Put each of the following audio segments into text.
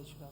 should have.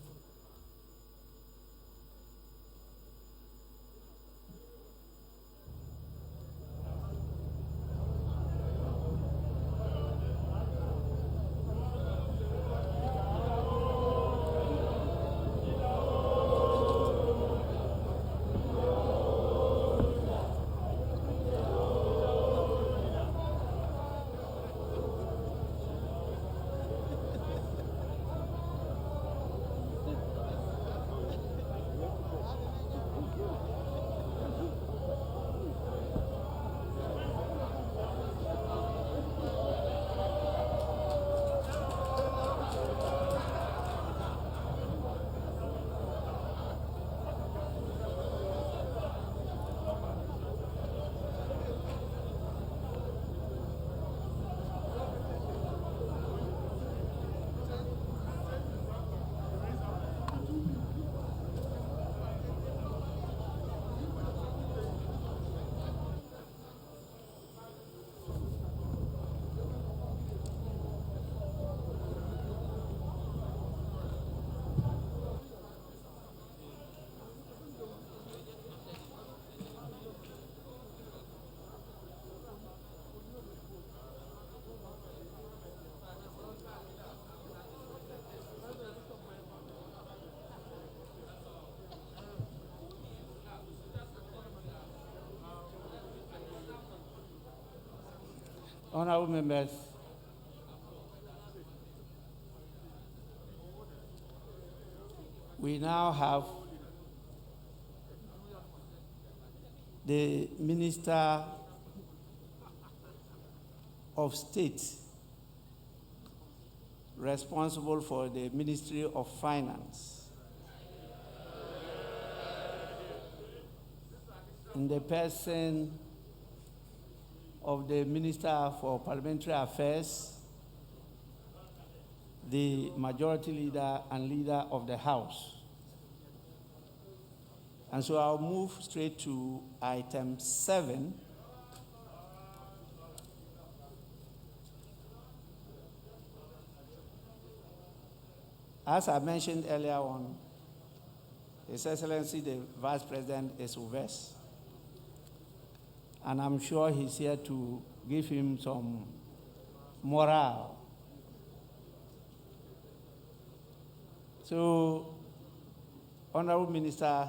Honorable members, we now have the Minister of State responsible for the Ministry of Finance, in the person of the Minister for Parliamentary Affairs, the Majority Leader and Leader of the House. And so I'll move straight to item 7. As I mentioned earlier on, His Excellency the Vice President is with us, and I'm sure he's here to give him some morale. So, Honorable Minister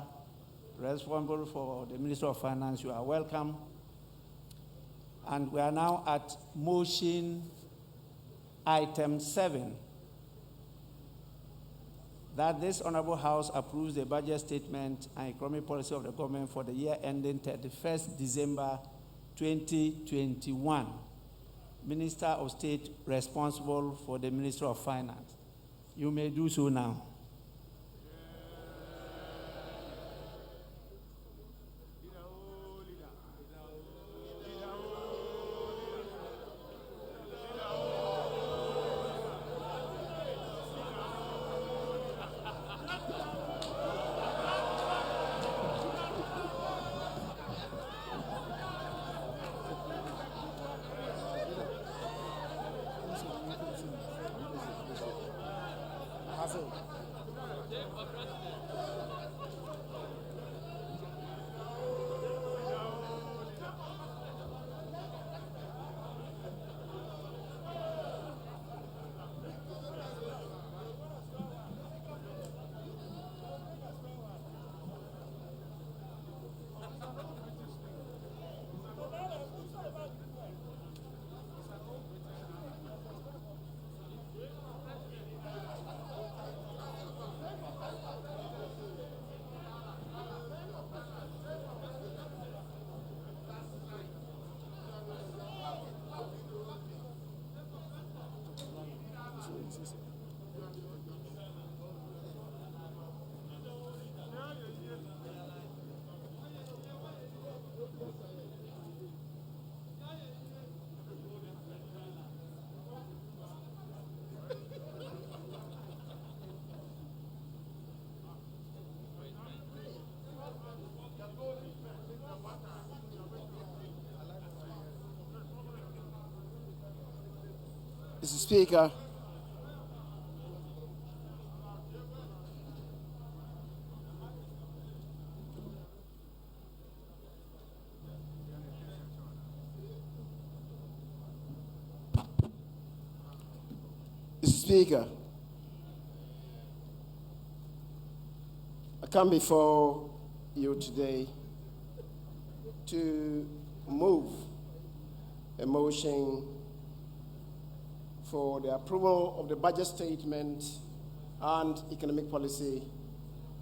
responsible for the Ministry of Finance, you are welcome. And we are now at motion item 7, that this Honorable House approves the budget statement and economic policy of the government for the year ending 31st December 2021. Minister of State responsible for the Ministry of Finance. You may do so now. Mr. Speaker, Speaker, I come before you today to move a motion for the approval of the budget statement and economic policy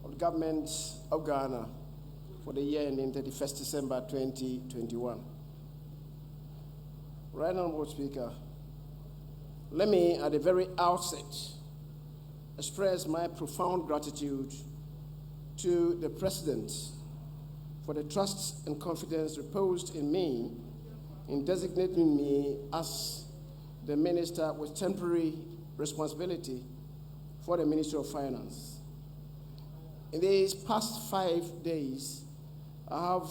of the government of Ghana for the year ending 31st December 2021. Right Honorable Speaker, let me at the very outset express my profound gratitude to the President for the trust and confidence reposed in me in designating me as the Minister with temporary responsibility for the Ministry of Finance. In these past 5 days, I have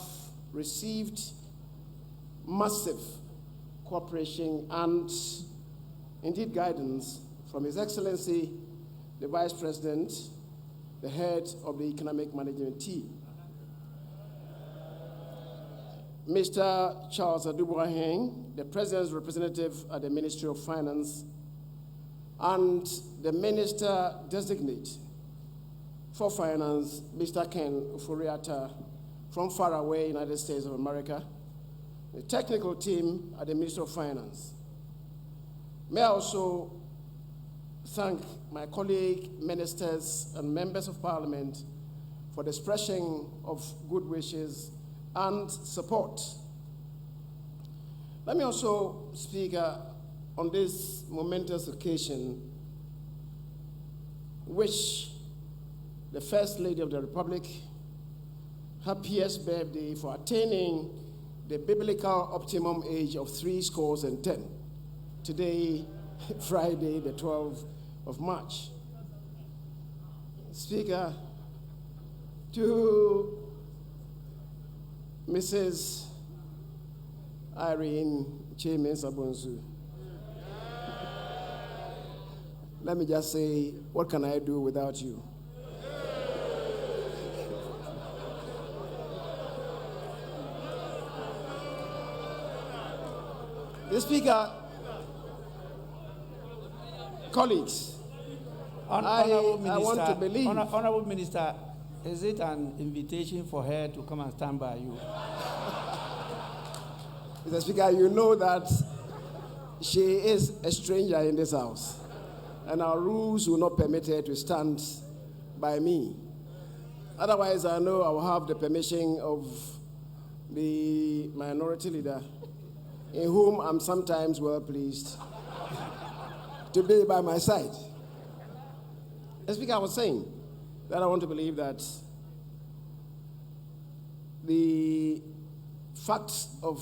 received massive cooperation and indeed guidance from His Excellency, the Vice President, the head of the Economic Management team. Mr. Charles Adubuaheng, the President's representative at the Ministry of Finance, and the Minister-designate for Finance, Mr. Ken Ofori-Atta, from faraway United States of America, the technical team at the Ministry of Finance. May I also thank my colleague ministers and members of Parliament for the expression of good wishes and support. Let me also, Speaker, on this momentous occasion, wish the First Lady of the Republic happiest birthday for attaining the biblical optimum age of 70. Today, Friday, the 12th of March. Speaker, to Mrs. Irene Kyei-Mensah-Bonsu, let me just say, what can I do without you? The Speaker, colleagues, I want to believe. Honorable Minister, is it an invitation for her to come and stand by you? Mr. Speaker, you know that she is a stranger in this house, and our rules will not permit her to stand by me. Otherwise, I know I will have the permission of the minority leader, in whom I'm sometimes well pleased to be by my side. Mr. Speaker, I was saying that I want to believe that the facts of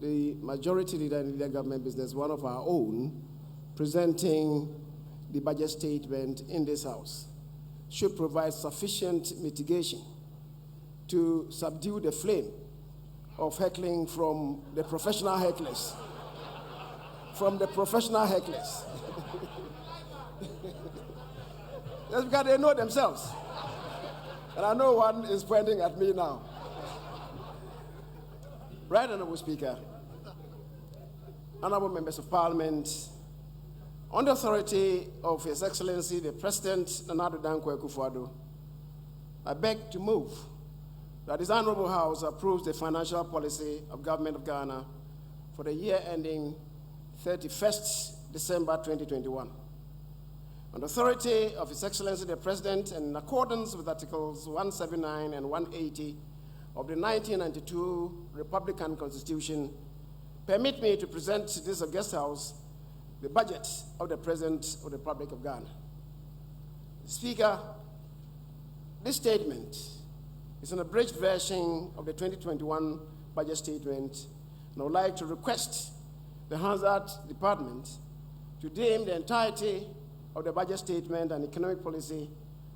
the majority leader in the government business, one of our own, presenting the budget statement in this House, should provide sufficient mitigation to subdue the flame of heckling from the professional hecklers. From the professional hecklers. That's because they know themselves. And I know one is pointing at me now. Right, Honorable Speaker, honorable members of Parliament, on the authority of His Excellency, the President, Nana Addo Dankwa Akufo-Addo, I beg to move that this Honorable House approves the financial policy of Government of Ghana for the year ending 31st December 2021. On the authority of His Excellency the President, and in accordance with Articles 179 and 180 of the 1992 Republican Constitution, permit me to present to this august House the budget of the President of the Republic of Ghana. Speaker, this statement is an abridged version of the 2021 budget statement, and I would like to request the Hansard Department to deem the entirety of the budget statement and economic policy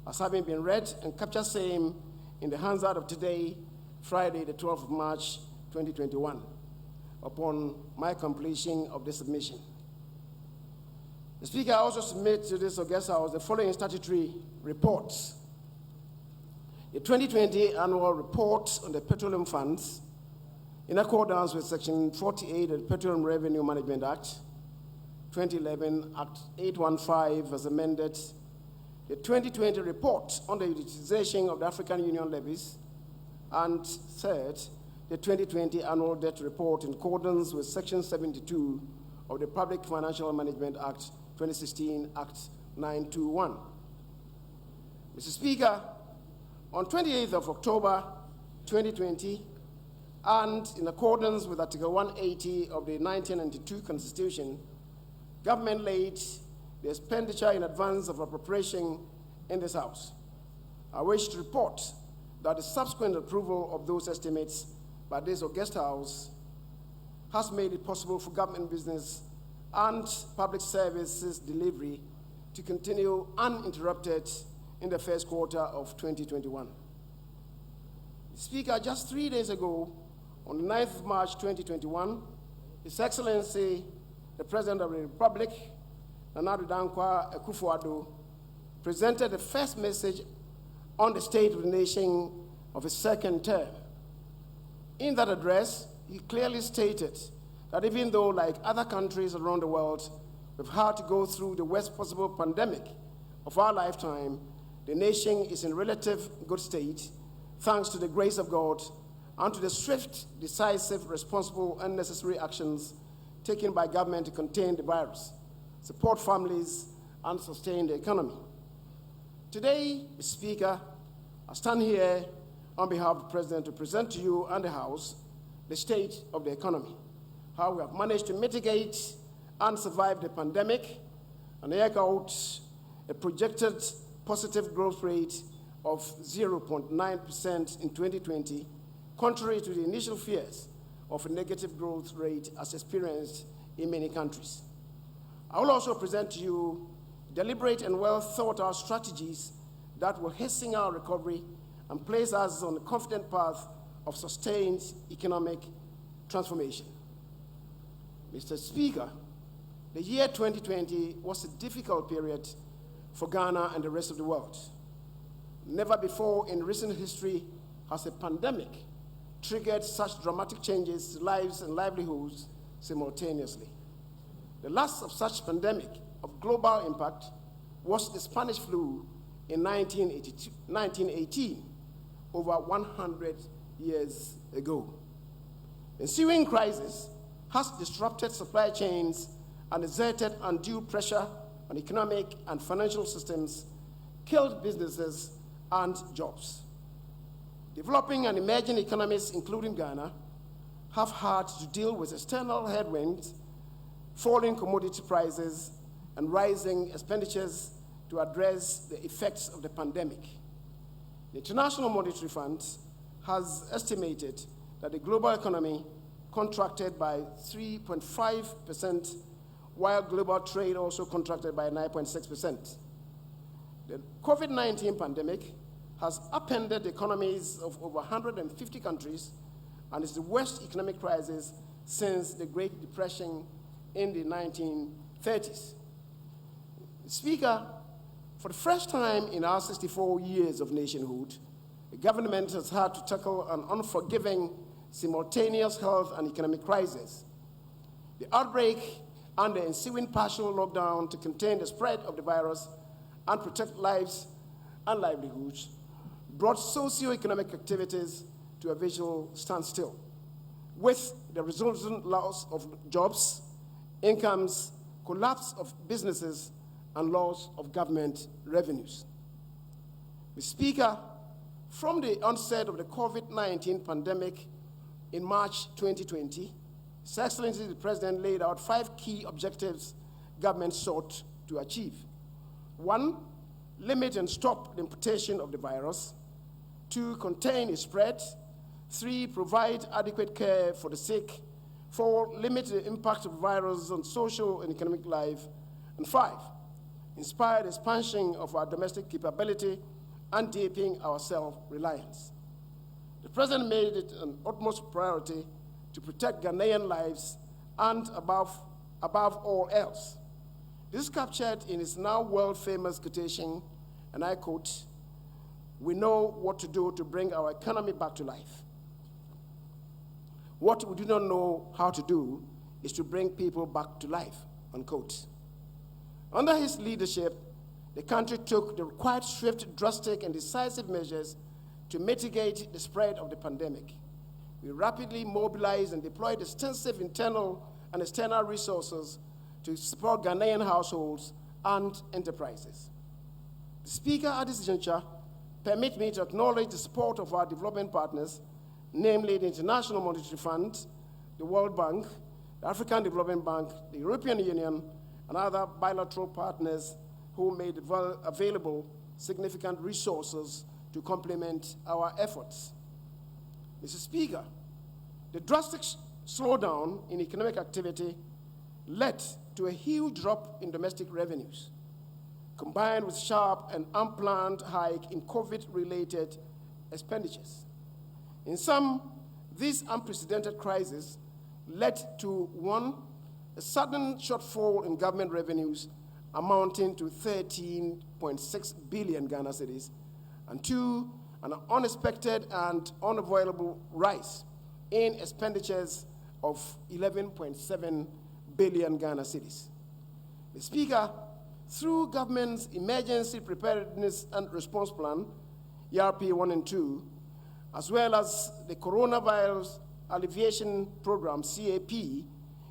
as having been read and capture same in the Hansard of today, Friday, the 12th of March, 2021, upon my completion of this submission. The Speaker, I also submit to this august House the following statutory reports. The 2020 annual report on the petroleum funds, in accordance with Section 48 of the Petroleum Revenue Management Act, 2011, Act 815 as amended, the 2020 report on the utilization of the African Union levies, and third, the 2020 annual debt report in accordance with Section 72 of the Public Financial Management Act 2016, Act 921. Mr. Speaker, on 28th of October 2020, and in accordance with Article 180 of the 1992 Constitution, government laid the expenditure in advance of appropriation in this House. I wish to report that the subsequent approval of those estimates by this august House has made it possible for government business and public services delivery to continue uninterrupted in the first quarter of 2021. Speaker, just 3 days ago, on the 9th of March 2021, His Excellency, the President of the Republic, Nana Addo Dankwa Akufo-Addo, presented the first message on the state of the nation of his second term. In that address, he clearly stated that even though, like other countries around the world, we've had to go through the worst possible pandemic of our lifetime, the nation is in relative good state, thanks to the grace of God and to the swift, decisive, responsible, and necessary actions taken by government to contain the virus, support families, and sustain the economy. Today, Mr. Speaker, I stand here on behalf of the President to present to you and the House the state of the economy, how we have managed to mitigate and survive the pandemic, and eke out a projected positive growth rate of 0.9% in 2020, contrary to the initial fears of a negative growth rate as experienced in many countries. I will also present to you deliberate and well-thought-out strategies that will hasten our recovery and place us on a confident path of sustained economic transformation. Mr. Speaker, the year 2020 was a difficult period for Ghana and the rest of the world. Never before in recent history has a pandemic triggered such dramatic changes to lives and livelihoods simultaneously. The last of such pandemic of global impact was the Spanish flu in 1918, over 100 years ago. The ensuing crisis has disrupted supply chains and exerted undue pressure on economic and financial systems, killed businesses and jobs. Developing and emerging economies, including Ghana, have had to deal with external headwinds, falling commodity prices, and rising expenditures to address the effects of the pandemic. The International Monetary Fund has estimated that the global economy contracted by 3.5%, while global trade also contracted by 9.6%. The COVID-19 pandemic has upended the economies of over 150 countries and is the worst economic crisis since the Great Depression in the 1930s. Speaker, for the first time in our 64 years of nationhood, the government has had to tackle an unforgiving, simultaneous health and economic crisis. The outbreak and the ensuing partial lockdown to contain the spread of the virus and protect lives and livelihoods brought socio-economic activities to a visual standstill, with the resultant loss of jobs, incomes, collapse of businesses, and loss of government revenues. Mr. Speaker, from the onset of the COVID-19 pandemic in March 2020, His Excellency the President laid out 5 key objectives government sought to achieve. 1, limit and stop the importation of the virus. 2, contain its spread. 3, provide adequate care for the sick. 4, limit the impact of the virus on social and economic life. And 5, inspire the expansion of our domestic capability and deepen our self-reliance. The President made it an utmost priority to protect Ghanaian lives and above all else. This is captured in his now world-famous quotation, and I quote, "We know what to do to bring our economy back to life. What we do not know how to do is to bring people back to life," unquote. Under his leadership, the country took the required swift, drastic, and decisive measures to mitigate the spread of the pandemic. We rapidly mobilized and deployed extensive internal and external resources to support Ghanaian households and enterprises. The Speaker, at this juncture, permit me to acknowledge the support of our development partners, namely the International Monetary Fund, the World Bank, the African Development Bank, the European Union, and other bilateral partners who made available significant resources to complement our efforts. Mr. Speaker, the drastic slowdown in economic activity led to a huge drop in domestic revenues, combined with sharp and unplanned hike in COVID-related expenditures. In sum, this unprecedented crisis led to, one, a sudden shortfall in government revenues amounting to 13.6 billion Ghana cedis, and two, an unexpected and unavoidable rise in expenditures of 11.7 billion Ghana cedis. The Speaker, through government's Emergency Preparedness and Response Plan, ERP 1 and 2, as well as the Coronavirus Alleviation Program, CAP,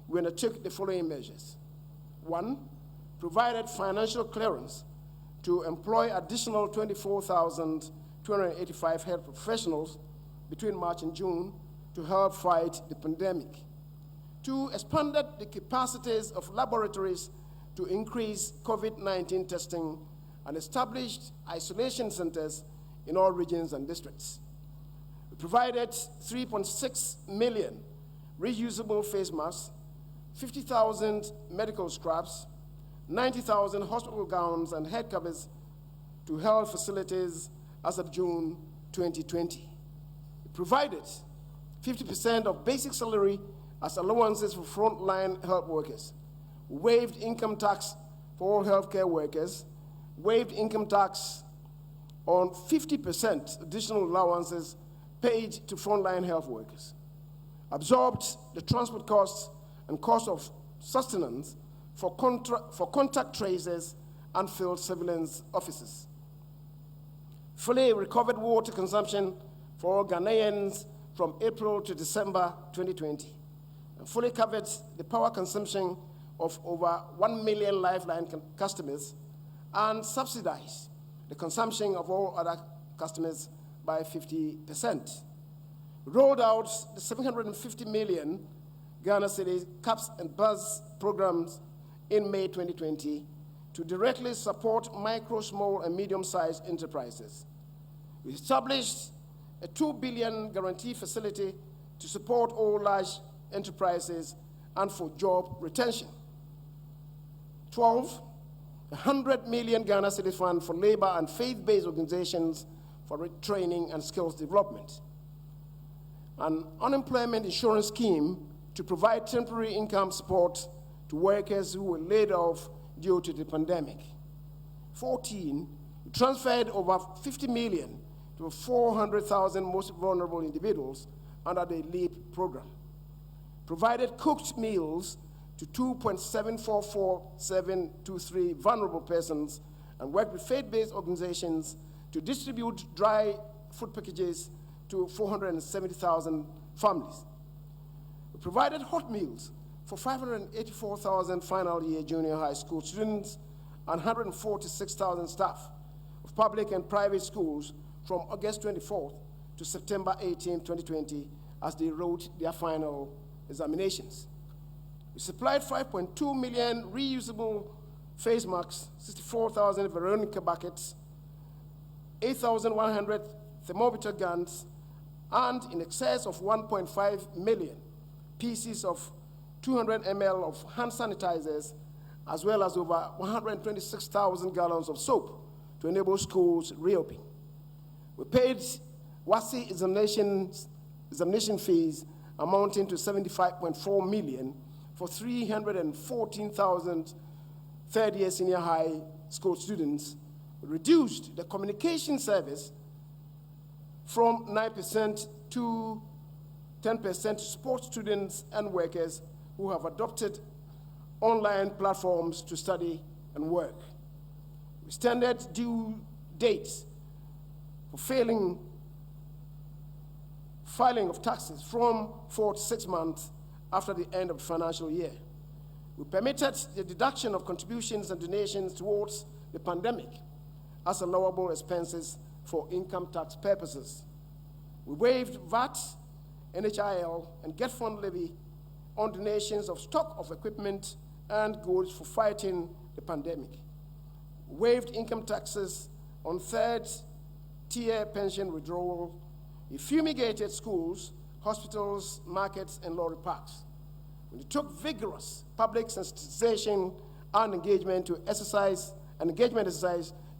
we undertook the following measures. One, provided financial clearance to employ additional 24,285 health professionals between March and June to help fight the pandemic. Two, expanded the capacities of laboratories to increase COVID-19 testing and established isolation centers in all regions and districts. We provided 3.6 million reusable face masks, 50,000 medical scrubs, 90,000 hospital gowns and head covers to health facilities as of June 2020. We provided 50% of basic salary as allowances for frontline health workers, waived income tax for all healthcare workers, waived income tax on 50% additional allowances paid to frontline health workers, absorbed the transport costs and cost of sustenance for contact tracers and field surveillance officers. Fully recovered water consumption for all Ghanaians from April to December 2020, and fully covered the power consumption of over 1 million Lifeline customers, and subsidized the consumption of all other customers by 50%. Rolled out the 750 million Ghana cedis caps and buzz programs in May 2020 to directly support micro, small, and medium-sized enterprises. We established a 2 billion guarantee facility to support all large enterprises and for job retention. 12, 100 million Ghana cedi fund for labor and faith-based organizations for retraining and skills development. An unemployment insurance scheme to provide temporary income support to workers who were laid off due to the pandemic. 14, we transferred over 50 million to 400,000 most vulnerable individuals under the LEAP program. Provided cooked meals to 2.744723 vulnerable persons and worked with faith-based organizations to distribute dry food packages to 470,000 families. We provided hot meals for 584,000 final year junior high school students and 146,000 staff of public and private schools from August 24th to September 18, 2020, as they wrote their final examinations. We supplied 5.2 million reusable face masks, 64,000 Veronica buckets, 8,100 thermometer guns, and in excess of 1.5 million pieces of 200 ml of hand sanitizers, as well as over 126,000 gallons of soap to enable schools reopen. We paid WASSCE examination fees amounting to 75.4 million for 314,000 third-year senior high school students. We reduced the communication service from 9% to 10% to support students and workers who have adopted online platforms to study and work. We extended due dates for filing of taxes from 4 to 6 months after the end of the financial year. We permitted the deduction of contributions and donations towards the pandemic as allowable expenses for income tax purposes. We waived VAT, NHIL, and Get Fund levy on donations of stock of equipment and goods for fighting the pandemic. We waived income taxes on third-tier pension withdrawal. We fumigated schools, hospitals, markets, and lorry parks. We took vigorous public sensitization and engagement exercise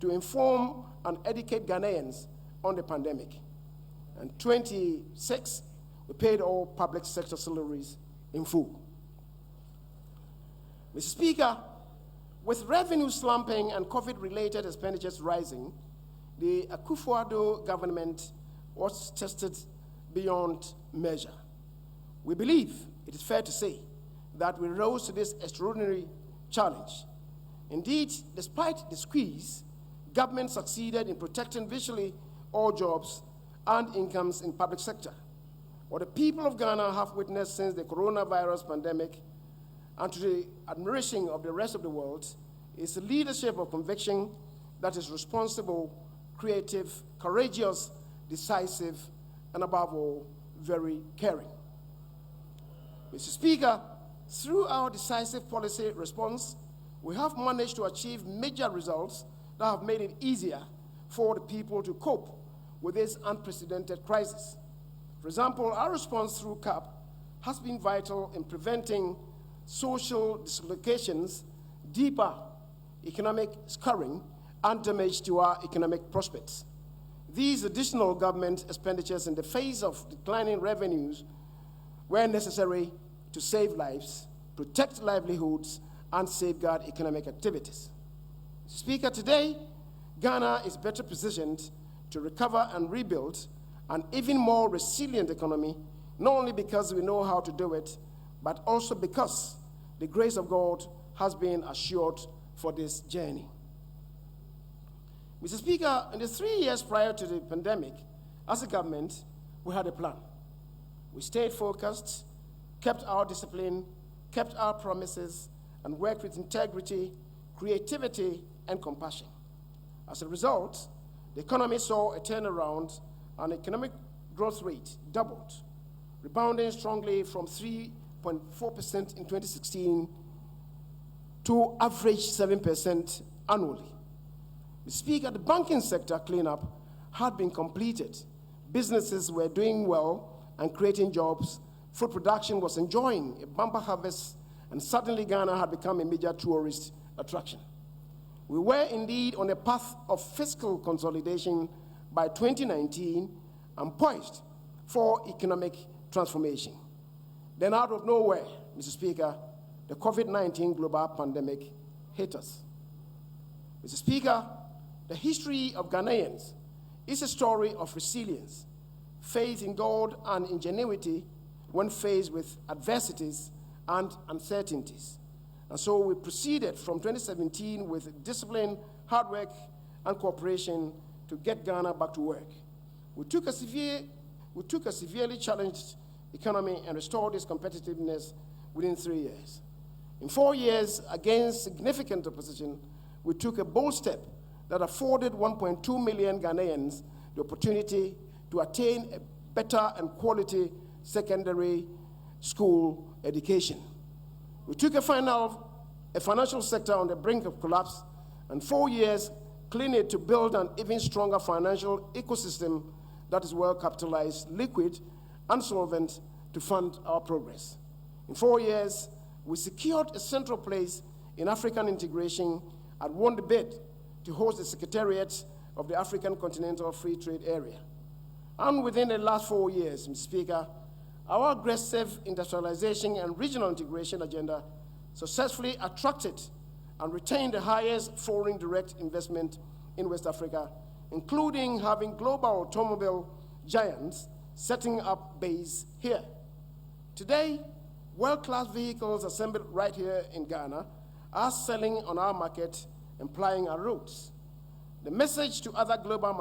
to inform and educate Ghanaians on the pandemic. And 26, we paid all public sector salaries in full. Mr. Speaker, with revenue slumping and COVID-related expenditures rising, the Akufo-Addo government was tested beyond measure. We believe it is fair to say that we rose to this extraordinary challenge. Indeed, despite the squeeze, government succeeded in protecting virtually all jobs and incomes in public sector. What the people of Ghana have witnessed since the coronavirus pandemic, and to the admiration of the rest of the world, is a leadership of conviction that is responsible, creative, courageous, decisive, and above all, very caring. Mr. Speaker, through our decisive policy response, we have managed to achieve major results that have made it easier for the people to cope with this unprecedented crisis. For example, our response through CAP has been vital in preventing social dislocations, deeper economic scarring, and damage to our economic prospects. These additional government expenditures in the face of declining revenues were necessary to save lives, protect livelihoods, and safeguard economic activities. Speaker, today, Ghana is better positioned to recover and rebuild an even more resilient economy, not only because we know how to do it, but also because the grace of God has been assured for this journey. Mr. Speaker, in the 3 years prior to the pandemic, as a government, we had a plan. We stayed focused, kept our discipline, kept our promises, and worked with integrity, creativity, and compassion. As a result, the economy saw a turnaround and economic growth rate doubled, rebounding strongly from 3.4% in 2016 to average 7% annually. Mr. Speaker, the banking sector cleanup had been completed. Businesses were doing well and creating jobs. Food production was enjoying a bumper harvest, and suddenly Ghana had become a major tourist attraction. We were indeed on a path of fiscal consolidation by 2019 and poised for economic transformation. Then out of nowhere, Mr. Speaker, the COVID-19 global pandemic hit us. Mr. Speaker, the history of Ghanaians is a story of resilience, faith in God, and ingenuity when faced with adversities and uncertainties. And so we proceeded from 2017 with discipline, hard work, and cooperation to get Ghana back to work. We took a severely challenged economy and restored its competitiveness within 3 years. In 4 years, against significant opposition, we took a bold step that afforded 1.2 million Ghanaians the opportunity to attain a better and quality secondary school education. We took a financial sector on the brink of collapse, and 4 years cleaned it to build an even stronger financial ecosystem that is well capitalized, liquid, and solvent to fund our progress. In 4 years, we secured a central place in African integration and won the bid to host the Secretariat of the African Continental Free Trade Area. And within the last 4 years, Mr. Speaker, our aggressive industrialization and regional integration agenda successfully attracted and retained the highest foreign direct investment in West Africa, including having global automobile giants setting up base here. Today, world-class vehicles assembled right here in Ghana are selling on our market and plying our roads. The message to other global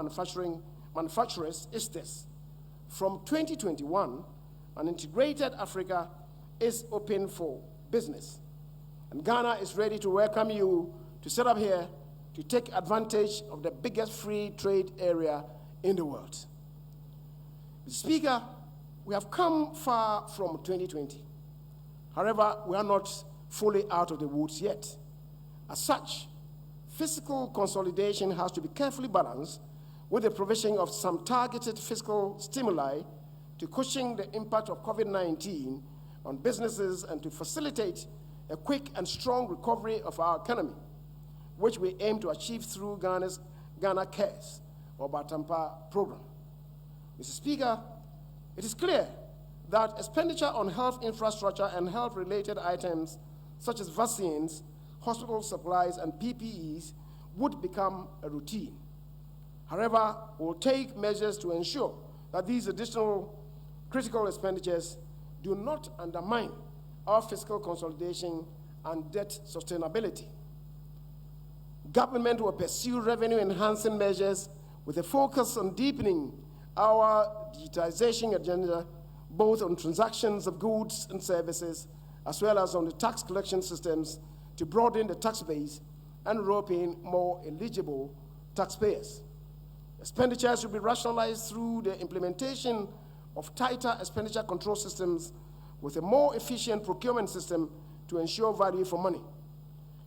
manufacturers is this: from 2021, an integrated Africa is open for business. And Ghana is ready to welcome you to set up here to take advantage of the biggest free trade area in the world. Mr. Speaker, we have come far from 2020. However, we are not fully out of the woods yet. As such, fiscal consolidation has to be carefully balanced with the provision of some targeted fiscal stimuli to cushion the impact of COVID-19 on businesses and to facilitate a quick and strong recovery of our economy, which we aim to achieve through Ghana Cares, or Batampa program. Mr. Speaker, it is clear that expenditure on health infrastructure and health-related items such as vaccines, hospital supplies, and PPEs would become a routine. However, we'll take measures to ensure that these additional critical expenditures do not undermine our fiscal consolidation and debt sustainability. Government will pursue revenue-enhancing measures with a focus on deepening our digitization agenda, both on transactions of goods and services, as well as on the tax collection systems to broaden the tax base and rope in more eligible taxpayers. Expenditures will be rationalized through the implementation of tighter expenditure control systems with a more efficient procurement system to ensure value for money.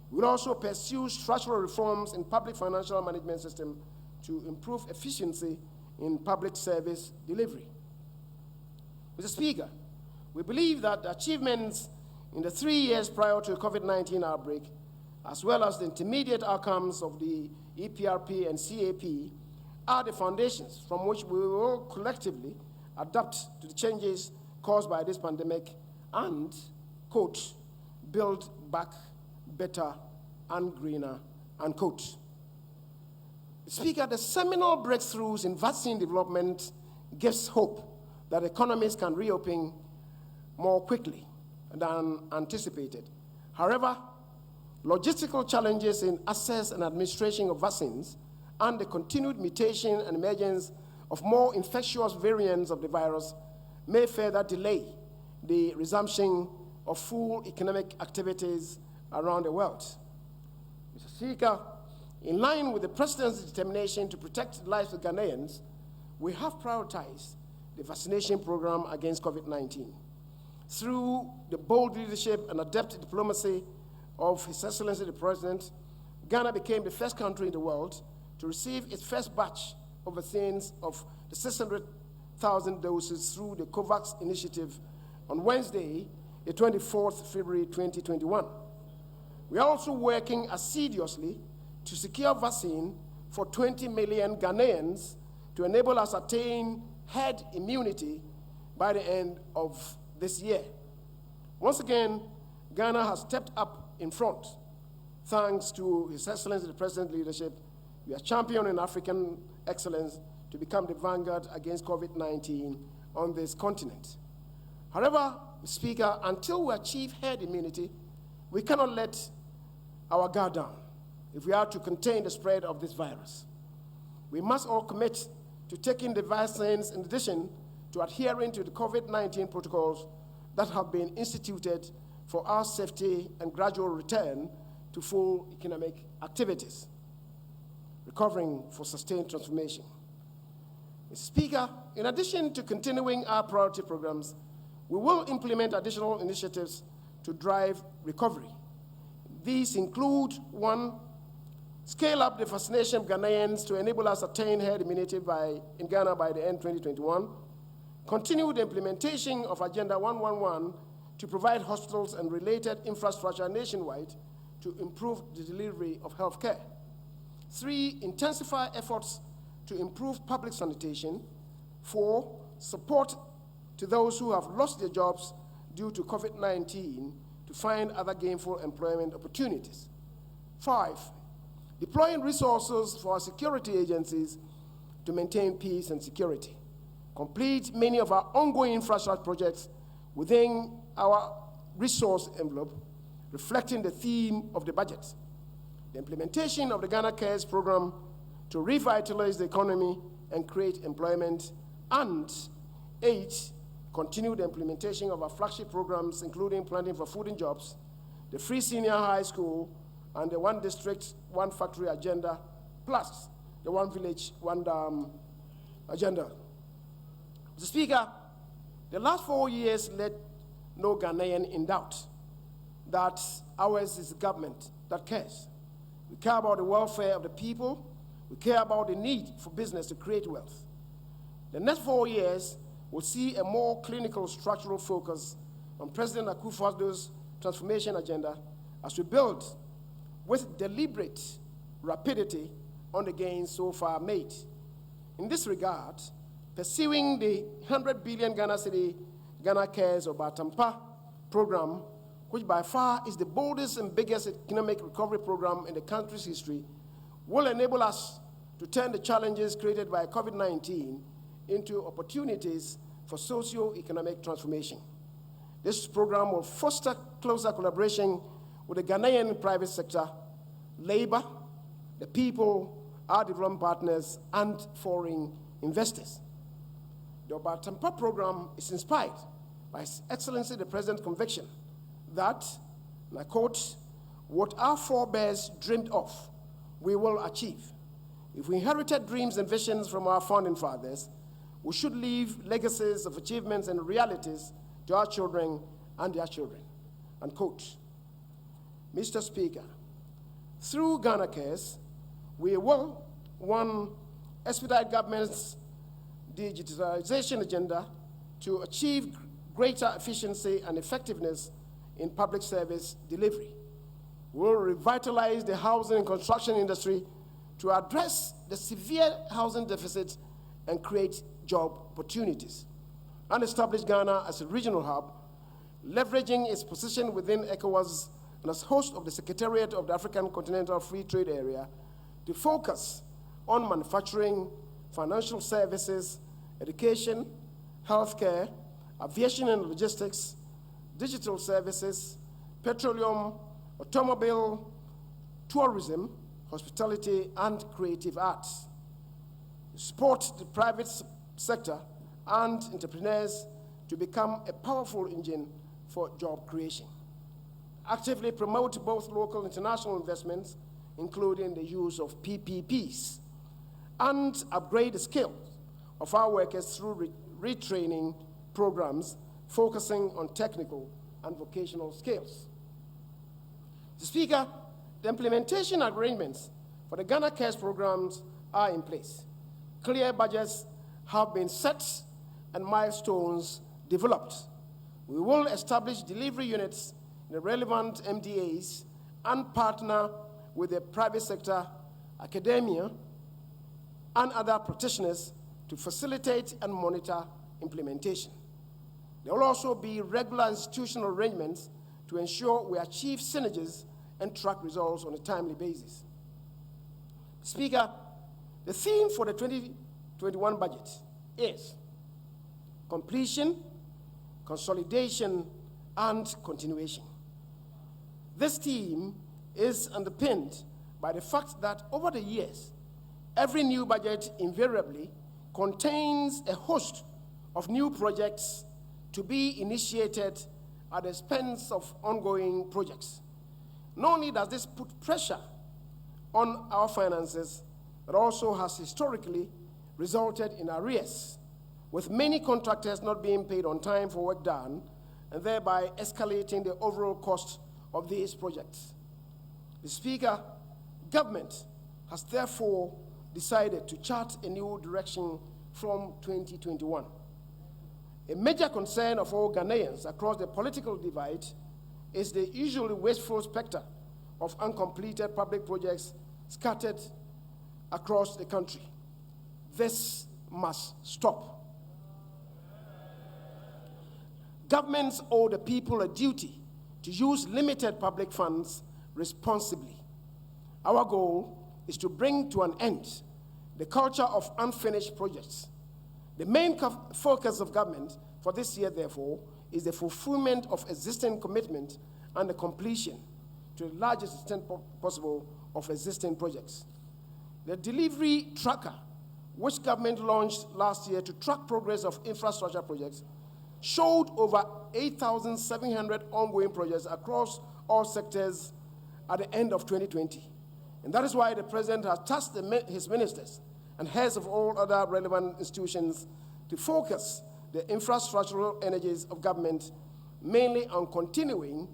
We will also pursue structural reforms in public financial management system to improve efficiency in public service delivery. Mr. Speaker, we believe that the achievements in the 3 years prior to the COVID-19 outbreak, as well as the intermediate outcomes of the EPRP and CAP, are the foundations from which we will collectively adapt to the changes caused by this pandemic and, quote, build back better and greener, unquote. Speaker, the seminal breakthroughs in vaccine development gives hope that economies can reopen more quickly than anticipated. However, logistical challenges in access and administration of vaccines and the continued mutation and emergence of more infectious variants of the virus may further delay the resumption of full economic activities around the world. Mr. Speaker, in line with the President's determination to protect the lives of Ghanaians, we have prioritized the vaccination program against COVID-19. Through the bold leadership and adept diplomacy of His Excellency the President, Ghana became the first country in the world to receive its first batch of vaccines of the 600,000 doses through the COVAX initiative on Wednesday, the 24th February 2021. We are also working assiduously to secure vaccine for 20 million Ghanaians to enable us to attain herd immunity by the end of this year. Once again, Ghana has stepped up in front. Thanks to His Excellency the President's leadership, we are championing African excellence to become the vanguard against COVID-19 on this continent. However, Speaker, until we achieve herd immunity, we cannot let our guard down if we are to contain the spread of this virus. We must all commit to taking the vaccines in addition to adhering to the COVID-19 protocols that have been instituted for our safety and gradual return to full economic activities, recovering for sustained transformation. Mr. Speaker, in addition to continuing our priority programs, we will implement additional initiatives to drive recovery. These include: 1, scale up the vaccination of Ghanaians to enable us to attain herd immunity in Ghana by the end of 2021. Continue the implementation of Agenda 111 to provide hospitals and related infrastructure nationwide to improve the delivery of health care. 3, intensify efforts to improve public sanitation. 4, support to those who have lost their jobs due to COVID-19 to find other gainful employment opportunities. 5, deploying resources for our security agencies to maintain peace and security. Complete many of our ongoing infrastructure projects within our resource envelope reflecting the theme of the budget. The implementation of the Ghana Cares program to revitalize the economy and create employment, and 8, continue the implementation of our flagship programs, including Planting for Food and Jobs, the Free Senior High School, and the One District, One Factory agenda, plus the One Village, One Dam agenda. Mr. Speaker, the last 4 years led no Ghanaian in doubt that ours is a government that cares. We care about the welfare of the people. We care about the need for business to create wealth. The next 4 years will see a more clinical structural focus on President Akufo-Addo's transformation agenda as we build with deliberate rapidity on the gains so far made. In this regard, pursuing the 100 billion Ghana Cares or Batampa program, which by far is the boldest and biggest economic recovery program in the country's history, will enable us to turn the challenges created by COVID-19 into opportunities for socio-economic transformation. This program will foster closer collaboration with the Ghanaian private sector, labor, the people, our development partners, and foreign investors. The Batampa program is inspired by His Excellency the President's conviction that, and I quote, "What our forebears dreamed of, we will achieve. If we inherited dreams and visions from our founding fathers, we should leave legacies of achievements and realities to our children and their children," unquote. Mr. Speaker, through Ghana Cares, we will, 1, expedite government's digitalization agenda to achieve greater efficiency and effectiveness in public service delivery. We will revitalize the housing and construction industry to address the severe housing deficit and create job opportunities, and establish Ghana as a regional hub, leveraging its position within ECOWAS and as host of the Secretariat of the African Continental Free Trade Area to focus on manufacturing, financial services, education, healthcare, aviation and logistics, digital services, petroleum, automobile, tourism, hospitality, and creative arts. Support the private sector and entrepreneurs to become a powerful engine for job creation. Actively promote both local and international investments, including the use of PPPs, and upgrade the skills of our workers through retraining programs focusing on technical and vocational skills. Mr. Speaker, the implementation arrangements for the Ghana Cares programs are in place. Clear budgets have been set and milestones developed. We will establish delivery units in the relevant MDAs and partner with the private sector, academia, and other practitioners to facilitate and monitor implementation. There will also be regular institutional arrangements to ensure we achieve synergies and track results on a timely basis. Speaker, the theme for the 2021 budget is completion, consolidation, and continuation. This theme is underpinned by the fact that over the years, every new budget invariably contains a host of new projects to be initiated at the expense of ongoing projects. Not only does this put pressure on our finances, but also has historically resulted in arrears, with many contractors not being paid on time for work done, and thereby escalating the overall cost of these projects. The Speaker, government has therefore decided to chart a new direction from 2021. A major concern of all Ghanaians across the political divide is the usually wasteful specter of uncompleted public projects scattered across the country. This must stop. Governments owe the people a duty to use limited public funds responsibly. Our goal is to bring to an end the culture of unfinished projects. The main focus of government for this year, therefore, is the fulfillment of existing commitment and the completion to the largest extent possible of existing projects. The delivery tracker, which government launched last year to track progress of infrastructure projects, showed over 8,700 ongoing projects across all sectors at the end of 2020. And that is why the President has tasked his ministers and heads of all other relevant institutions to focus the infrastructural energies of government mainly on continuing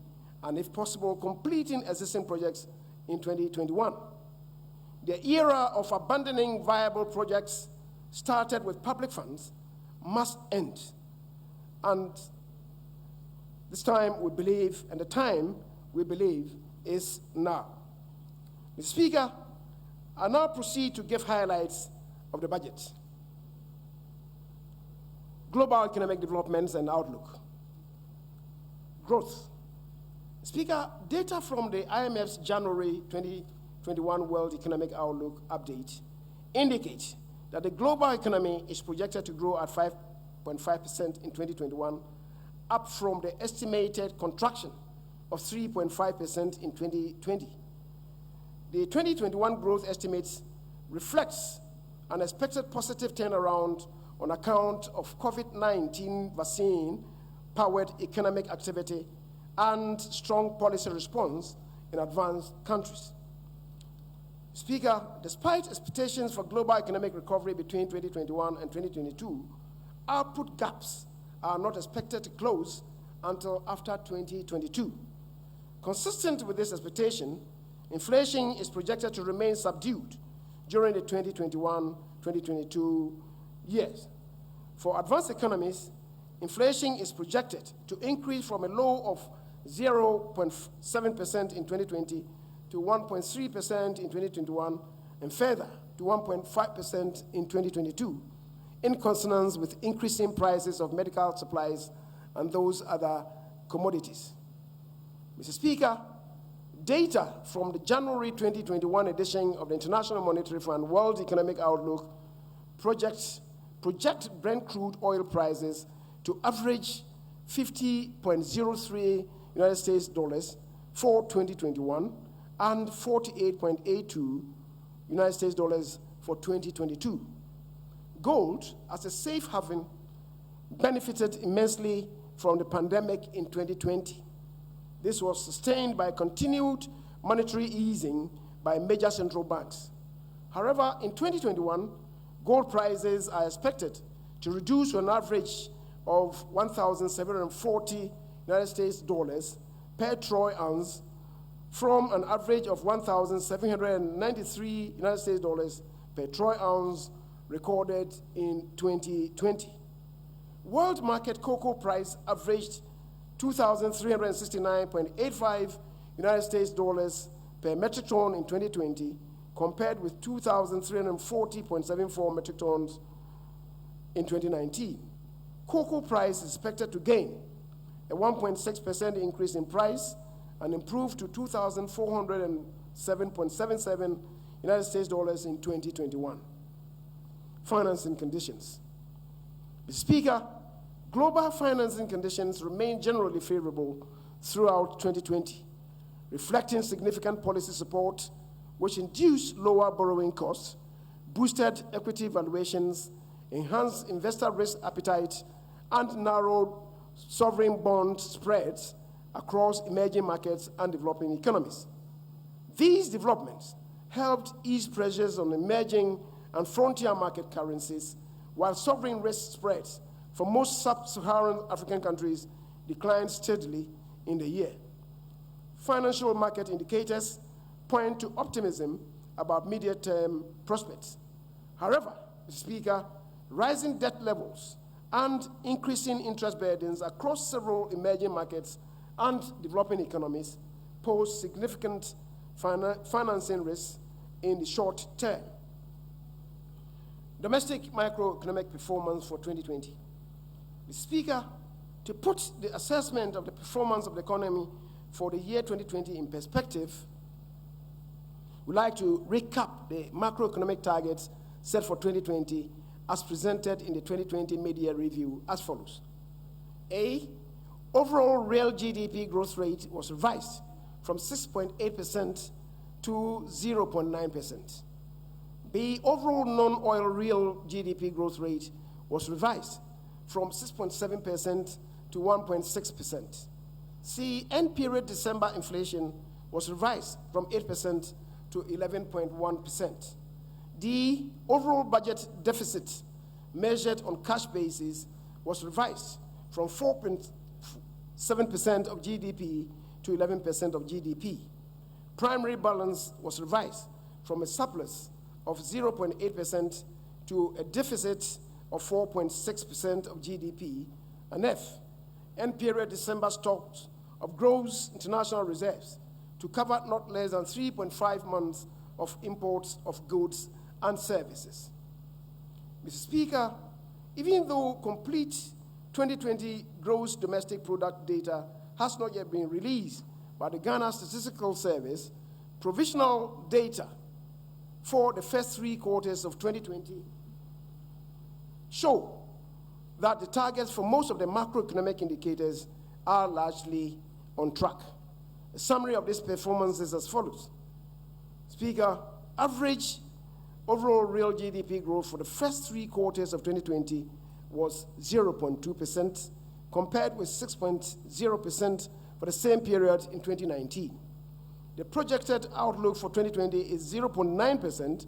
and, if possible, completing existing projects in 2021. The era of abandoning viable projects started with public funds must end. And this time we believe, and the time we believe is now. Mr. Speaker, I now proceed to give highlights of the budget. Global economic developments and outlook. Growth. Speaker, data from the IMF's January 2021 World Economic Outlook update indicate that the global economy is projected to grow at 5.5% in 2021, up from the estimated contraction of 3.5% in 2020. The 2021 growth estimates reflects an expected positive turnaround on account of COVID-19 vaccine-powered economic activity and strong policy response in advanced countries. Speaker, despite expectations for global economic recovery between 2021 and 2022, output gaps are not expected to close until after 2022. Consistent with this expectation, inflation is projected to remain subdued during the 2021-2022 years. For advanced economies, inflation is projected to increase from a low of 0.7% in 2020 to 1.3% in 2021 and further to 1.5% in 2022, in consonance with increasing prices of medical supplies and those other commodities. Mr. Speaker, data from the January 2021 edition of the International Monetary Fund World Economic Outlook project Brent crude oil prices to average 50.03 United States dollars for 2021 and 48.82 United States dollars for 2022. Gold, as a safe haven, benefited immensely from the pandemic in 2020. This was sustained by continued monetary easing by major central banks. However, in 2021, gold prices are expected to reduce to an average of 1,740 United States dollars per troy ounce from an average of 1,793 United States dollars per troy ounce recorded in 2020. World market cocoa price averaged 2,369.85 United States dollars per metric ton in 2020, compared with 2,340.74 metric tons in 2019. Cocoa price is expected to gain a 1.6% increase in price and improve to 2,407.77 United States dollars in 2021. Financing conditions. Mr. Speaker, global financing conditions remain generally favorable throughout 2020, reflecting significant policy support, which induced lower borrowing costs, boosted equity valuations, enhanced investor risk appetite, and narrowed sovereign bond spreads across emerging markets and developing economies. These developments helped ease pressures on emerging and frontier market currencies, while sovereign risk spreads for most sub-Saharan African countries declined steadily in the year. Financial market indicators point to optimism about medium-term prospects. However, Mr. Speaker, rising debt levels and increasing interest burdens across several emerging markets and developing economies pose significant financing risks in the short term. Domestic microeconomic performance for 2020. Mr. Speaker, to put the assessment of the performance of the economy for the year 2020 in perspective, we'd like to recap the macroeconomic targets set for 2020 as presented in the 2020 mid-year review as follows. A, overall real GDP growth rate was revised from 6.8% to 0.9%. The overall non-oil real GDP growth rate was revised from 6.7% to 1.6%. C, end period December inflation was revised from 8% to 11.1%. D, overall budget deficit measured on cash basis was revised from 4.7% of GDP to 11% of GDP. Primary balance was revised from a surplus of 0.8% to a deficit of 4.6% of GDP. And F, end period December stocks of gross international reserves to cover not less than 3.5 months of imports of goods and services. Mr. Speaker, even though complete 2020 gross domestic product data has not yet been released by the Ghana Statistical Service, provisional data for the first 3 quarters of 2020 show that the targets for most of the macroeconomic indicators are largely on track. A summary of this performance is as follows. Speaker, average overall real GDP growth for the first 3 quarters of 2020 was 0.2%, compared with 6.0% for the same period in 2019. The projected outlook for 2020 is 0.9%,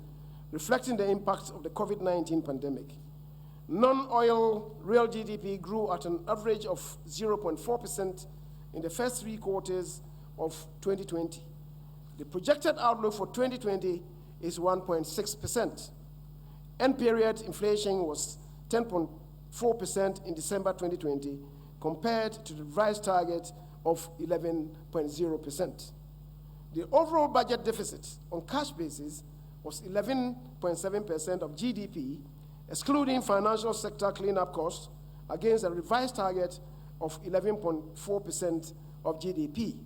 reflecting the impact of the COVID-19 pandemic. Non-oil real GDP grew at an average of 0.4% in the first 3 quarters of 2020. The projected outlook for 2020 is 1.6%. End period inflation was 10.4% in December 2020, compared to the revised target of 11.0%. The overall budget deficit on cash basis was 11.7% of GDP, excluding financial sector cleanup costs, against a revised target of 11.4% of GDP.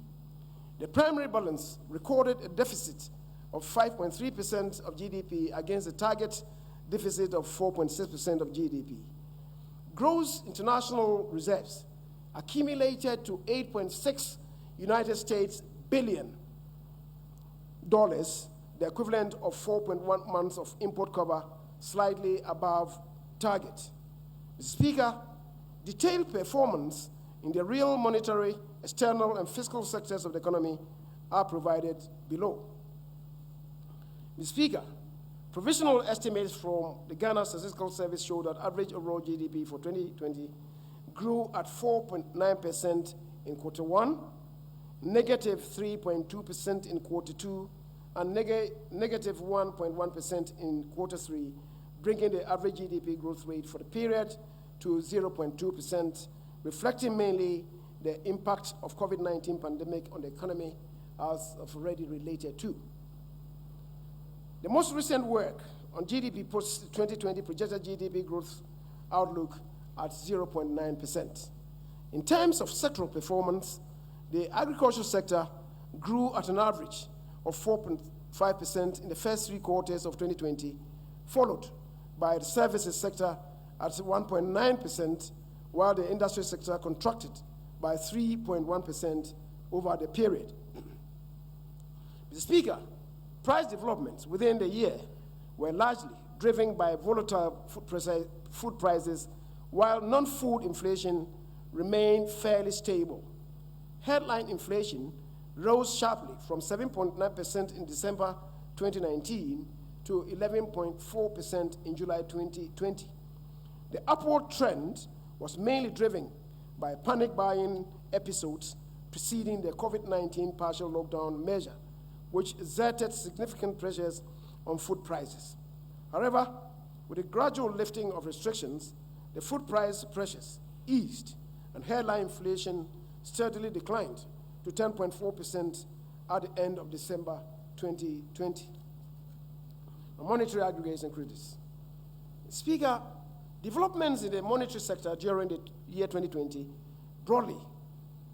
The primary balance recorded a deficit of 5.3% of GDP against a target deficit of 4.6% of GDP. Gross international reserves accumulated to $8.6 United States billion, the equivalent of 4.1 months of import cover, slightly above target. Mr. Speaker, detailed performance in the real monetary, external, and fiscal sectors of the economy are provided below. Mr. Speaker, provisional estimates from the Ghana Statistical Service show that average overall GDP for 2020 grew at 4.9% in quarter 1, negative 3.2% in quarter 2, and negative 1.1% in quarter 3, bringing the average GDP growth rate for the period to 0.2%, reflecting mainly the impact of COVID-19 pandemic on the economy, as I've already related to. The most recent work on GDP puts 2020 projected GDP growth outlook at 0.9%. In terms of sectoral performance, the agricultural sector grew at an average of 4.5% in the first 3 quarters of 2020, followed by the services sector at 1.9%, while the industry sector contracted by 3.1% over the period. Mr. Speaker, price developments within the year were largely driven by volatile food prices, while non-food inflation remained fairly stable. Headline inflation rose sharply from 7.9% in December 2019 to 11.4% in July 2020. The upward trend was mainly driven by panic buying episodes preceding the COVID-19 partial lockdown measure, which exerted significant pressures on food prices. However, with the gradual lifting of restrictions, the food price pressures eased and headline inflation steadily declined to 10.4% at the end of December 2020. Monetary aggregates and credits. Speaker, developments in the monetary sector during the year 2020 broadly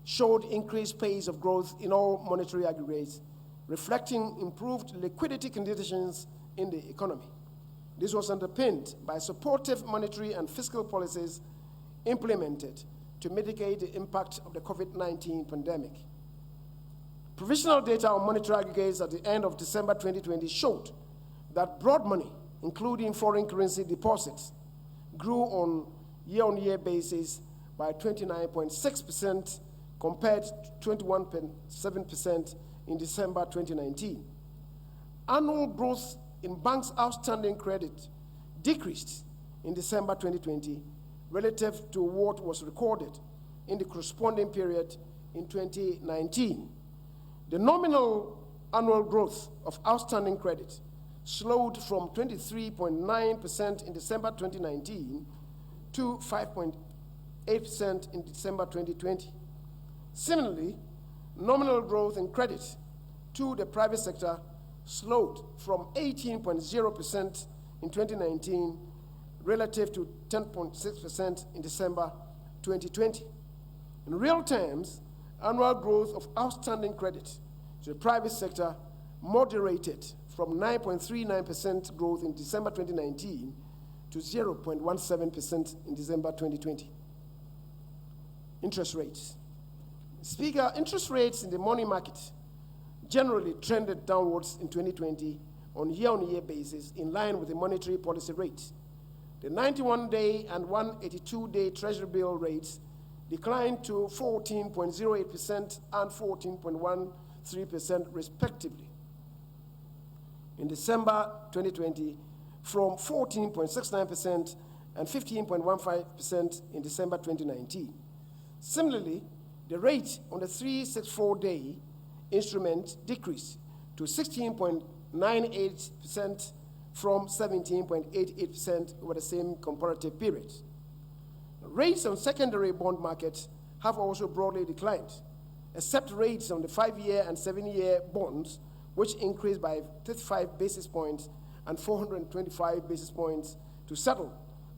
showed increased pace of growth in all monetary aggregates, reflecting improved liquidity conditions in the economy. This was underpinned by supportive monetary and fiscal policies implemented to mitigate the impact of the COVID-19 pandemic. Provisional data on monetary aggregates at the end of December 2020 showed that broad money, including foreign currency deposits, grew on year-on-year basis by 29.6% compared to 21.7% in December 2019. Annual growth in banks' outstanding credit decreased in December 2020 relative to what was recorded in the corresponding period in 2019. The nominal annual growth of outstanding credit slowed from 23.9% in December 2019 to 5.8% in December 2020. Similarly, nominal growth in credit to the private sector slowed from 18.0% in 2019 relative to 10.6% in December 2020. In real terms, annual growth of outstanding credit to the private sector moderated from 9.39% growth in December 2019 to 0.17% in December 2020. Interest rates. Speaker, interest rates in the money market generally trended downwards in 2020 on year-on-year basis in line with the monetary policy rate. The 91-day and 182-day Treasury bill rates declined to 14.08% and 14.13% respectively in December 2020 from 14.69% and 15.15% in December 2019. Similarly, the rate on the 364-day instrument decreased to 16.98% from 17.88% over the same comparative period. Rates on secondary bond markets have also broadly declined, except rates on the 5-year and 7-year bonds, which increased by 35 basis points and 425 basis points to settle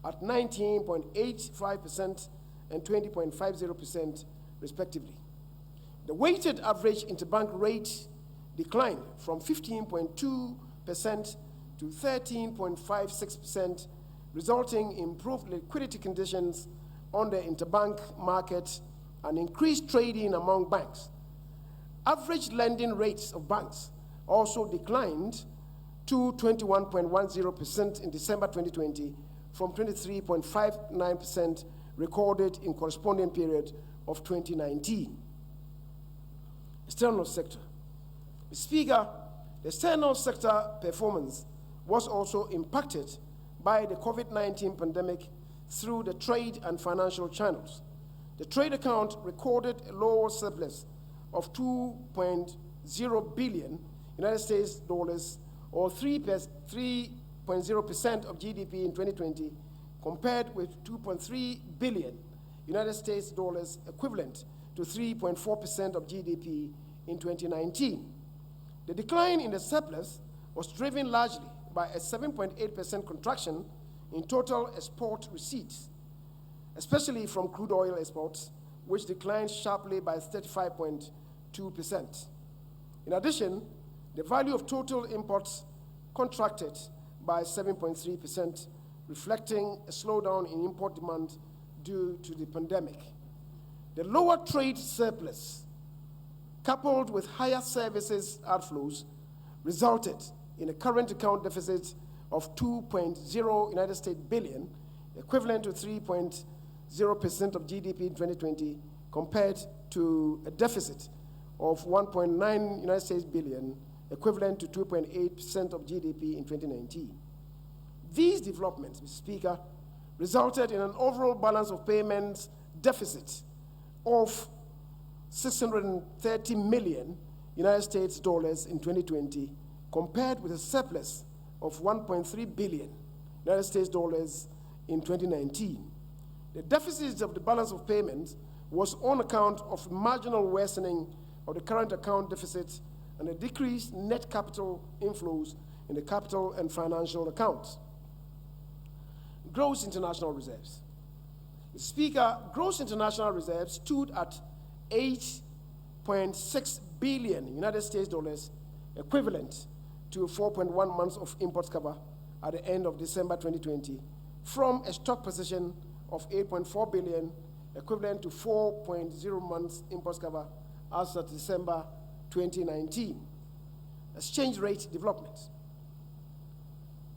at 19.85% and 20.50% respectively. The weighted average interbank rate declined from 15.2% to 13.56%, resulting in improved liquidity conditions on the interbank market and increased trading among banks. Average lending rates of banks also declined to 21.10% in December 2020 from 23.59% recorded in corresponding period of 2019. External sector. Speaker, the external sector performance was also impacted by the COVID-19 pandemic through the trade and financial channels. The trade account recorded a lower surplus of $2.0 billion United States dollars, or 3.0% of GDP in 2020, compared with $2.3 billion United States dollars, equivalent to 3.4% of GDP in 2019. The decline in the surplus was driven largely by a 7.8% contraction in total export receipts, especially from crude oil exports, which declined sharply by 35.2%. In addition, the value of total imports contracted by 7.3%, reflecting a slowdown in import demand due to the pandemic. The lower trade surplus, coupled with higher services outflows, resulted in a current account deficit of $2.0 United States billion, equivalent to 3.0% of GDP in 2020, compared to a deficit of $1.9 United States billion, equivalent to 2.8% of GDP in 2019. These developments, Mr. Speaker, resulted in an overall balance of payments deficit of $630 million United States dollars in 2020, compared with a surplus of $1.3 billion United States dollars in 2019. The deficit of the balance of payments was on account of marginal worsening of the current account deficit and a decreased net capital inflows in the capital and financial accounts. Gross international reserves. Speaker, gross international reserves stood at $8.6 billion United States dollars, equivalent to 4.1 months of import cover at the end of December 2020, from a stock position of $8.4 billion, equivalent to 4.0 months import cover as of December 2019. Exchange rate development.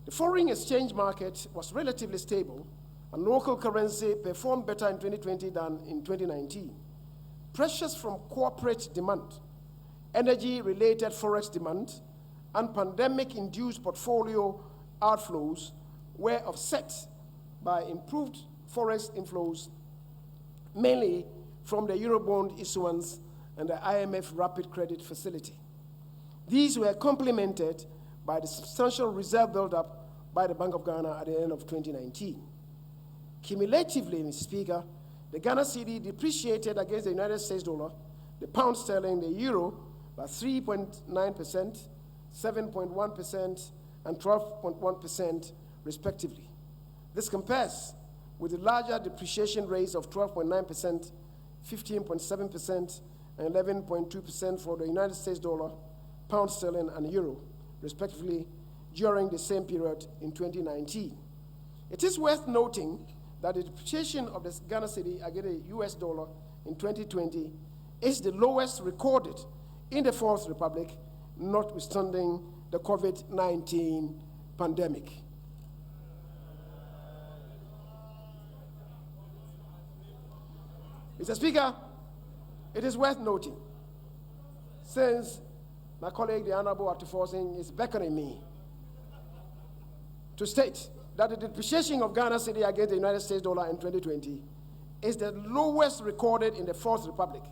The foreign exchange market was relatively stable, and local currency performed better in 2020 than in 2019. Pressures from corporate demand, energy-related forex demand, and pandemic-induced portfolio outflows were offset by improved forex inflows, mainly from the Eurobond issuance and the IMF Rapid Credit Facility. These were complemented by the substantial reserve buildup by the Bank of Ghana at the end of 2019. Cumulatively, Mr. Speaker, the Ghana cedi depreciated against the United States dollar, the pound sterling, the euro by 3.9%, 7.1%, and 12.1%, respectively. This compares with the larger depreciation rates of 12.9%, 15.7%, and 11.2% for the United States dollar, pound sterling, and euro, respectively, during the same period in 2019. It is worth noting that the depreciation of the Ghana cedi against the US dollar in 2020 is the lowest recorded in the Fourth Republic, notwithstanding the COVID-19 pandemic. Mr. Speaker, it is worth noting, since my colleague, the Honorable Atuforsin, is beckoning me to state that the depreciation of Ghana cedi against the United States dollar in 2020 is the lowest recorded in the Fourth Republic,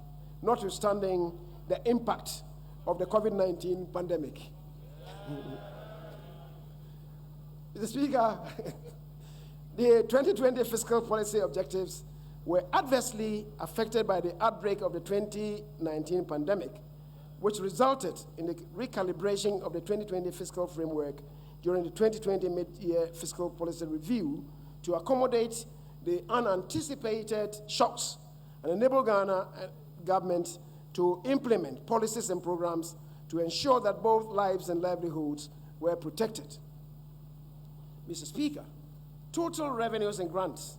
notwithstanding the impact of the COVID-19 pandemic. Mr. Speaker, the 2020 fiscal policy objectives were adversely affected by the outbreak of the 2019 pandemic, which resulted in the recalibration of the 2020 fiscal framework during the 2020 mid-year fiscal policy review to accommodate the unanticipated shocks and enable Ghana government to implement policies and programs to ensure that both lives and livelihoods were protected. Mr. Speaker, total revenues and grants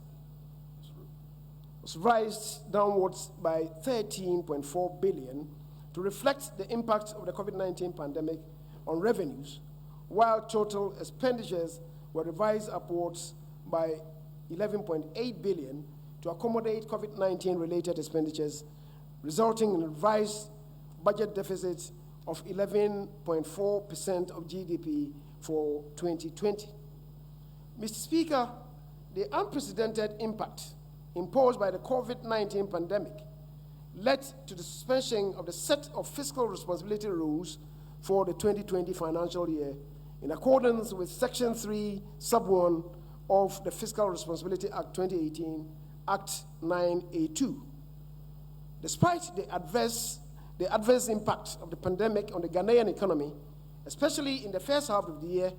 was raised downwards by 13.4 billion to reflect the impact of the COVID-19 pandemic on revenues, while total expenditures were revised upwards by 11.8 billion to accommodate COVID-19 related expenditures, resulting in a revised budget deficit of 11.4% of GDP for 2020. Mr. Speaker, the unprecedented impact imposed by the COVID-19 pandemic led to the suspension of the set of fiscal responsibility rules for the 2020 financial year in accordance with Section 3, Sub 1 of the Fiscal Responsibility Act 2018, Act 9A2. Despite the adverse impact of the pandemic on the Ghanaian economy, especially in the first half of the year,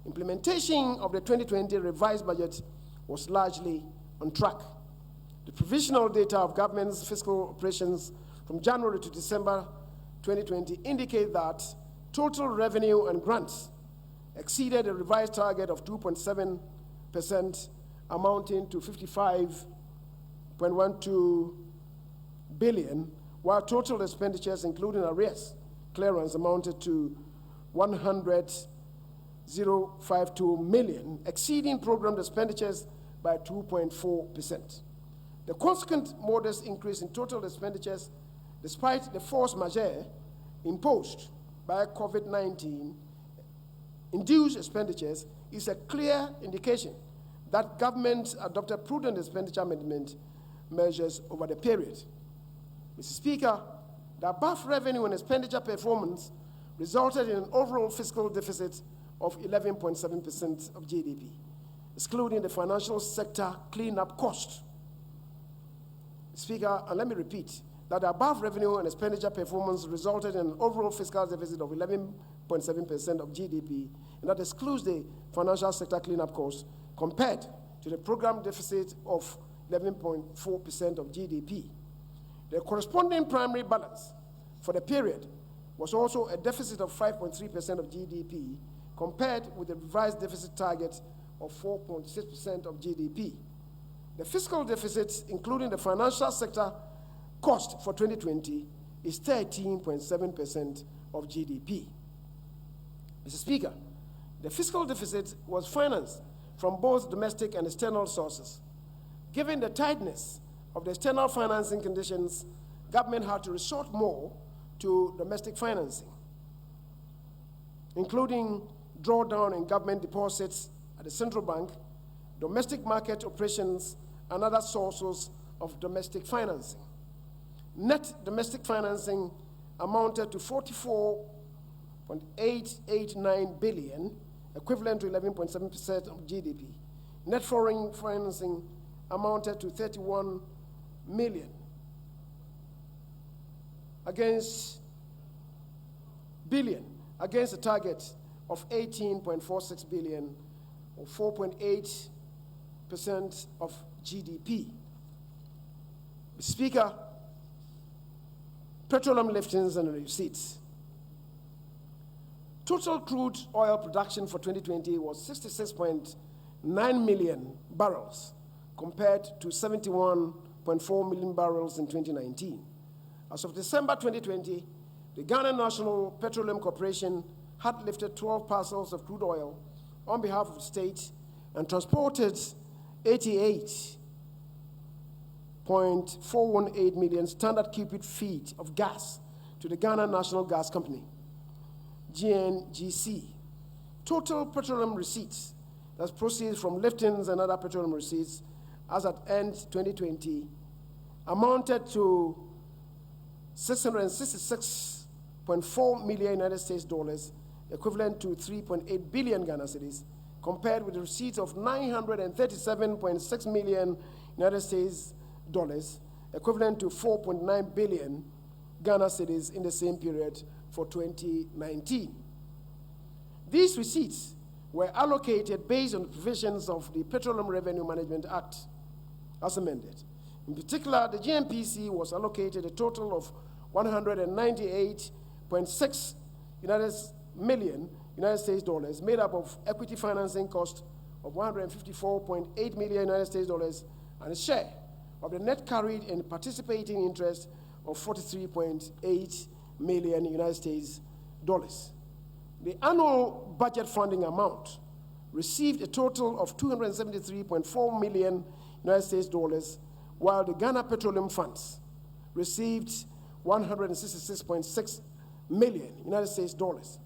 implementation of the 2020 revised budget was largely on track. The provisional data of government's fiscal operations from January to December 2020 indicate that total revenue and grants exceeded a revised target of 2.7%, amounting to 55.12 billion, while total expenditures, including arrears clearance, amounted to 100,052 million, exceeding programmed expenditures by 2.4%. The consequent modest increase in total expenditures, despite the force majeure imposed by COVID-19 induced expenditures, is a clear indication that government adopted prudent expenditure management measures over the period. Mr. Speaker, the above revenue and expenditure performance resulted in an overall fiscal deficit of 11.7% of GDP, excluding the financial sector cleanup cost. Speaker, and let me repeat, that the above revenue and expenditure performance resulted in an overall fiscal deficit of 11.7% of GDP, and that excludes the financial sector cleanup costs, compared to the program deficit of 11.4% of GDP. The corresponding primary balance for the period was also a deficit of 5.3% of GDP, compared with the revised deficit target of 4.6% of GDP. The fiscal deficit, including the financial sector cost for 2020, is 13.7% of GDP. Mr. Speaker, the fiscal deficit was financed from both domestic and external sources. Given the tightness of the external financing conditions, government had to resort more to domestic financing, including drawdown in government deposits at the central bank, domestic market operations, and other sources of domestic financing. Net domestic financing amounted to 44.889 billion, equivalent to 11.7% of GDP. Net foreign financing amounted to 31 million against a target of 18.46 billion, or 4.8% of GDP. Mr. Speaker, petroleum liftings and receipts. Total crude oil production for 2020 was 66.9 million barrels, compared to 71.4 million barrels in 2019. As of December 2020, the Ghana National Petroleum Corporation had lifted 12 parcels of crude oil on behalf of the state and transported 88.418 million standard cubic feet of gas to the Ghana National Gas Company, GNGC. Total petroleum receipts, that's proceeds from liftings and other petroleum receipts, as at end 2020, amounted to $666.4 million United States dollars, equivalent to 3.8 billion Ghana cedis, compared with the receipts of $937.6 million United States dollars, equivalent to 4.9 billion Ghana cedis in the same period for 2019. These receipts were allocated based on the provisions of the Petroleum Revenue Management Act, as amended. In particular, the GNPC was allocated a total of 198.6 million United States dollars, made up of equity financing cost of 154.8 million United States dollars, and a share of the net carried and participating interest of 43.8 million United States dollars. The annual budget funding amount received a total of 273.4 million United States dollars, while the Ghana Petroleum Funds received 166.6 million United States dollars.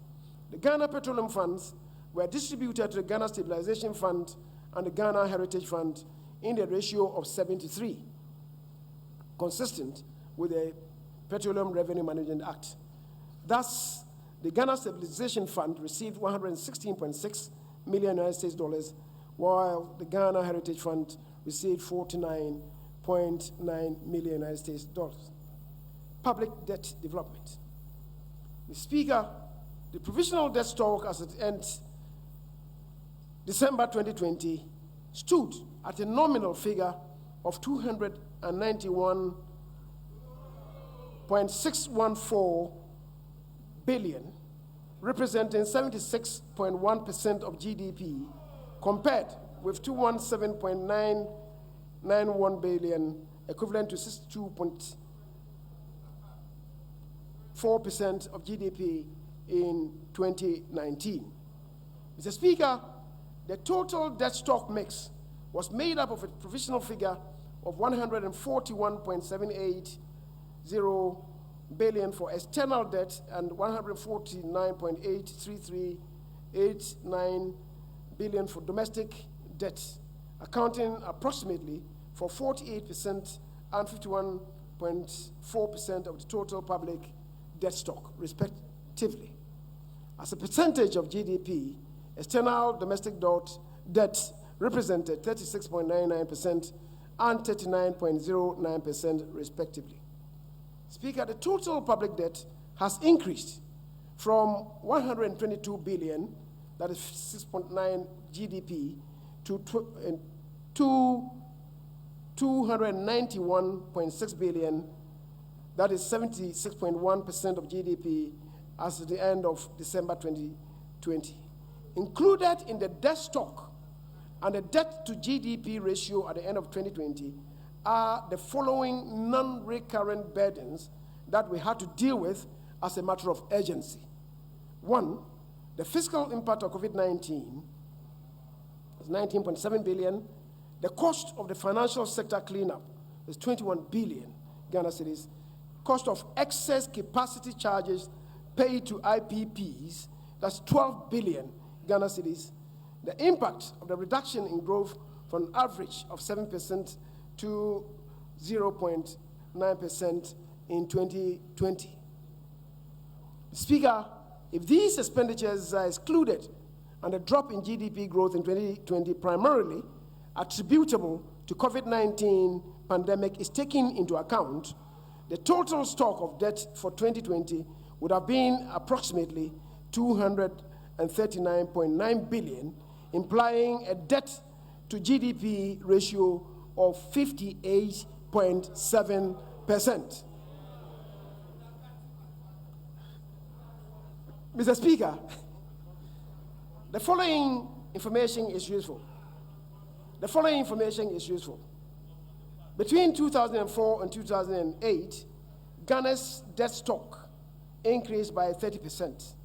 The Ghana Petroleum Funds were distributed to the Ghana Stabilization Fund and the Ghana Heritage Fund in the ratio of 7:3, consistent with the Petroleum Revenue Management Act. Thus, the Ghana Stabilization Fund received 116.6 million United States dollars, while the Ghana Heritage Fund received 49.9 million United States dollars. Public debt development. Mr. Speaker, the provisional debt stock as it ends December 2020 stood at a nominal figure of 291.614 billion, representing 76.1% of GDP, compared with 217.991 billion, equivalent to 62.4% of GDP in 2019. Mr. Speaker, the total debt stock mix was made up of a provisional figure of 141.780 billion for external debt and 149.83389 billion for domestic debt, accounting approximately for 48% and 51.4% of the total public debt stock, respectively. As a percentage of GDP, external domestic debt represented 36.99% and 39.09%, respectively. Speaker, the total public debt has increased from 122 billion, that is 6.9 GDP, to 291.6 billion, that is 76.1% of GDP, as at the end of December 2020. Included in the debt stock and the debt to GDP ratio at the end of 2020 are the following non-recurrent burdens that we had to deal with as a matter of urgency. One, the fiscal impact of COVID-19 is 19.7 billion. The cost of the financial sector cleanup is 21 billion Ghana cedis. Cost of excess capacity charges paid to IPPs, that's 12 billion Ghana cedis. The impact of the reduction in growth from an average of 7% to 0.9% in 2020. Speaker, if these expenditures are excluded and the drop in GDP growth in 2020 primarily attributable to COVID-19 pandemic is taken into account, the total stock of debt for 2020 would have been approximately 239.9 billion, implying a debt to GDP ratio of 58.7%. Mr. Speaker, the following information is useful. Between 2004 and 2008, Ghana's debt stock increased by 30%.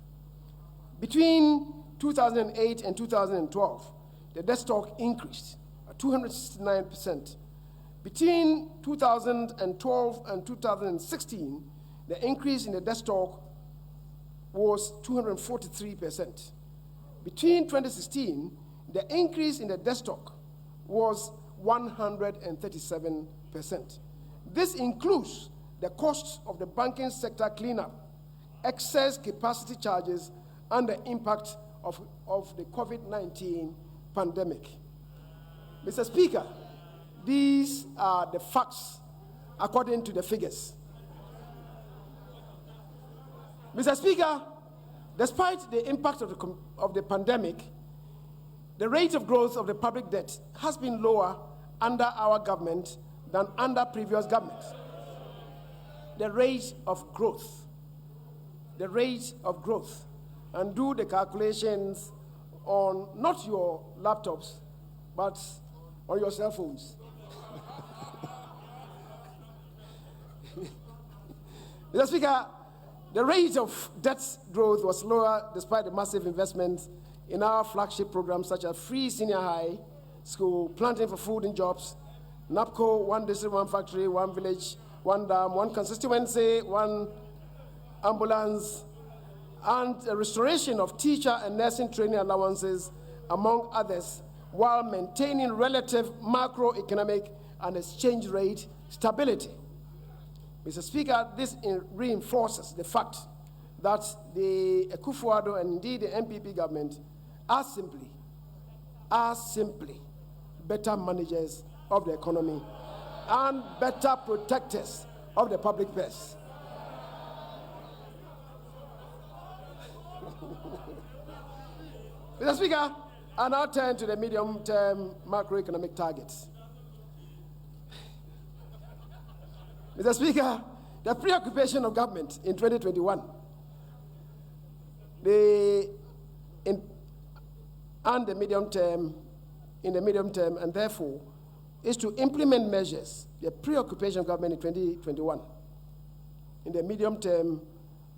Between 2008 and 2012, the debt stock increased at 269%. Between 2012 and 2016, the increase in the debt stock was 243%. Between 2016, the increase in the debt stock was 137%. This includes the costs of the banking sector cleanup, excess capacity charges, and the impact of the COVID-19 pandemic. Mr. Speaker, these are the facts according to the figures. Mr. Speaker, despite the impact of the pandemic, the rate of growth of the public debt has been lower under our government than under previous governments. The rate of growth, and do the calculations on not your laptops, but on your cell phones. Mr. Speaker, the rate of debt growth was lower despite the massive investments in our flagship programs such as free senior high school, planting for food and jobs, NAPCO, one district, one factory, one village, one dam, one constituency, one ambulance, and the restoration of teacher and nursing training allowances, among others, while maintaining relative macroeconomic and exchange rate stability. Mr. Speaker, this reinforces the fact that the Akufo-Addo and indeed the NPP government are simply better managers of the economy and better protectors of the public purse. Mr. Speaker, I now turn to the medium-term macroeconomic targets. Mr. Speaker, the preoccupation of government in 2021 in the medium term, and therefore, is to implement measures. The preoccupation of government in 2021 in the medium term,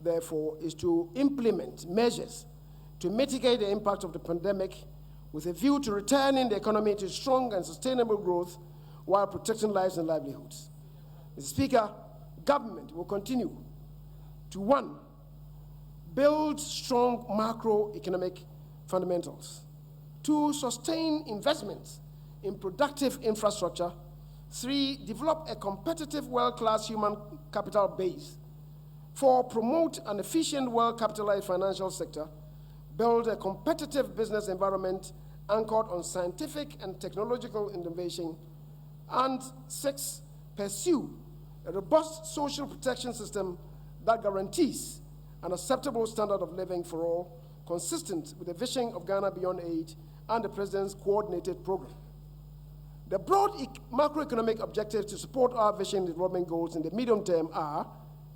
therefore, is to implement measures to mitigate the impact of the pandemic with a view to returning the economy to strong and sustainable growth while protecting lives and livelihoods. Mr. Speaker, government will continue to, one, build strong macroeconomic fundamentals, two, sustain investments in productive infrastructure, three, develop a competitive world-class human capital base, four, promote an efficient, well-capitalized financial sector, build a competitive business environment anchored on scientific and technological innovation, and six, pursue a robust social protection system that guarantees an acceptable standard of living for all, consistent with the vision of Ghana Beyond Aid and the President's coordinated program. The broad macroeconomic objectives to support our vision development goals in the medium term are: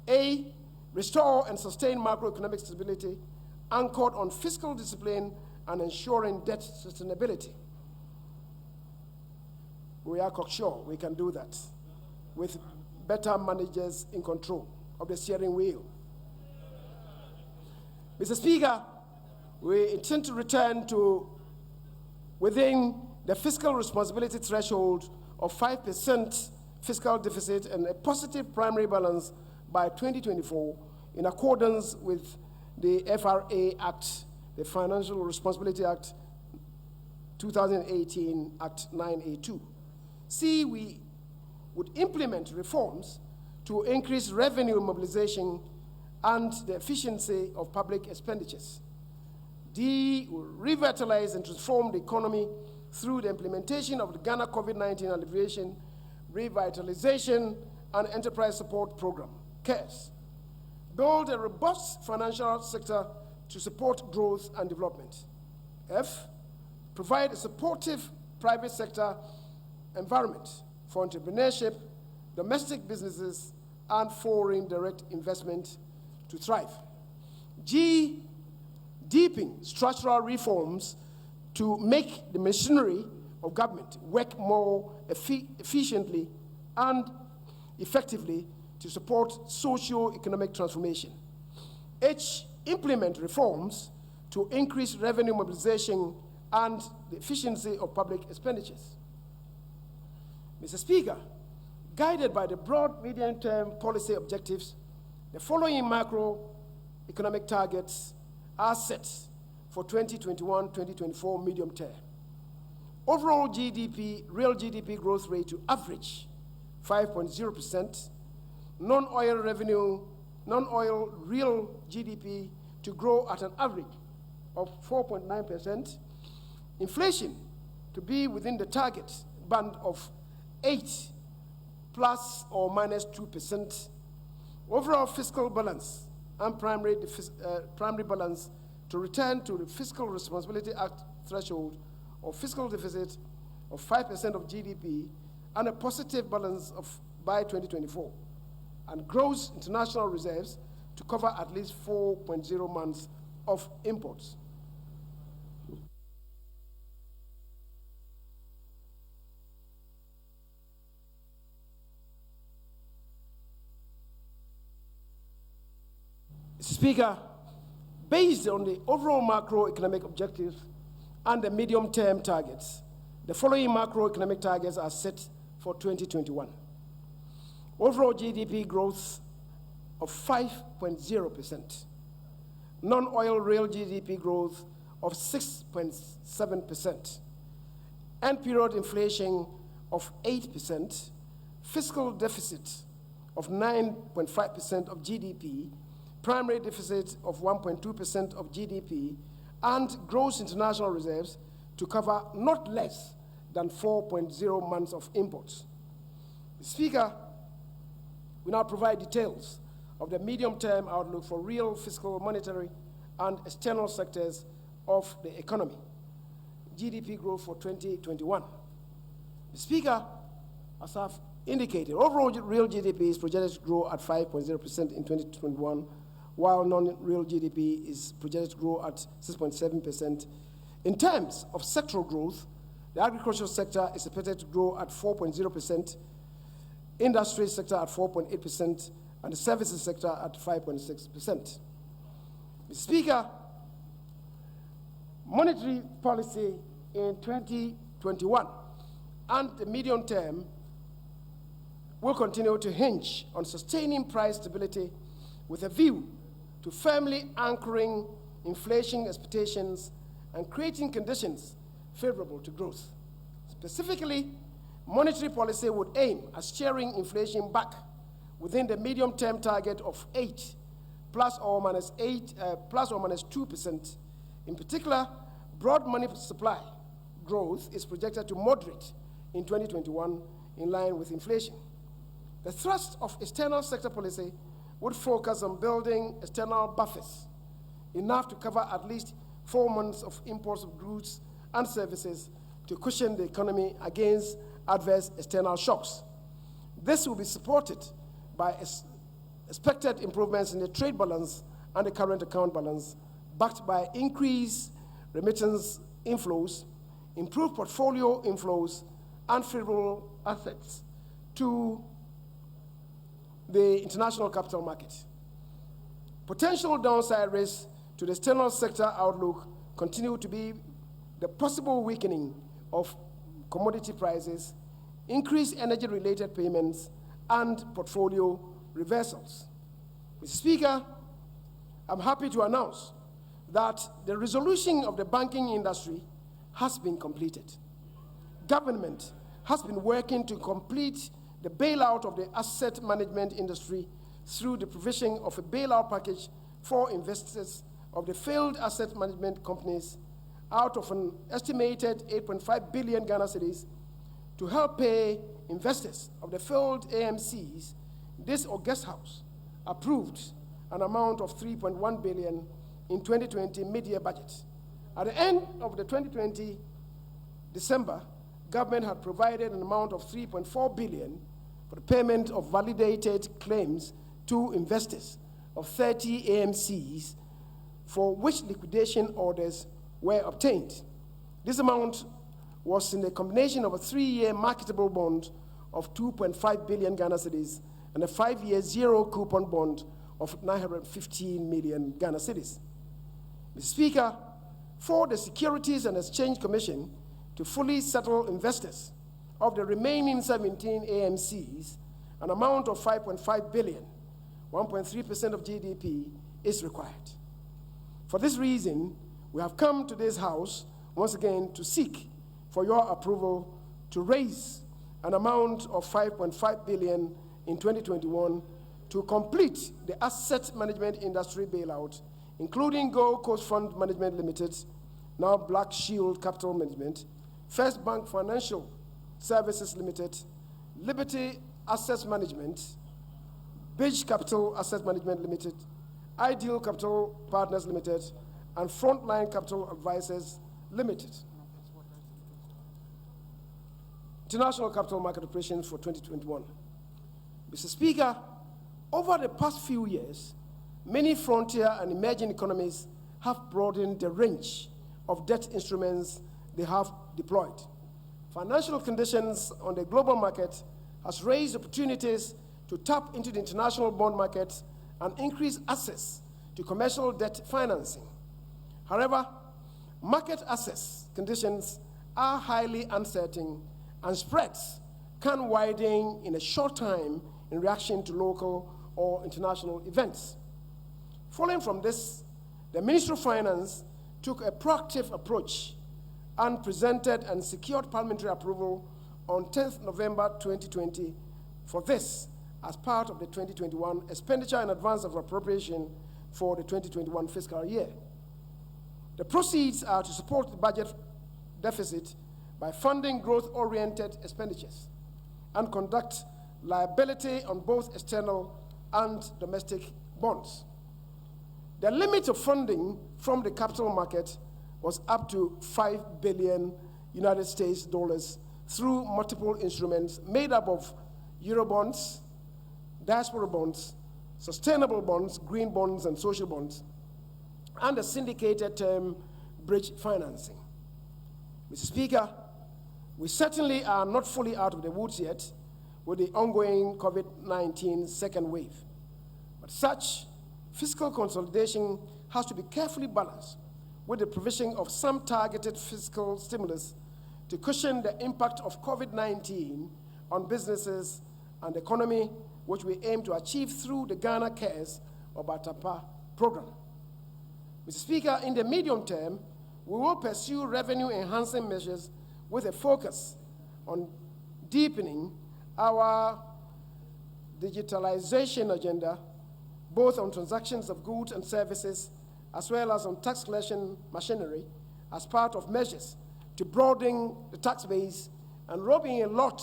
A, restore and sustain macroeconomic stability anchored on fiscal discipline and ensuring debt sustainability. we are cocksure we can do that with better managers in control of the steering wheel. Mr. Speaker, we intend to return to within the fiscal responsibility threshold of 5% fiscal deficit and a positive primary balance by 2024 in accordance with the FRA Act, the Financial Responsibility Act 2018, Act 9A2. C, we would implement reforms to increase revenue mobilization and the efficiency of public expenditures. D, will revitalize and transform the economy through the implementation of the Ghana COVID-19 Alleviation, Revitalization, and Enterprise Support Program, CARES. Build a robust financial sector to support growth and development. F, provide a supportive private sector environment for entrepreneurship, domestic businesses, and foreign direct investment to thrive. G, deepen structural reforms to make the machinery of government work more efficiently and effectively to support socio-economic transformation. H, implement reforms to increase revenue mobilization and the efficiency of public expenditures. Mr. Speaker, guided by the broad medium-term policy objectives, the following macroeconomic targets are set for 2021-2024 medium term. Overall GDP, real GDP growth rate to average 5.0%, non-oil real GDP to grow at an average of 4.9%, inflation to be within the target band of 8 plus or minus 2%, overall fiscal balance and primary balance to return to the Fiscal Responsibility Act threshold of fiscal deficit of 5% of GDP and a positive balance by 2024, and gross international reserves to cover at least 4.0 months of imports. Mr. Speaker, based on the overall macroeconomic objectives and the medium-term targets, the following macroeconomic targets are set for 2021. Overall GDP growth of 5.0%, non-oil real GDP growth of 6.7%, end-period inflation of 8%, fiscal deficit of 9.5% of GDP, primary deficit of 1.2% of GDP, and gross international reserves to cover not less than 4.0 months of imports. Speaker, we now provide details of the medium-term outlook for real fiscal, monetary, and external sectors of the economy. GDP growth for 2021. Speaker, as I've indicated, overall real GDP is projected to grow at 5.0% in 2021, while non-real GDP is projected to grow at 6.7%. In terms of sectoral growth, the agricultural sector is expected to grow at 4.0%, industry sector at 4.8%, and the services sector at 5.6%. Mr. Speaker, monetary policy in 2021 and the medium term will continue to hinge on sustaining price stability with a view to firmly anchoring inflation expectations and creating conditions favorable to growth. Specifically, monetary policy would aim at steering inflation back within the medium-term target of 8 plus or minus 2%. In particular, broad money supply growth is projected to moderate in 2021 in line with inflation. The thrust of external sector policy would focus on building external buffers, enough to cover at least 4 months of imports of goods and services to cushion the economy against adverse external shocks. This will be supported by expected improvements in the trade balance and the current account balance, backed by increased remittance inflows, improved portfolio inflows, unfavorable assets to the international capital market. Potential downside risks to the external sector outlook continue to be the possible weakening of commodity prices, increased energy-related payments, and portfolio reversals. Mr. Speaker, I'm happy to announce that the resolution of the banking industry has been completed. Government has been working to complete the bailout of the asset management industry through the provision of a bailout package for investors of the failed asset management companies out of an estimated 8.5 billion Ghana cedis to help pay investors of the failed AMCs. This August House approved an amount of 3.1 billion in 2020 mid-year budget. At the end of the 2020 December, government had provided an amount of 3.4 billion for the payment of validated claims to investors of 30 AMCs for which liquidation orders were obtained. This amount was in a combination of a 3-year marketable bond of 2.5 billion Ghana cedis and a 5-year zero-coupon bond of 915 million Ghana cedis. Mr. Speaker, for the Securities and Exchange Commission to fully settle investors of the remaining 17 AMCs, an amount of 5.5 billion, 1.3% of GDP, is required. For this reason, we have come to this House once again to seek for your approval to raise an amount of 5.5 billion in 2021 to complete the asset management industry bailout, including Gold Coast Fund Management Limited, now Black Shield Capital Management, First Bank Financial Services Limited, Liberty Assets Management, Bridge Capital Asset Management Limited, Ideal Capital Partners Limited, and Frontline Capital Advisors Limited. International Capital Market Operations for 2021. Mr. Speaker, over the past few years, many frontier and emerging economies have broadened the range of debt instruments they have deployed. Financial conditions on the global market has raised opportunities to tap into the international bond market and increase access to commercial debt financing. However, market access conditions are highly uncertain and spreads can widen in a short time in reaction to local or international events. Following from this, the Ministry of Finance took a proactive approach and presented and secured parliamentary approval on 10th November 2020 for this as part of the 2021 expenditure in advance of appropriation for the 2021 fiscal year. The proceeds are to support the budget deficit by funding growth-oriented expenditures and conduct liability on both external and domestic bonds. The limit of funding from the capital market was up to $5 billion United States dollars through multiple instruments made up of Eurobonds, diaspora bonds, sustainable bonds, green bonds, and social bonds, and a syndicated term bridge financing. Mr. Speaker, we certainly are not fully out of the woods yet with the ongoing COVID-19 second wave, but such fiscal consolidation has to be carefully balanced with the provision of some targeted fiscal stimulus to cushion the impact of COVID-19 on businesses and the economy, which we aim to achieve through the Ghana Cares or BATAPA program. Mr. Speaker, in the medium term, we will pursue revenue-enhancing measures with a focus on deepening our digitalization agenda, both on transactions of goods and services, as well as on tax collection machinery, as part of measures to broaden the tax base and roping a lot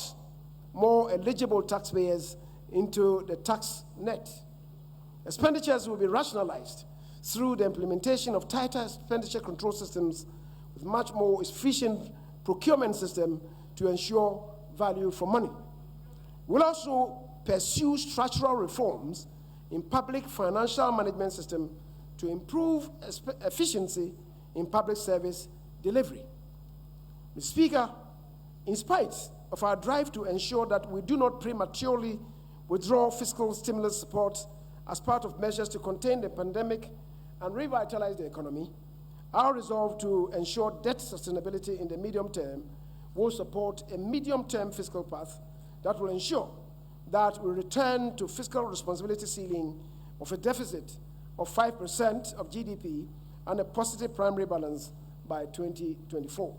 more eligible taxpayers into the tax net. Expenditures will be rationalized through the implementation of tighter expenditure control systems with much more efficient procurement system to ensure value for money. We'll also pursue structural reforms in public financial management system to improve efficiency in public service delivery. Mr. Speaker, in spite of our drive to ensure that we do not prematurely withdraw fiscal stimulus support as part of measures to contain the pandemic and revitalize the economy, our resolve to ensure debt sustainability in the medium term will support a medium-term fiscal path that will ensure that we return to fiscal responsibility ceiling of a deficit of 5% of GDP and a positive primary balance by 2024.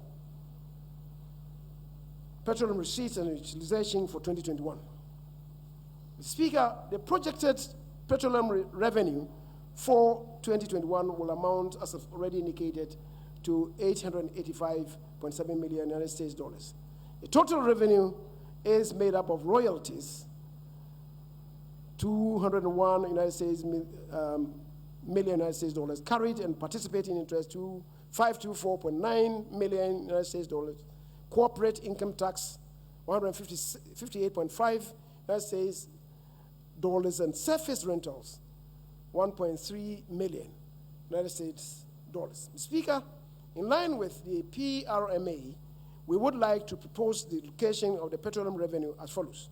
Petroleum receipts and utilization for 2021. Mr. Speaker, the projected petroleum revenue for 2021 will amount, as I've already indicated, to $885.7 million United States dollars. The total revenue is made up of royalties, 201 United States million United States dollars, carried and participating interest to 524.9 million United States dollars, corporate income tax 158.5 United States dollars, and surface rentals 1.3 million United States dollars. Mr. Speaker, in line with the PRMA, we would like to propose the allocation of the petroleum revenue as follows.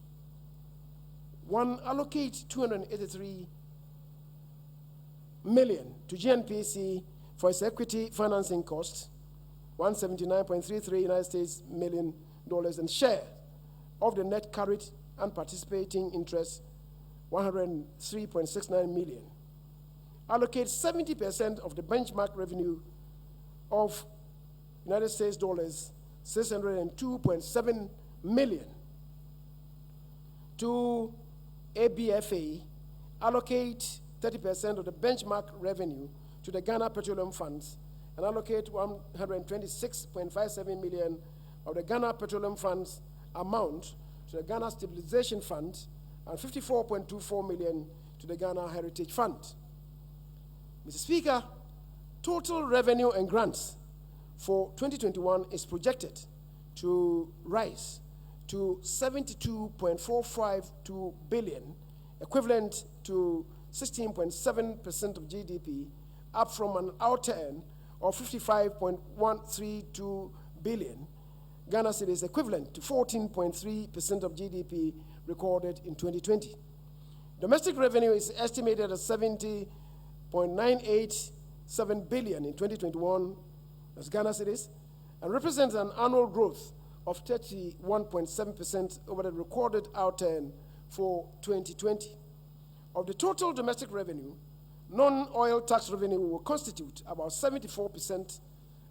1, allocate 283 million to GNPC for its equity financing cost, 179.33 United States million dollars, and share of the net carried and participating interest, 103.69 million. Allocate 70% of the benchmark revenue of United States dollars, 602.7 million, to ABFA. Allocate 30% of the benchmark revenue to the Ghana Petroleum Funds, and allocate 126.57 million of the Ghana Petroleum Funds amount to the Ghana Stabilization Fund, and 54.24 million to the Ghana Heritage Fund. Mr. Speaker, total revenue and grants for 2021 is projected to rise to 72.452 billion, equivalent to 16.7% of GDP, up from an outturn of 55.132 billion Ghana cedis, equivalent to 14.3% of GDP recorded in 2020. Domestic revenue is estimated at 70.987 billion in 2021 as Ghana cedis, and represents an annual growth of 31.7% over the recorded outturn for 2020. Of the total domestic revenue, non-oil tax revenue will constitute about 74%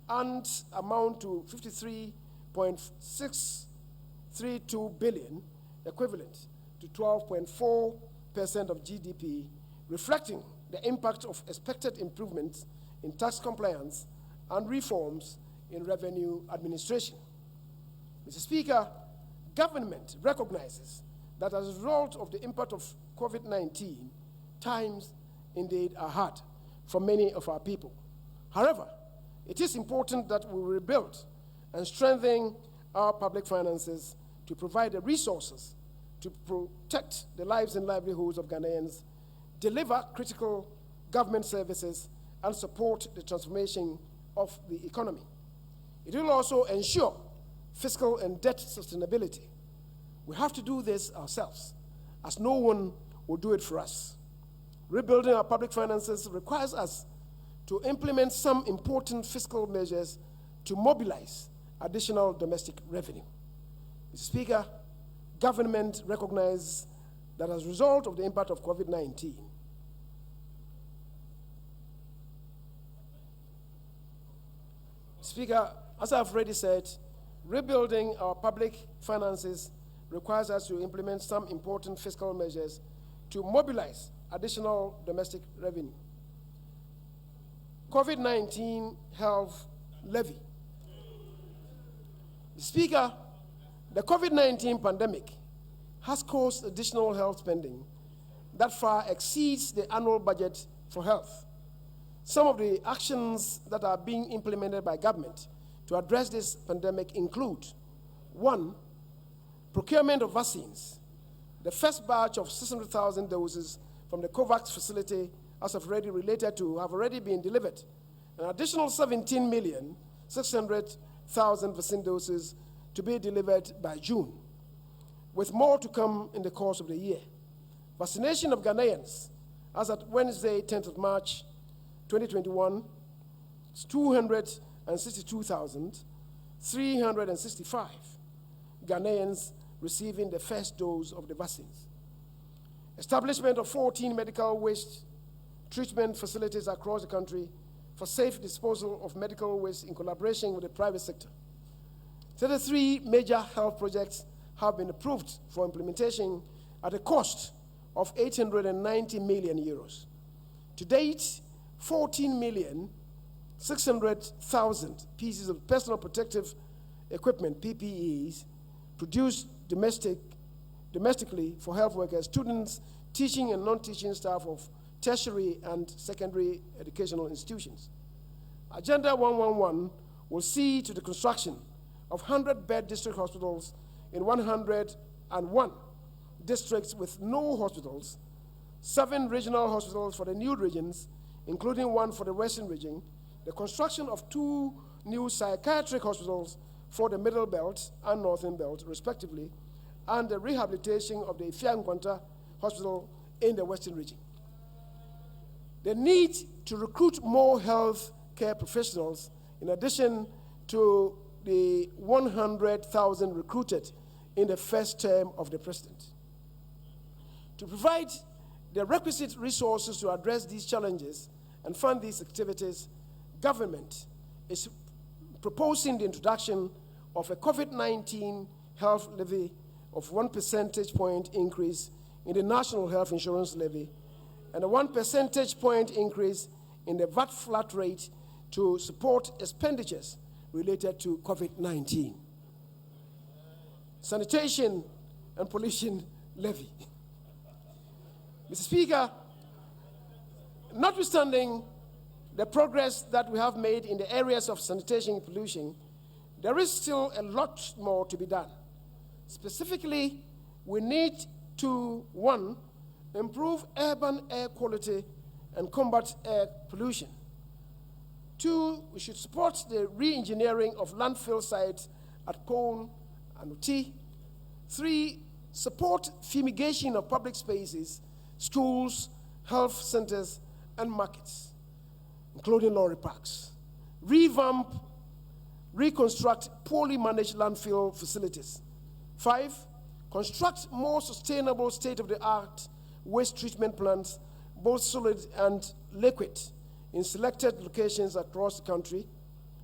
and amount to 53.632 billion, equivalent to 12.4% of GDP, reflecting the impact of expected improvements in tax compliance and reforms in revenue administration. Mr. Speaker, government recognizes that as a result of the impact of COVID-19, times indeed are hard for many of our people. However, it is important that we rebuild and strengthen our public finances to provide the resources to protect the lives and livelihoods of Ghanaians, deliver critical government services, and support the transformation of the economy. It will also ensure fiscal and debt sustainability. We have to do this ourselves, as no one will do it for us. Rebuilding our public finances requires us to implement some important fiscal measures to mobilize additional domestic revenue. Mr. Speaker, government recognizes that as a result of the impact of COVID-19, Speaker, as I've already said, rebuilding our public finances requires us to implement some important fiscal measures to mobilize additional domestic revenue. COVID-19 health levy. Speaker, the COVID-19 pandemic has caused additional health spending that far exceeds the annual budget for health. Some of the actions that are being implemented by government to address this pandemic include: 1, procurement of vaccines. The first batch of 600,000 doses from the COVAX facility, as I've already related to, have already been delivered. An additional 17,600,000 vaccine doses to be delivered by June. with more to come in the course of the year. Vaccination of Ghanaians, as at Wednesday, 10th of March, 2021, is 262,365 Ghanaians receiving the first dose of the vaccines. Establishment of 14 medical waste treatment facilities across the country for safe disposal of medical waste in collaboration with the private sector. 33 major health projects have been approved for implementation at a cost of 890 million euros. To date, 14,600,000 pieces of personal protective equipment, PPEs, produced domestically for health workers, students, teaching and non-teaching staff of tertiary and secondary educational institutions. Agenda 111 will see to the construction of 100-bed district hospitals in 101 districts with no hospitals, 7 regional hospitals for the new regions, including one for the Western region, the construction of 2 new psychiatric hospitals for the Middle Belt and Northern Belt, respectively, and the rehabilitation of the Ifeanyi Hospital in the Western region. The need to recruit more health care professionals, in addition to the 100,000 recruited in the first term of the president. To provide the requisite resources to address these challenges and fund these activities, government is proposing the introduction of a COVID-19 health levy of 1 percentage point increase in the national health insurance levy and a 1 percentage point increase in the VAT flat rate to support expenditures related to COVID-19. Sanitation and pollution levy. Mr. Speaker, notwithstanding the progress that we have made in the areas of sanitation and pollution, there is still a lot more to be done. Specifically, we need to, 1, improve urban air quality and combat air pollution. 2, we should support the re-engineering of landfill sites at Pone and Uti. 3, support fumigation of public spaces, schools, health centers, and markets, including lorry parks. Revamp, reconstruct poorly managed landfill facilities. 5, construct more sustainable state-of-the-art waste treatment plants, both solid and liquid, in selected locations across the country.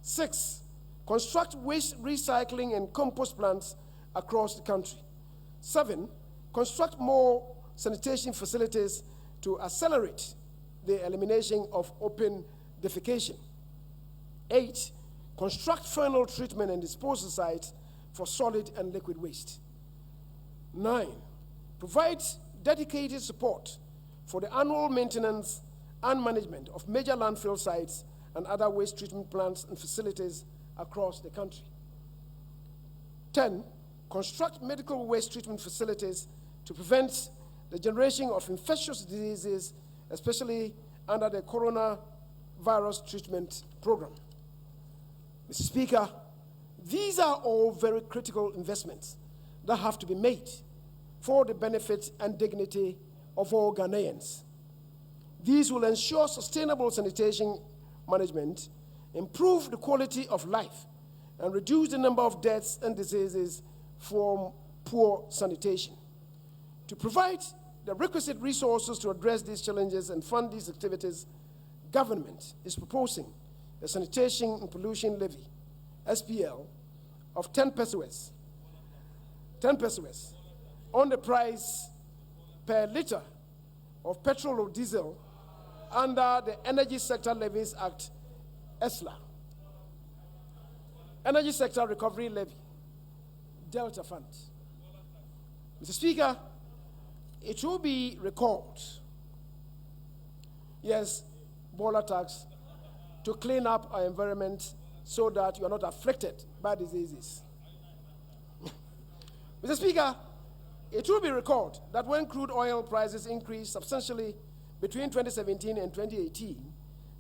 6, construct waste recycling and compost plants across the country. 7, construct more sanitation facilities to accelerate the elimination of open defecation. 8, construct final treatment and disposal sites for solid and liquid waste. 9, provide dedicated support for the annual maintenance and management of major landfill sites and other waste treatment plants and facilities across the country. 10, construct medical waste treatment facilities to prevent the generation of infectious diseases, especially under the coronavirus treatment program. Mr. Speaker, these are all very critical investments that have to be made for the benefit and dignity of all Ghanaians. These will ensure sustainable sanitation management, improve the quality of life, and reduce the number of deaths and diseases from poor sanitation. To provide the requisite resources to address these challenges and fund these activities, government is proposing a sanitation and pollution levy, SPL, of 10 pesos on the price per liter of petrol or diesel under the Energy Sector Levies Act, ESLA. Energy Sector Recovery Levy, Delta Fund. Mr. Speaker, it will be recalled, yes, Bola tax, to clean up our environment so that you are not afflicted by diseases. Mr. Speaker, it will be recalled that when crude oil prices increased substantially between 2017 and 2018,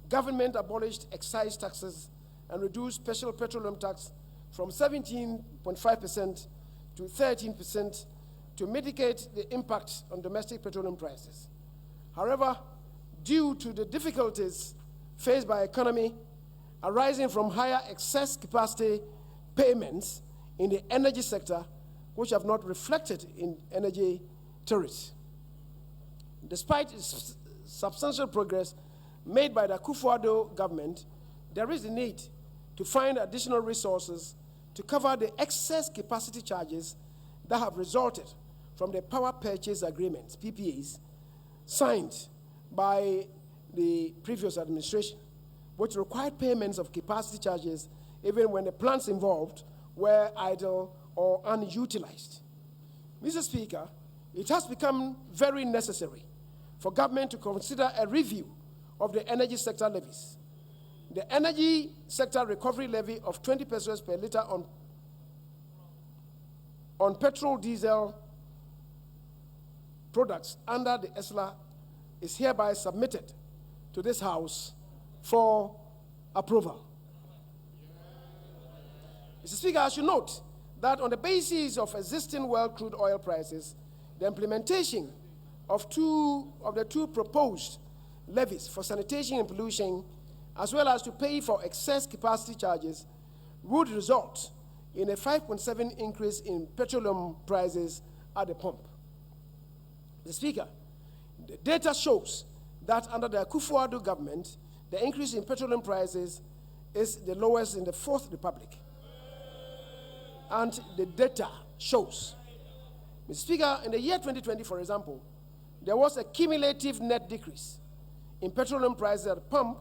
government abolished excise taxes and reduced special petroleum tax from 17.5% to 13% to mitigate the impact on domestic petroleum prices. However, due to the difficulties faced by the economy arising from higher excess capacity payments in the energy sector, which have not reflected in energy tariffs. Despite substantial progress made by the Akufo-Addo government, there is a need to find additional resources to cover the excess capacity charges that have resulted from the power purchase agreements, PPAs, signed by the previous administration, which required payments of capacity charges even when the plants involved were idle or unutilized. Mr. Speaker, it has become very necessary for government to consider a review of the energy sector levies. The energy sector recovery levy of 20 pesos per litre on petrol, diesel products under the ESLA is hereby submitted to this House for approval. Mr. Speaker, I should note that on the basis of existing world crude oil prices, the implementation of the two proposed levies for sanitation and pollution, as well as to pay for excess capacity charges, would result in a 5.7% increase in petroleum prices at the pump. Mr. Speaker, the data shows that under the Akufo-Addo government, the increase in petroleum prices is the lowest in the Fourth Republic. And the data shows. Mr. Speaker, in the year 2020, for example, there was a cumulative net decrease in petroleum prices at the pump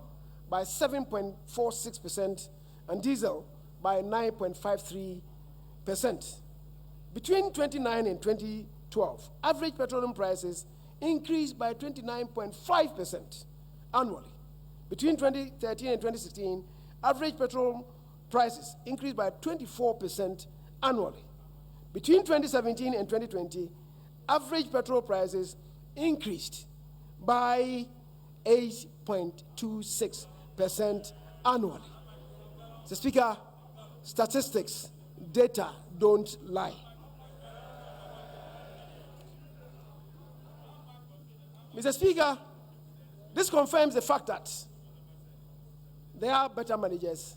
by 7.46% and diesel by 9.53%. Between 2009 and 2012, average petroleum prices increased by 29.5% annually. Between 2013 and 2016, average petrol prices increased by 24% annually. Between 2017 and 2020, average petrol prices increased by 8.26% annually. Mr. Speaker, statistics, data don't lie. Mr. Speaker, this confirms the fact that there are better managers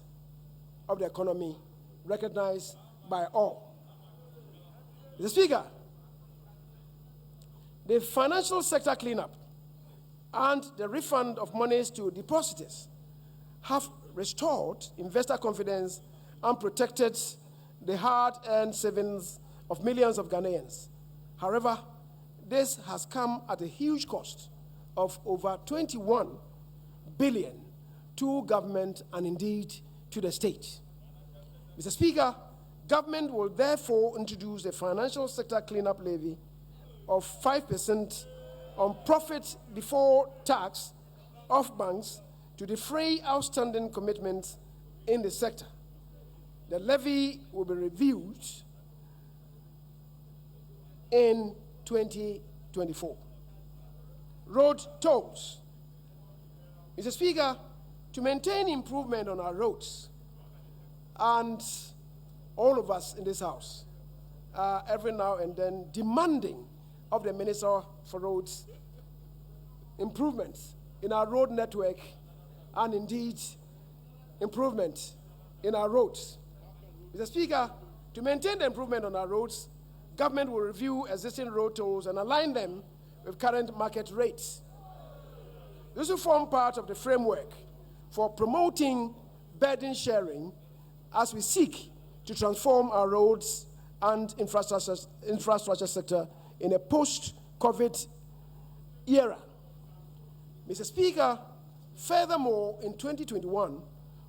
of the economy recognized by all. Mr. Speaker, the financial sector cleanup and the refund of monies to depositors have restored investor confidence and protected the hard-earned savings of millions of Ghanaians. However, this has come at a huge cost of over 21 billion to government and indeed to the state. Mr. Speaker, government will therefore introduce a financial sector cleanup levy of 5% on profit before tax of banks to defray outstanding commitments in the sector. The levy will be reviewed in 2024. Road tolls. Mr. Speaker, to maintain improvement on our roads, and all of us in this House, every now and then demanding of the Minister for Roads improvements in our road network and indeed improvement in our roads. Mr. Speaker, to maintain the improvement on our roads, government will review existing road tolls and align them with current market rates. This will form part of the framework for promoting burden sharing as we seek to transform our roads and infrastructure sector in a post-COVID era. Mr. Speaker, furthermore, in 2021,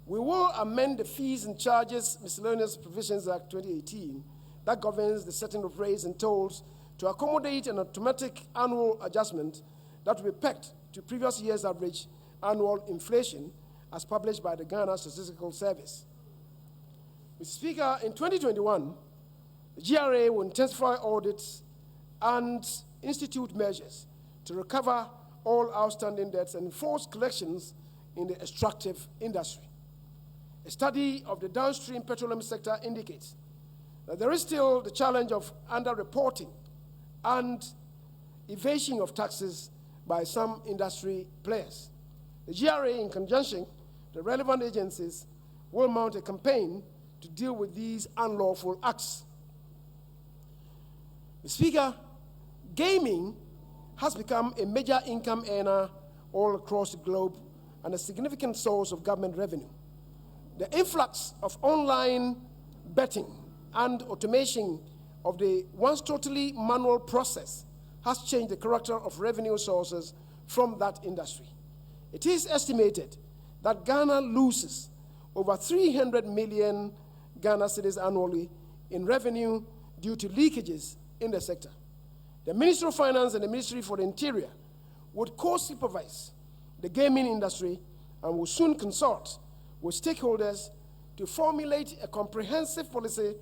we will amend the Fees and Charges Miscellaneous Provisions Act 2018 that governs the setting of rates and tolls to accommodate an automatic annual adjustment that will be pegged to previous year's average annual inflation as published by the Ghana Statistical Service. Mr. Speaker, in 2021, the GRA will intensify audits and institute measures to recover all outstanding debts and enforce collections in the extractive industry. A study of the downstream petroleum sector indicates that there is still the challenge of underreporting and evasion of taxes by some industry players. The GRA, in conjunction with the relevant agencies, will mount a campaign to deal with these unlawful acts. Mr. Speaker, gaming has become a major income earner all across the globe and a significant source of government revenue. The influx of online betting and automation of the once totally manual process has changed the character of revenue sources from that industry. It is estimated that Ghana loses over 300 million Ghana cedis annually in revenue due to leakages in the sector. The Ministry of Finance and the Ministry for the Interior would co-supervise the gaming industry and will soon consult with stakeholders to formulate a comprehensive policy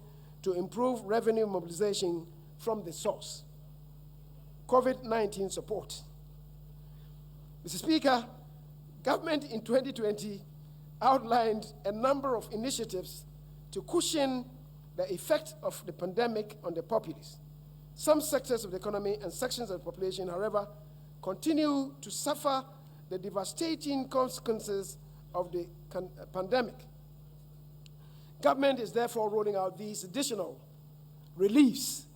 to improve revenue mobilization from the source. COVID-19 support. Mr. Speaker, government in 2020 outlined a number of initiatives to cushion the effect of the pandemic on the populace. Some sectors of the economy and sections of the population, however, continue to suffer the devastating consequences of the pandemic. Government is therefore rolling out these additional reliefs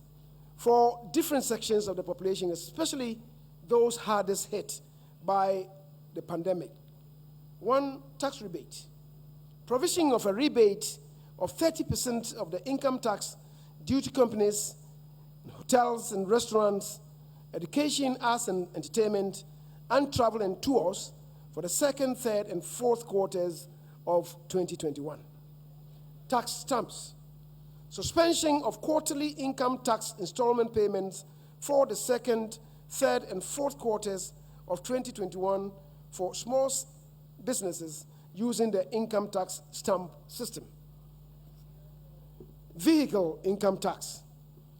for different sections of the population, especially those hardest hit by the pandemic. 1, tax rebate. Provision of a rebate of 30% of the income tax due to companies, hotels and restaurants, education, arts and entertainment, and travel and tours for the second, third, and fourth quarters of 2021. Tax stamps. Suspension of quarterly income tax installment payments for the second, third, and fourth quarters of 2021 for small businesses using the income tax stamp system. Vehicle income tax.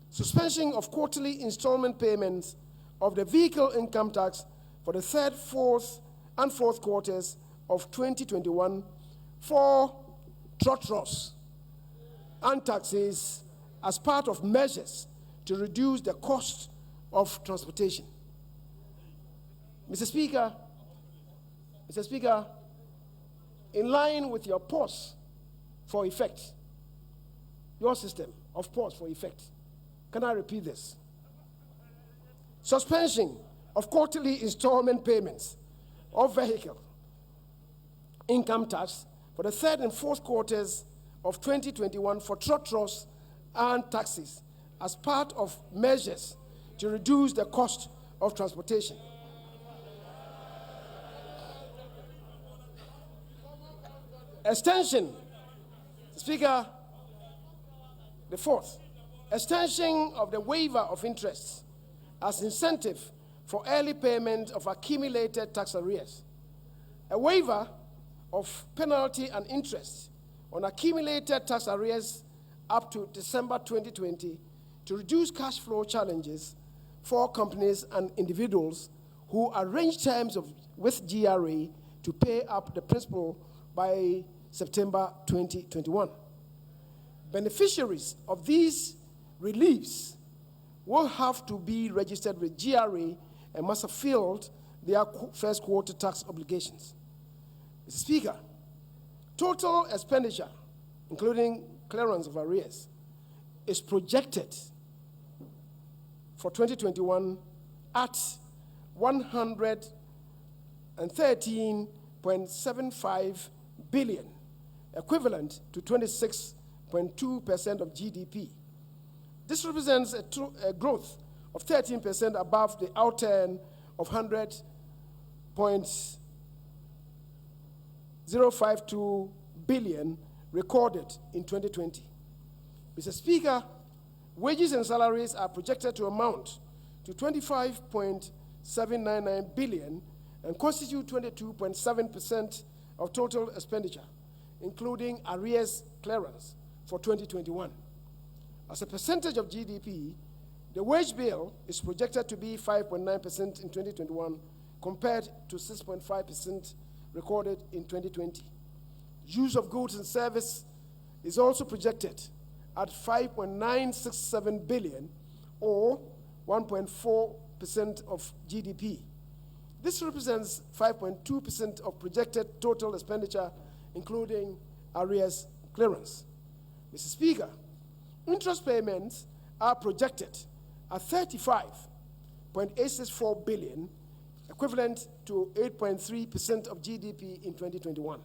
Suspension of quarterly installment payments of the vehicle income tax for the third, fourth, and fourth quarters of 2021 for trotros and taxis as part of measures to reduce the cost of transportation. Mr. Speaker, in line with your pause for effect, your system of pause for effect, can I repeat this? Suspension of quarterly installment payments of vehicle income tax for the third and fourth quarters of 2021 for trotros and taxis as part of measures to reduce the cost of transportation. Extension, Speaker, the fourth, extension of the waiver of interest as incentive for early payment of accumulated tax arrears. A waiver of penalty and interest on accumulated tax arrears up to December 2020 to reduce cash flow challenges for companies and individuals who arrange terms with GRA to pay up the principal by September 2021. Beneficiaries of these reliefs will have to be registered with GRA and must have filled their first quarter tax obligations. Mr. Speaker, total expenditure, including clearance of arrears, is projected for 2021 at 113.75 billion, equivalent to 26.2% of GDP. This represents a growth of 13% above the outturn of 100.052 billion recorded in 2020. Mr. Speaker, wages and salaries are projected to amount to 25.799 billion and constitute 22.7% of total expenditure, including arrears clearance for 2021. As a percentage of GDP, the wage bill is projected to be 5.9% in 2021 compared to 6.5% recorded in 2020. Use of goods and service is also projected at 5.967 billion or 1.4% of GDP. This represents 5.2% of projected total expenditure, including arrears clearance. Mr. Speaker, interest payments are projected at 35.864 billion, equivalent to 8.3% of GDP in 2021.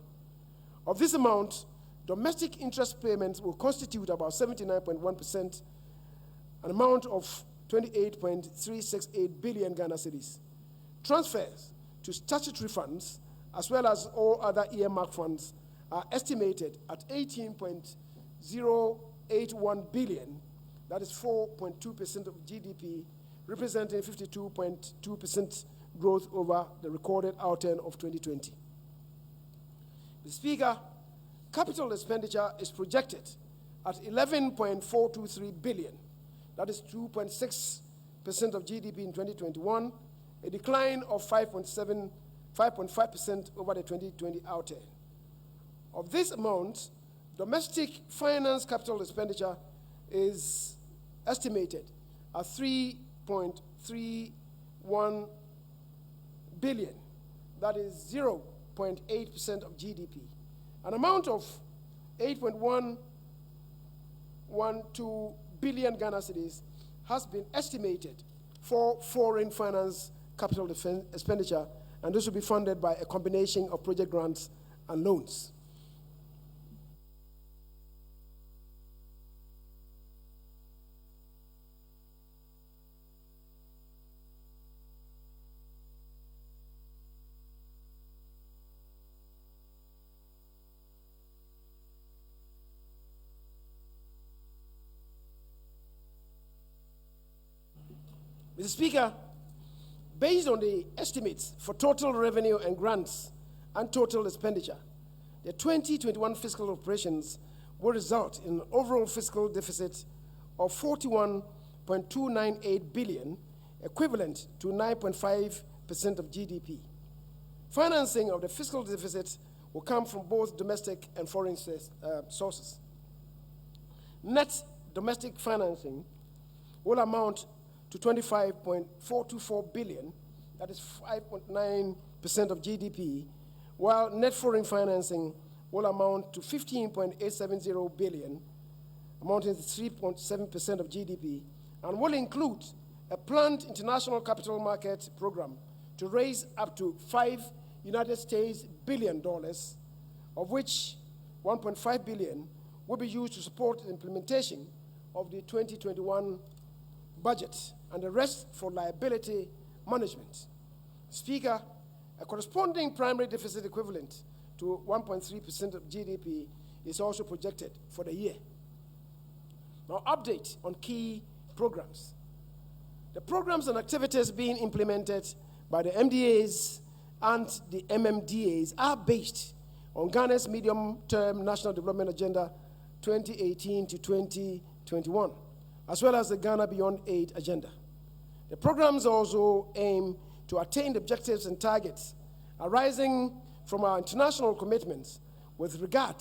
Of this amount, domestic interest payments will constitute about 79.1%, an amount of 28.368 billion Ghana cedis. Transfers to statutory funds, as well as all other earmark funds, are estimated at 18.081 billion, that is 4.2% of GDP, representing 52.2% growth over the recorded outturn of 2020. Mr. Speaker, capital expenditure is projected at 11.423 billion, that is 2.6% of GDP in 2021, a decline of 5.5% over the 2020 outturn. Of this amount, domestic finance capital expenditure is estimated at 3.31 billion, that is 0.8% of GDP. An amount of 8.112 billion Ghana cedis has been estimated for foreign finance capital expenditure, and this will be funded by a combination of project grants and loans. Mr. Speaker, based on the estimates for total revenue and grants and total expenditure, the 2021 fiscal operations will result in an overall fiscal deficit of 41.298 billion, equivalent to 9.5% of GDP. Financing of the fiscal deficit will come from both domestic and foreign sources. Net domestic financing will amount to 25.424 billion, that is 5.9% of GDP, while net foreign financing will amount to 15.870 billion, amounting to 3.7% of GDP, and will include a planned international capital market program to raise up to $5 billion, of which 1.5 billion will be used to support the implementation of the 2021 budget, and the rest for liability management. Speaker, a corresponding primary deficit equivalent to 1.3% of GDP is also projected for the year. Now, update on key programs. The programs and activities being implemented by the MDAs and the MMDAs are based on Ghana's medium-term National Development Agenda 2018 to 2021, as well as the Ghana Beyond Aid agenda. The programs also aim to attain the objectives and targets arising from our international commitments with regard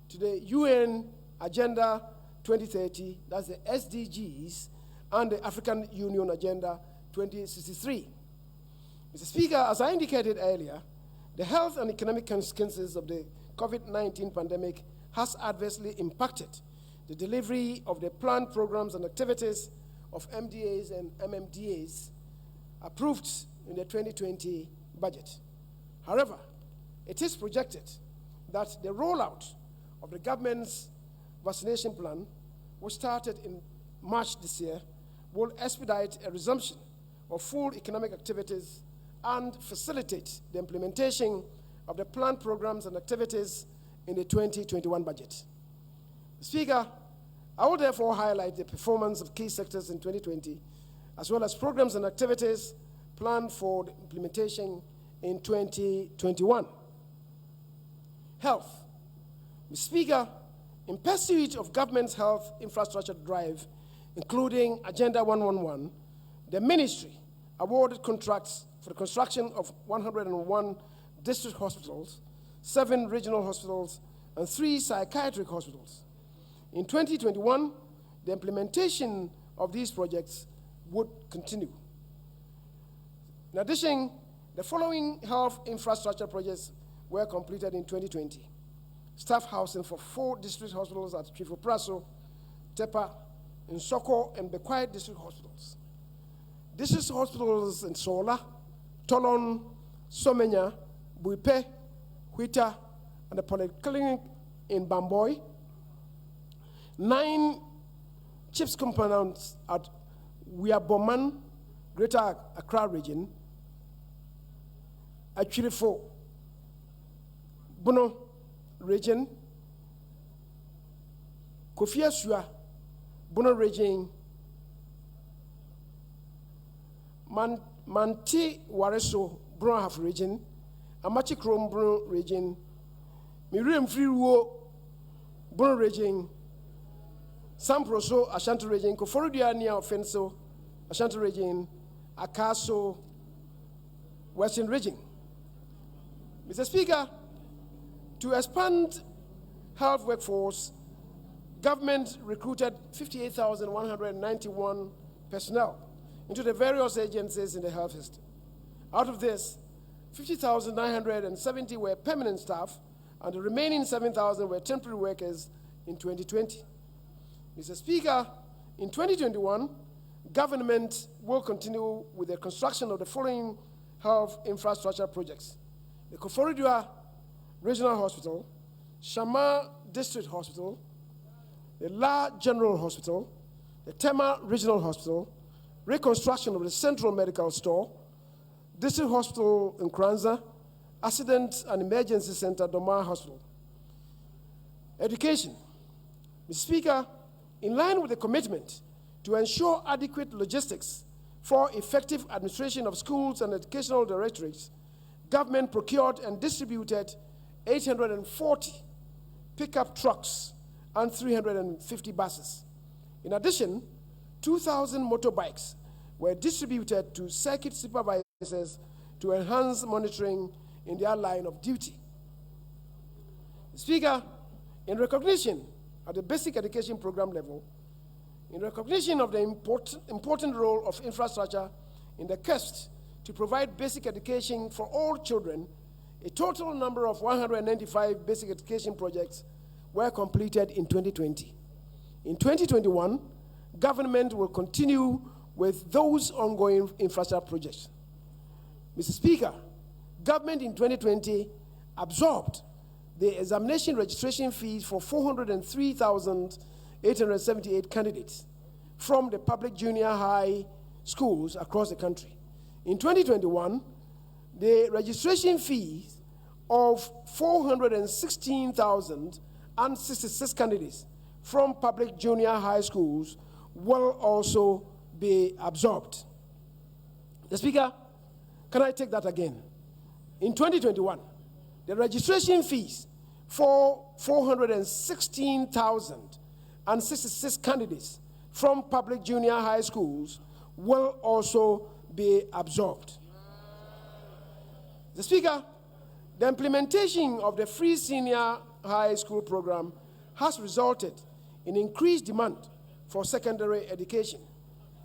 to the UN Agenda 2030, that's the SDGs, and the African Union Agenda 2063. Mr. Speaker, as I indicated earlier, the health and economic consequences of the COVID-19 pandemic has adversely impacted the delivery of the planned programs and activities of MDAs and MMDAs approved in the 2020 budget. However, it is projected that the rollout of the government's vaccination plan, which started in March this year, will expedite a resumption of full economic activities and facilitate the implementation of the planned programs and activities in the 2021 budget. Speaker, I will therefore highlight the performance of key sectors in 2020, as well as programs and activities planned for the implementation in 2021. Health. Mr. Speaker, in pursuit of government's health infrastructure drive, including Agenda 111, the ministry awarded contracts for the construction of 101 district hospitals, 7 regional hospitals, and 3 psychiatric hospitals. In 2021, the implementation of these projects would continue. In addition, the following health infrastructure projects were completed in 2020. Staff housing for 4 district hospitals at Twifo Praso, Tepa, Nsoko, and Bekwai district hospitals. District hospitals in Sola, Tolon, Somenya, Buipe, Huita, and the polyclinic in Bamboy. 9 CHIPS components at Wiaboman, Greater Accra region, Achirifo, Bono region, Kofi Asua, Bono region, Manti Wareso, Bono half region, Amachi Krom Bono region, Miriam Friwo, Bono region, Samproso, Ashanti region, Koforidua near Offenso, Ashanti region, Akaso, Western region. Mr. Speaker, to expand health workforce, government recruited 58,191 personnel into the various agencies in the health system. Out of this, 50,970 were permanent staff, and the remaining 7,000 were temporary workers in 2020. Mr. Speaker, in 2021, government will continue with the construction of the following health infrastructure projects: the Koforidua Regional Hospital, Shama District Hospital, the La General Hospital, the Tema Regional Hospital, reconstruction of the Central Medical Store, District Hospital in Kranza, Accident and Emergency Center, Doma Hospital. Education. Mr. Speaker, in line with the commitment to ensure adequate logistics for effective administration of schools and educational directorates, government procured and distributed 840 pickup trucks and 350 buses. In addition, 2,000 motorbikes were distributed to circuit supervisors to enhance monitoring in their line of duty. Speaker, in recognition at the basic education program level, in recognition of the important role of infrastructure in the quest to provide basic education for all children, a total number of 195 basic education projects were completed in 2020. In 2021, government will continue with those ongoing infrastructure projects. Mr. Speaker, government in 2020 absorbed the examination registration fees for 403,878 candidates from the public junior high schools across the country. In 2021, the registration fees of 416,066 candidates from public junior high schools will also be absorbed. The Speaker, can I take that again? In 2021, the registration fees for 416,066 candidates from public junior high schools will also be absorbed. The Speaker, the implementation of the free senior high school program has resulted in increased demand for secondary education.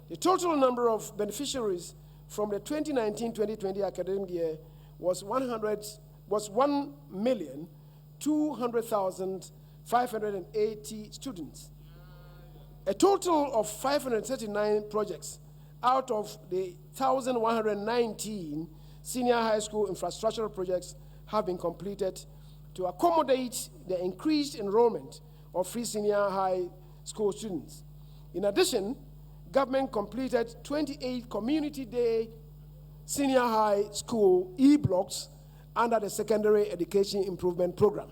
The total number of beneficiaries from the 2019-2020 academic year was 1,200,580 students. A total of 539 projects out of the 1,119 senior high school infrastructural projects have been completed to accommodate the increased enrollment of free senior high school students. In addition, government completed 28 community day senior high school e-blocks under the Secondary Education Improvement Program.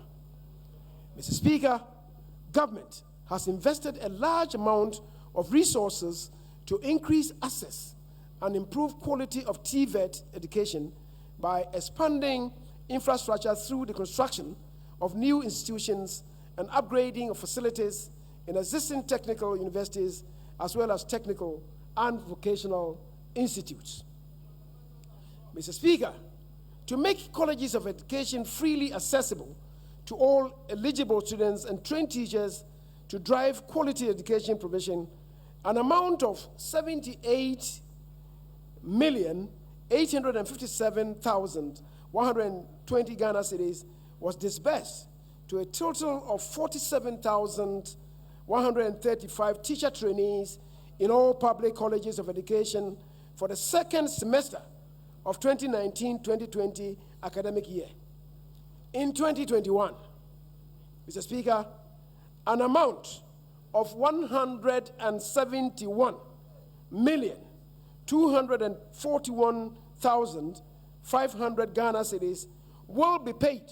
Mr. Speaker, government has invested a large amount of resources to increase access and improve quality of TVET education by expanding infrastructure through the construction of new institutions and upgrading of facilities in existing technical universities as well as technical and vocational institutes. Mr. Speaker, to make colleges of education freely accessible to all eligible students and trained teachers to drive quality education provision, an amount of 78,857,120 Ghana cedis was disbursed to a total of 47,135 teacher trainees in all public colleges of education for the second semester of 2019-2020 academic year. In 2021, Mr. Speaker, an amount of 171,241,500 Ghana cedis will be paid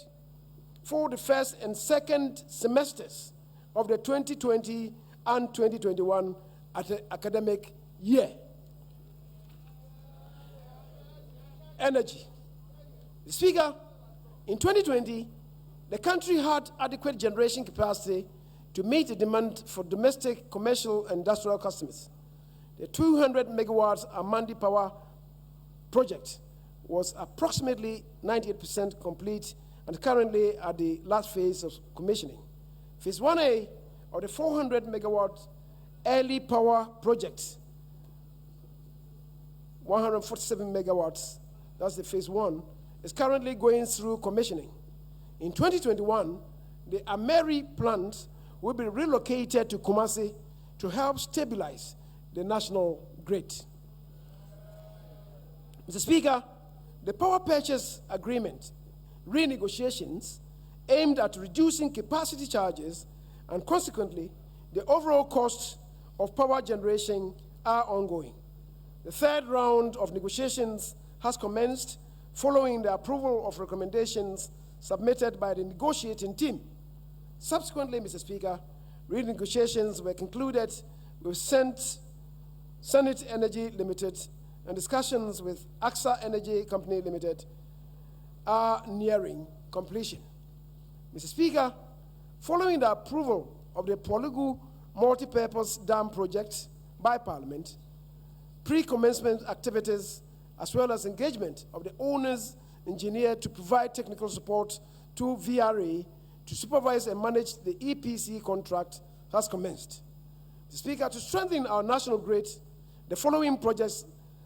for the first and second semesters of the 2020 and 2021 academic year. Energy. Speaker, in 2020, the country had adequate generation capacity to meet the demand for domestic, commercial, and industrial customers. The 200 megawatts Amandi Power project was approximately 98% complete and currently at the last phase of commissioning. Phase 1A of the 400 megawatt early power project, 147 megawatts, that's the phase 1, is currently going through commissioning. In 2021, the Ameri plant will be relocated to Kumasi to help stabilize the national grid. Mr. Speaker, the power purchase agreement renegotiations aimed at reducing capacity charges and consequently the overall cost of power generation are ongoing. The third round of negotiations has commenced following the approval of recommendations submitted by the negotiating team. Subsequently, Mr. Speaker, renegotiations were concluded with Senate Energy Limited, and discussions with AXA Energy Company Limited are nearing completion. Mr. Speaker, following the approval of the Polygu multi-purpose dam project by Parliament, pre-commencement activities as well as engagement of the owner's engineer to provide technical support to VRA to supervise and manage the EPC contract has commenced. Mr. Speaker, to strengthen our national grid, the following projects,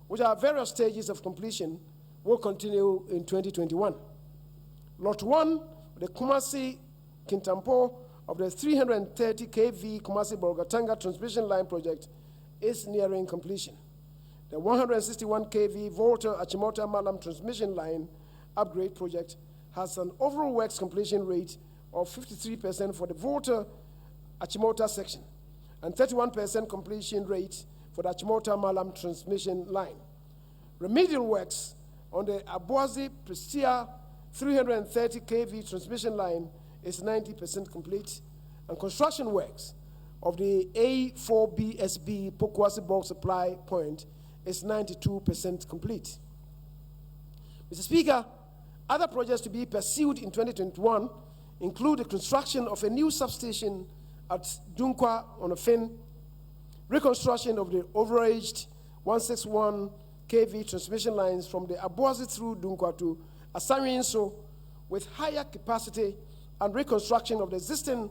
which are various stages of completion, will continue in 2021. Lot 1, the Kumasi Kintampo of the 330 kV Kumasi Bolgatanga transmission line project is nearing completion. The 161 kV Volta Achimota Malam transmission line upgrade project has an overall works completion rate of 53% for the Volta Achimota section and 31% completion rate for the Achimota Malam transmission line. Remedial works on the Abuazi Prestia 330 kV transmission line is 90% complete, and construction works of the A4BSB Pokwasi bulk supply point is 92% complete. Mr. Speaker, other projects to be pursued in 2021 include the construction of a new substation at Dunkwa on Ofin, reconstruction of the overaged 161 kV transmission lines from the Abuazi through Dunkwa to Asarienso with higher capacity, and reconstruction of the existing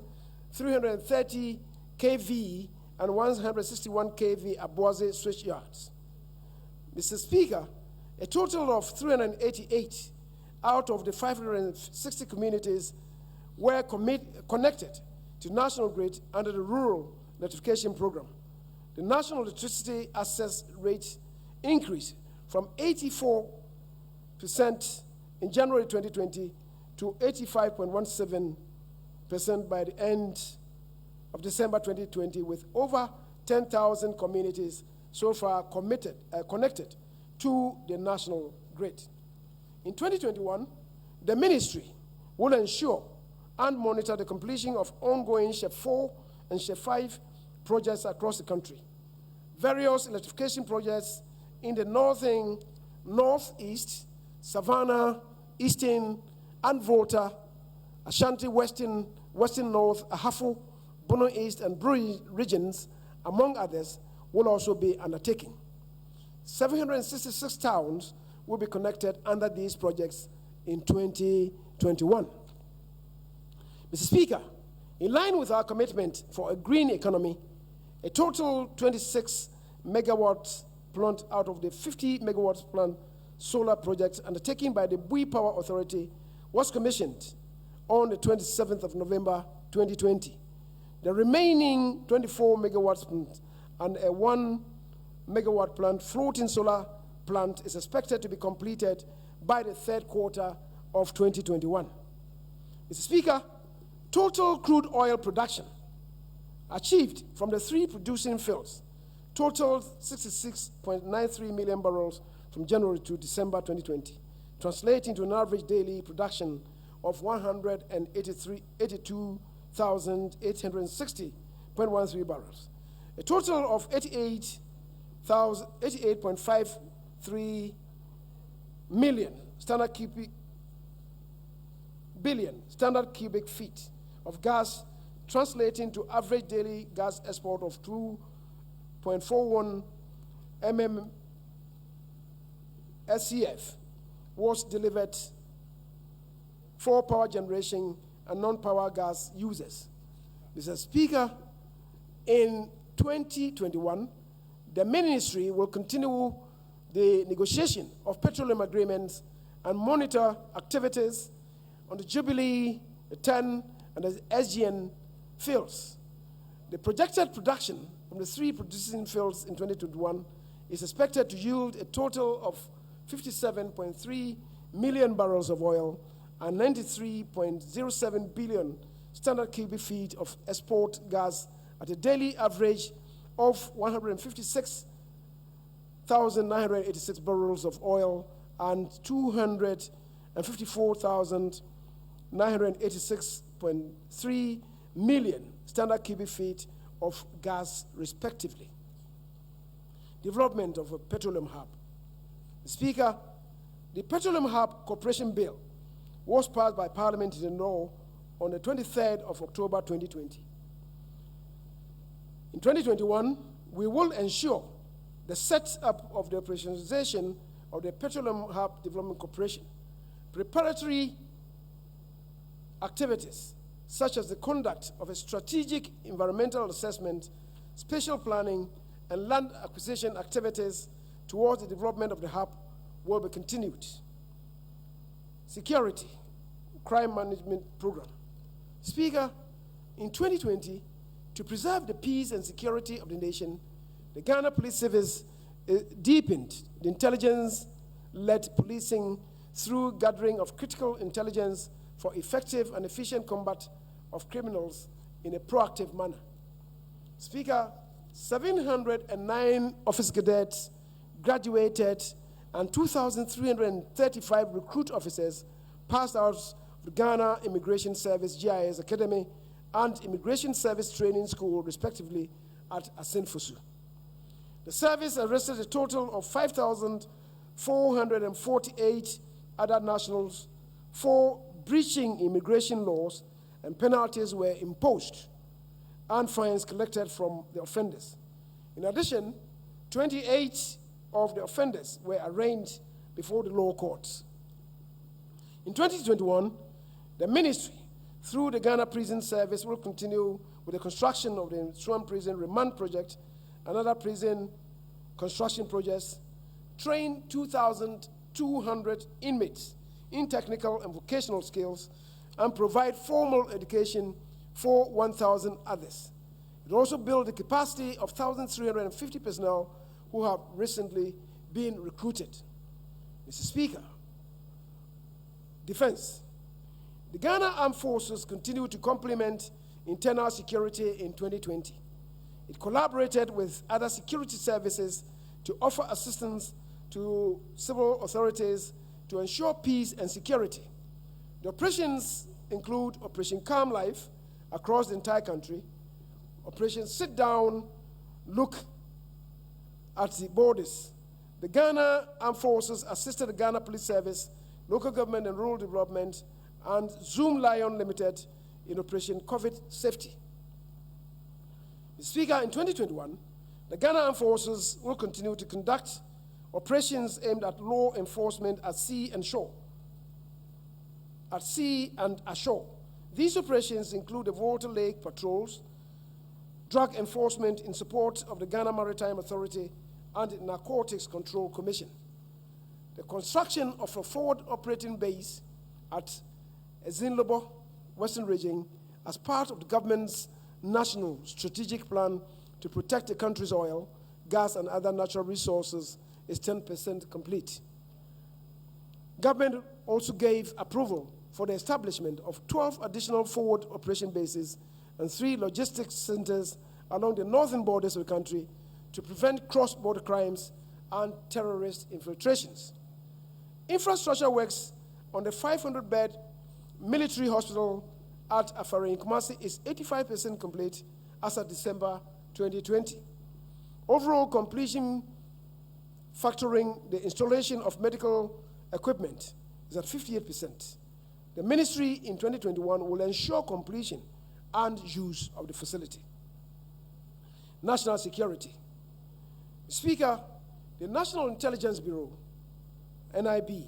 330 kV and 161 kV Abuazi switch yards. Mr. Speaker, a total of 388 out of the 560 communities were connected to National Grid under the Rural Electrification Program. The national electricity access rate increased from 84% in January 2020 to 85.17% by the end of December 2020, with over 10,000 communities so far connected to the national grid. In 2021, the ministry will ensure and monitor the completion of ongoing SHEP 4 and SHEP 5 projects across the country. Various electrification projects in the northeast, Savannah, Eastern, and Volta, Ashanti, Western North, Ahafo, Bono East, and Brui regions, among others, will also be undertaken. 766 towns will be connected under these projects in 2021. Mr. Speaker, in line with our commitment for a green economy, A total 26 megawatts plant out of the 50 megawatts plant solar project undertaken by the Bui Power Authority was commissioned on the 27th of November 2020. The remaining 24 megawatts plant and a 1 megawatt plant floating solar plant is expected to be completed by the third quarter of 2021. Mr. Speaker, total crude oil production achieved from the 3 producing fields totaled 66.93 million barrels from January to December 2020, translating to an average daily production of 182,860.13 barrels. A total of 88.53 billion standard cubic feet of gas, translating to average daily gas export of 2.41 SCF, was delivered for power generation and non-power gas users. Mr. Speaker, in 2021, the ministry will continue the negotiation of petroleum agreements and monitor activities on the Jubilee, the TEN, and the SGN fields. The projected production from the 3 producing fields in 2021 is expected to yield a total of 57.3 million barrels of oil and 93.07 billion standard cubic feet of export gas at a daily average of 156,986 barrels of oil and 254,986.3 million standard cubic feet of gas, respectively. Development of a petroleum hub. Speaker, the Petroleum Hub Corporation Bill was passed by Parliament in law on the 23rd of October 2020. In 2021, we will ensure the setup of the operationalization of the Petroleum Hub Development Corporation. Preparatory activities, such as the conduct of a strategic environmental assessment, spatial planning, and land acquisition activities towards the development of the hub, will be continued. Security, crime management program. Speaker, in 2020, to preserve the peace and security of the nation, the Ghana Police Service deepened the intelligence-led policing through gathering of critical intelligence for effective and efficient combat of criminals in a proactive manner. Speaker, 709 officer cadets graduated and 2,335 recruit officers passed out of the Ghana Immigration Service GIS Academy and Immigration Service Training School, respectively, at Asenfosu. The service arrested a total of 5,448 other nationals for breaching immigration laws, and penalties were imposed and fines collected from the offenders. In addition, 28 of the offenders were arraigned before the law courts. In 2021, the ministry, through the Ghana Prison Service, will continue with the construction of the Swan Prison Remand Project and other prison construction projects, train 2,200 inmates in technical and vocational skills, and provide formal education for 1,000 others. It also built the capacity of 1,350 personnel who have recently been recruited. Mr. Speaker, Defense. The Ghana Armed Forces continue to complement internal security in 2020. It collaborated with other security services to offer assistance to civil authorities to ensure peace and security. The operations include Operation Calm Life across the entire country, Operation Sit Down, Look at the Borders. The Ghana Armed Forces assisted the Ghana Police Service, Local Government and Rural Development, and Zoom Lion Limited in Operation COVID Safety. Mr. Speaker, in 2021, the Ghana Armed Forces will continue to conduct operations aimed at law enforcement at sea and shore. At sea and ashore. These operations include the Volta Lake patrols, drug enforcement in support of the Ghana Maritime Authority and Narcotics Control Commission. The construction of a forward operating base at Ezinlobo, Western Region, as part of the government's national strategic plan to protect the country's oil, gas, and other natural resources is 10% complete. Government also gave approval for the establishment of 12 additional forward operation bases and 3 logistics centers along the northern borders of the country to prevent cross-border crimes and terrorist infiltrations. Infrastructure works on the 500-bed military hospital at Afari in Kumasi is 85% complete as of December 2020. Overall completion, factoring the installation of medical equipment, is at 58%. The ministry in 2021 will ensure completion and use of the facility. National security. Speaker, the National Intelligence Bureau, NIB,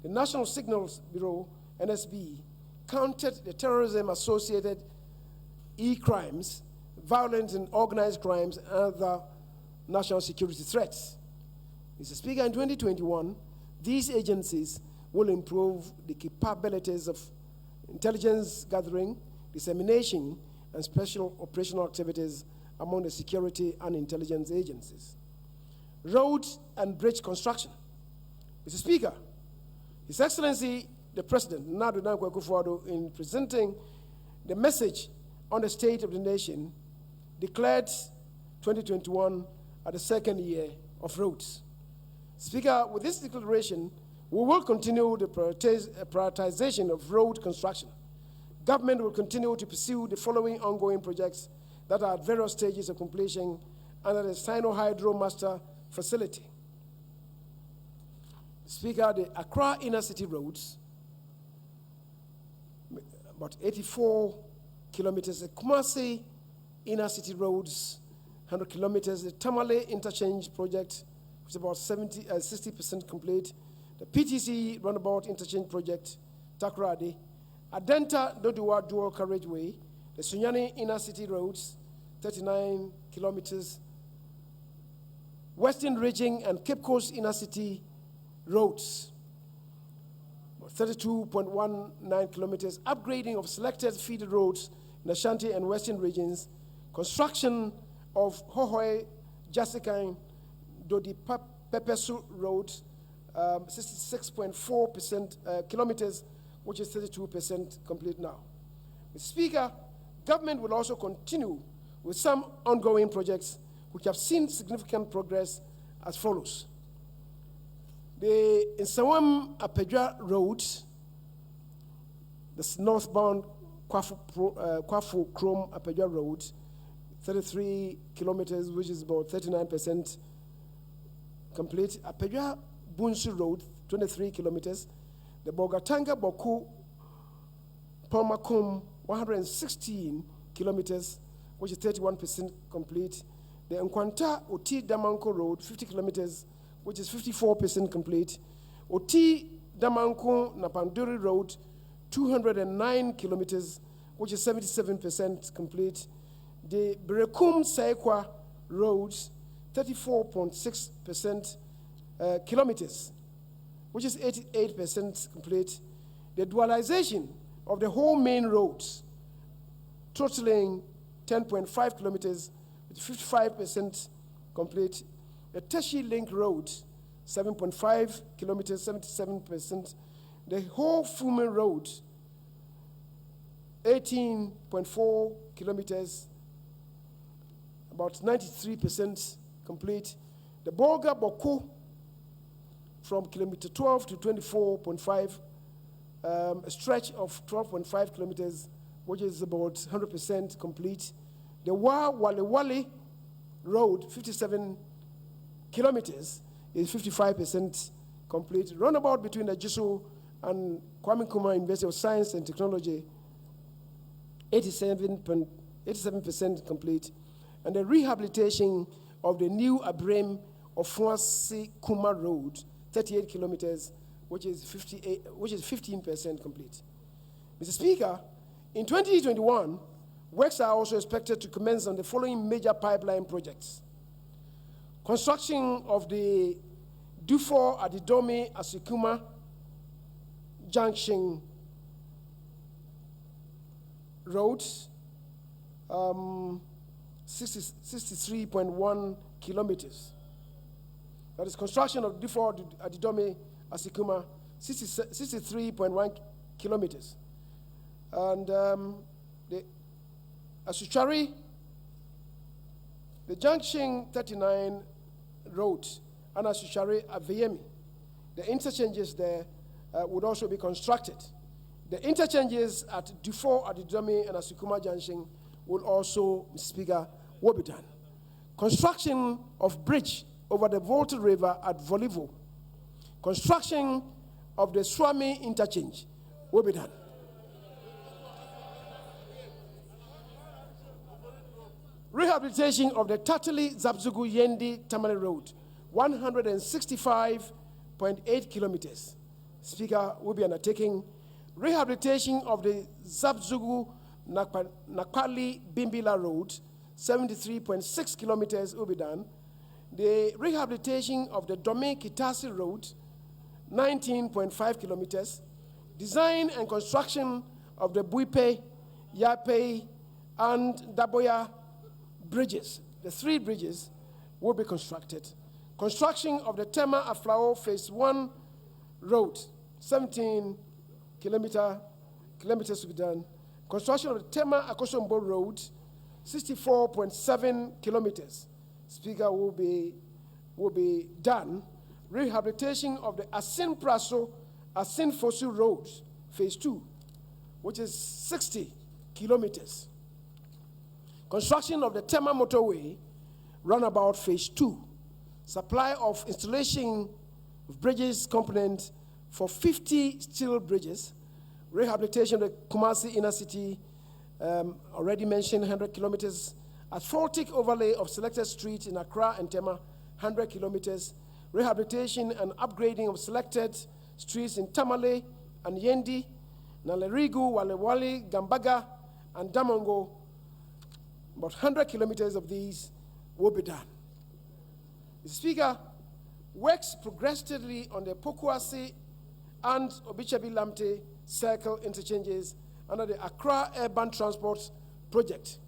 the National Signals Bureau, NSB, countered the terrorism-associated e-crimes, violent and organized crimes, and other national security threats. Mr. Speaker, in 2021, these agencies will improve the capabilities of intelligence gathering, dissemination, and special operational activities among the security and intelligence agencies. Road and bridge construction. Mr. Speaker, His Excellency, the President, Nana Addo Dankwa Akufo-Addo, in presenting the message on the state of the nation, declared 2021 as the second year of roads. Speaker, with this declaration, we will continue the prioritization of road construction. Government will continue to pursue the following ongoing projects that are at various stages of completion under the Sino-Hydro Master Facility. Speaker, the Accra Inner City roads, about 84 kilometers. The Kumasi Inner City roads, 100 kilometers. The Tamale Interchange project, which is about 60% complete. The PTC Roundabout Interchange project, Takoradi. Adenta Dodowa Dual Carriageway. The Sunyani Inner City roads, 39 kilometers. Western Region and Cape Coast Inner City roads, 32.19 kilometers, upgrading of selected feeder roads in Ashanti and Western regions, construction of Hohoi, Jessica, Dodi Pepesu Road, 66.4% kilometers, which is 32% complete now. Mr. Speaker, government will also continue with some ongoing projects which have seen significant progress as follows. The Nsawam Apedra Road, the northbound Kwafu Krom Apedra Road, 33 kilometers, which is about 39% complete. Apedra Bunsu Road, 23 kilometers. The Bogatanga Boku Pomakum, 116 kilometers, which is 31% complete. The Nkwanta Oti Damanko Road, 50 kilometers, which is 54% complete. Oti Damanko Napanduri Road, 209 kilometers, which is 77% complete. The Berekum Saikwa Roads, 34.6% kilometers, which is 88% complete. The dualization of the whole main roads, totaling 10.5 kilometers, with 55% complete. The Teshi Link Road, 7.5 kilometers, 77%. The whole Fume Road, 18.4 kilometers, about 93% complete. The Bolga Boku, from kilometer 12 to 24.5, a stretch of 12.5 kilometers, which is about 100% complete. The Wale Road, 57 kilometers, is 55% complete. Roundabout between the Jisu and Kwame Nkrumah University of Science and Technology, 87% complete. And the rehabilitation of the new Abrem of Fwasi Kuma Road, 38 kilometers, which is 15% complete. Mr. Speaker, in 2021, Works are also expected to commence on the following major pipeline projects. Construction of the Dufour Adidomi Asikuma Junction Road, 63.1 kilometers. That is construction of Dufour Adidomi Asikuma, 63.1 kilometers. And the Asuchari, the Junction 39 Road, and Asuchari Aveyemi. The interchanges there would also be constructed. The interchanges at Dufour, Adidomi, and Asikuma Junction will also, Mr. Speaker, will be done. Construction of bridge over the Volta River at Volivo. Construction of the Swami interchange will be done. Rehabilitation of the Tatali Zabzugu Yendi Tamale Road, 165.8 kilometers. Speaker, will be undertaking. Rehabilitation of the Zabzugu Nakwali Bimbila Road, 73.6 kilometers will be done. The rehabilitation of the Dome Kitasi Road, 19.5 kilometers. Design and construction of the Buipe, Yape, and Daboya bridges. The 3 bridges will be constructed. Construction of the Tema Aflao Phase 1 Road, 17 kilometers to be done. Construction of the Tema Akosombo Road, 64.7 kilometers. Speaker, will be done. Rehabilitation of the Asin Praso, Asin Fosu Road, Phase 2, which is 60 kilometers. Construction of the Tema Motorway, Runabout Phase 2. Supply of installation of bridges component for 50 steel bridges. Rehabilitation of the Kumasi Inner City, already mentioned, 100 kilometers. Asphaltic overlay of selected streets in Accra and Tema, 100 kilometers. Rehabilitation and upgrading of selected streets in Tamale and Yendi, Nalerigu, Walewali, Gambaga, and Damongo. About 100 kilometers of these will be done. Mr. Speaker, works progressed steadily on the Pokuasi and Obichabi Lamte circle interchanges under the Accra Urban Transport Project.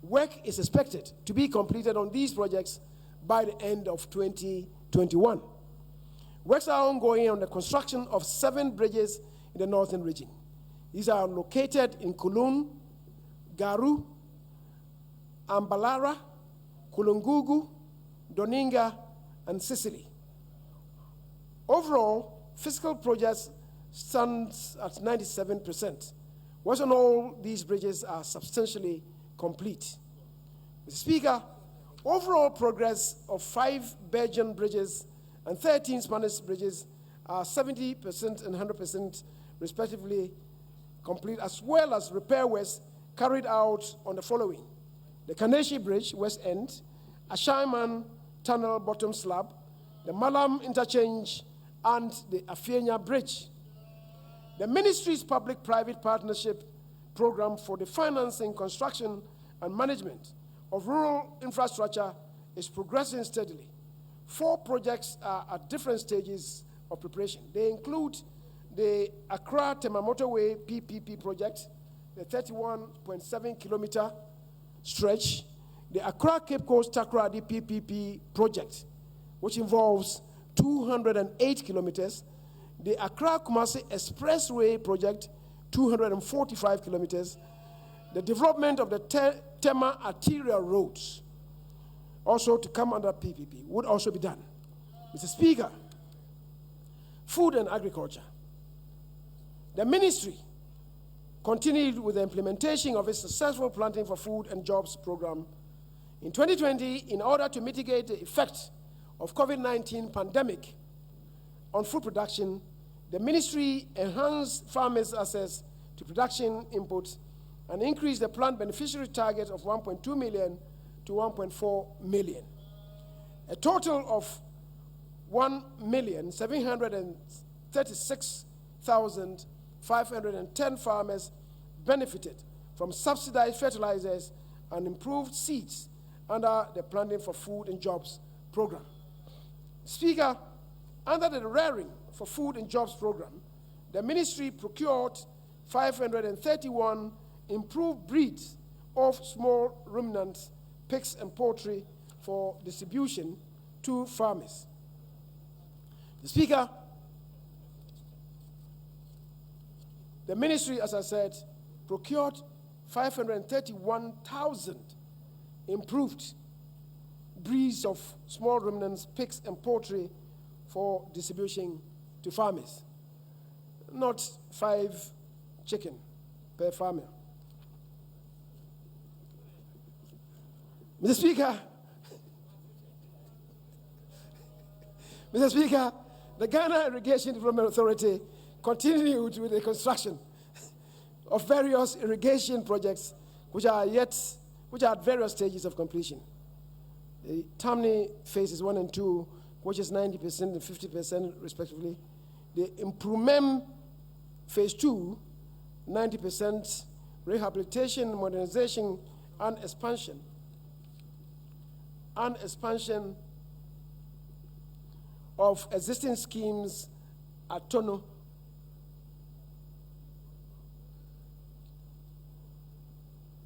Work is expected to be completed on these projects by the end of 2021. Works are ongoing on the construction of 7 bridges in the northern region. These are located in Kulun, Garu, Ambalara, Kulungugu, Doninga, and Sicily. Overall, fiscal progress stands at 97%. Once and all, these bridges are substantially complete. Mr. Speaker, overall progress of 5 Belgian bridges and 13 Spanish bridges are 70% and 100% respectively complete, as well as repair works carried out on the following: the Kaneshi Bridge, West End, Ashaiman Tunnel, Bottom Slab, the Malam Interchange, and the Afienya Bridge. The Ministry's Public-Private Partnership Program for the financing, construction, and management of rural infrastructure is progressing steadily. 4 projects are at different stages of preparation. They include the Accra Tema Motorway PPP project, the 31.7 kilometer stretch, the Accra Cape Coast Takoradi PPP project, which involves 208 kilometers, the Accra Kumasi Expressway project, 245 kilometers, the development of the Tema arterial roads, also to come under PPP, would also be done. Mr. Speaker, food and agriculture. The ministry continued with the implementation of its successful Planting for Food and Jobs program. In 2020, in order to mitigate the effect of COVID-19 pandemic on food production, the ministry enhanced farmers' access to production inputs and increased the plant beneficiary target of 1.2 million to 1.4 million. A total of 1,736,510 farmers benefited from subsidized fertilizers and improved seeds under the Planting for Food and Jobs program. Speaker, under the Raring for Food and Jobs program, the ministry procured 531 improved breeds of small ruminants, pigs and poultry for distribution to farmers. The Speaker, the ministry, as I said, procured 531,000 improved breeds of small ruminants, pigs and poultry for distribution to farmers. Not 5 chicken per farmer. Mr. Speaker, Mr. Speaker, the Ghana Irrigation Development Authority continued with the construction of various irrigation projects which are at various stages of completion. The Tamni phases 1 and 2, which is 90% and 50% respectively. The Improvement phase 2, 90% rehabilitation, modernization, and expansion of existing schemes at Tono,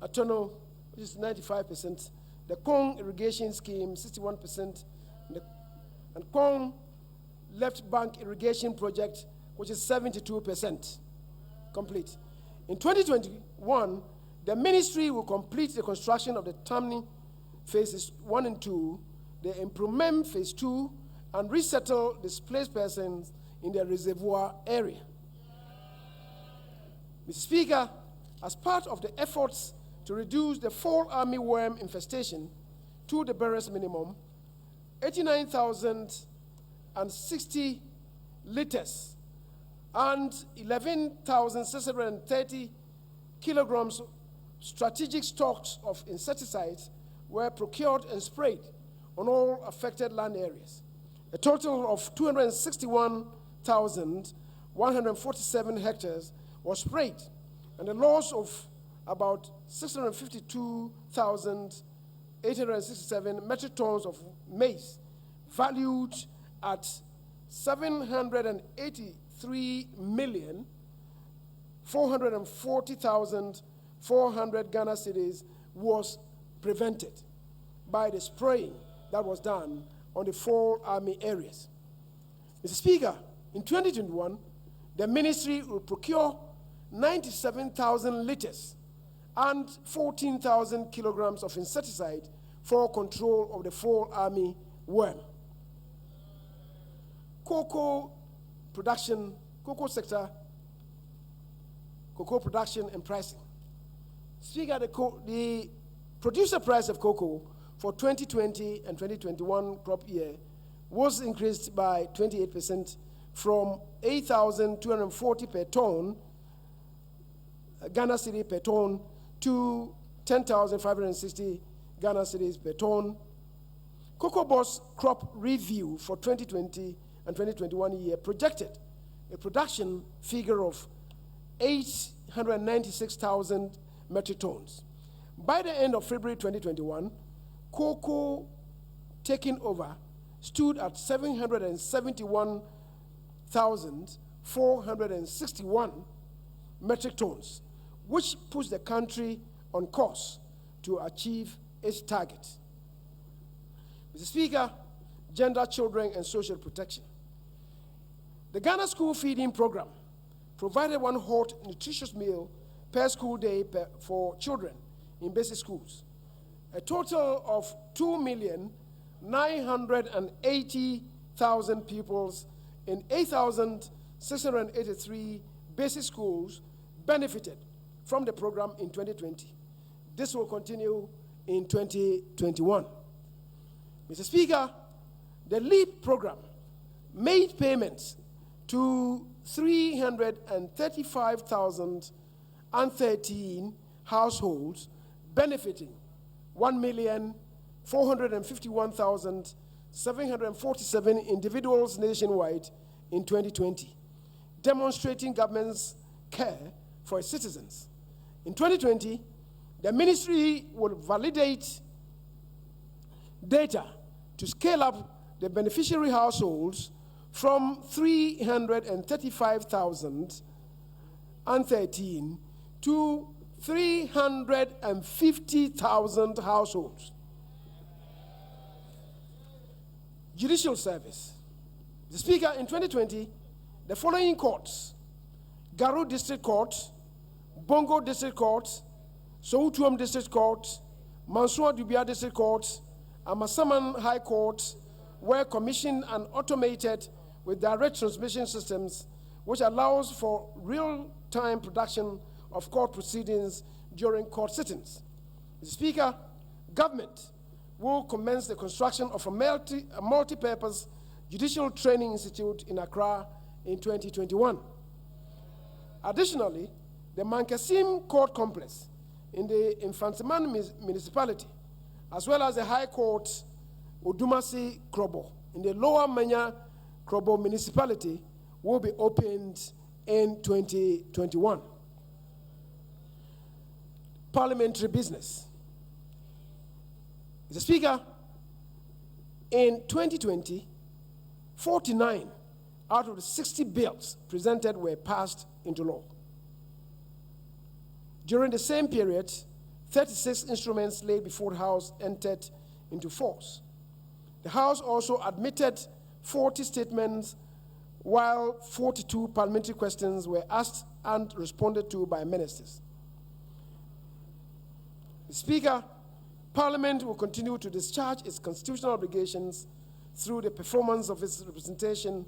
which is 95%, the Kong irrigation scheme, 61%, and Kong left bank irrigation project, which is 72% complete. In 2021, the ministry will complete the construction of the Tamni phases 1 and 2, the Improvement phase 2, and resettle displaced persons in the reservoir area. Mr. Speaker, as part of the efforts to reduce the fall army worm infestation to the barest minimum, 89,060 liters and 11,630 kilograms strategic stocks of insecticides were procured and sprayed on all affected land areas. A total of 261,147 hectares was sprayed, and the loss of about 652,867 metric tons of maize, valued at 783,440,400 Ghana cedis, was prevented by the spraying that was done on the fall army areas. Mr. Speaker, in 2021, the ministry will procure 97,000 liters and 14,000 kilograms of insecticide for control of the fall army worm. Cocoa sector, cocoa production and pricing. Speaker, the producer price of cocoa for 2020 and 2021 crop year was increased by 28% from 8,240 per ton, Ghana cedi per ton, to 10,560 Ghana cedis per ton. Cocoa Board's crop review for 2020 and 2021 year projected a production figure of 896,000 metric tons. By the end of February 2021, cocoa taking over stood at 771,461 metric tons, which puts the country on course to achieve its target. Mr. Speaker, gender, children, and social protection. The Ghana School Feeding Program provided one hot, nutritious meal per school day for children in basic schools. A total of 2,980,000 pupils in 8,683 basic schools benefited from the program in 2020. This will continue in 2021. Mr. Speaker, the LEAP program made payments to 335,013 households, benefiting 1,451,747 individuals nationwide in 2020, demonstrating government's care for its citizens. In 2020, the ministry will validate data to scale up the beneficiary households from 335,013 to 350,000 households. Judicial Service. The Speaker, in 2020, the following courts: Garu District Court, Bongo District Court, Soutuam District Court, Mansour Dubia District Court, and Masaman High Court were commissioned and automated with direct transmission systems, which allows for real-time production of court proceedings during court sittings. Mr. Speaker, government will commence the construction of a multi-purpose judicial training institute in Accra in 2021. Additionally, the Mankasim Court Complex in the Infantsiman municipality, as well as the High Court Odumasi Krobo in the Lower Manya Krobo municipality, will be opened in 2021. Parliamentary business. Mr. Speaker, in 2020, 49 out of the 60 bills presented were passed into law. During the same period, 36 instruments laid before the House entered into force. The House also admitted 40 statements, while 42 parliamentary questions were asked and responded to by ministers. The Speaker, Parliament will continue to discharge its constitutional obligations through the performance of its representation,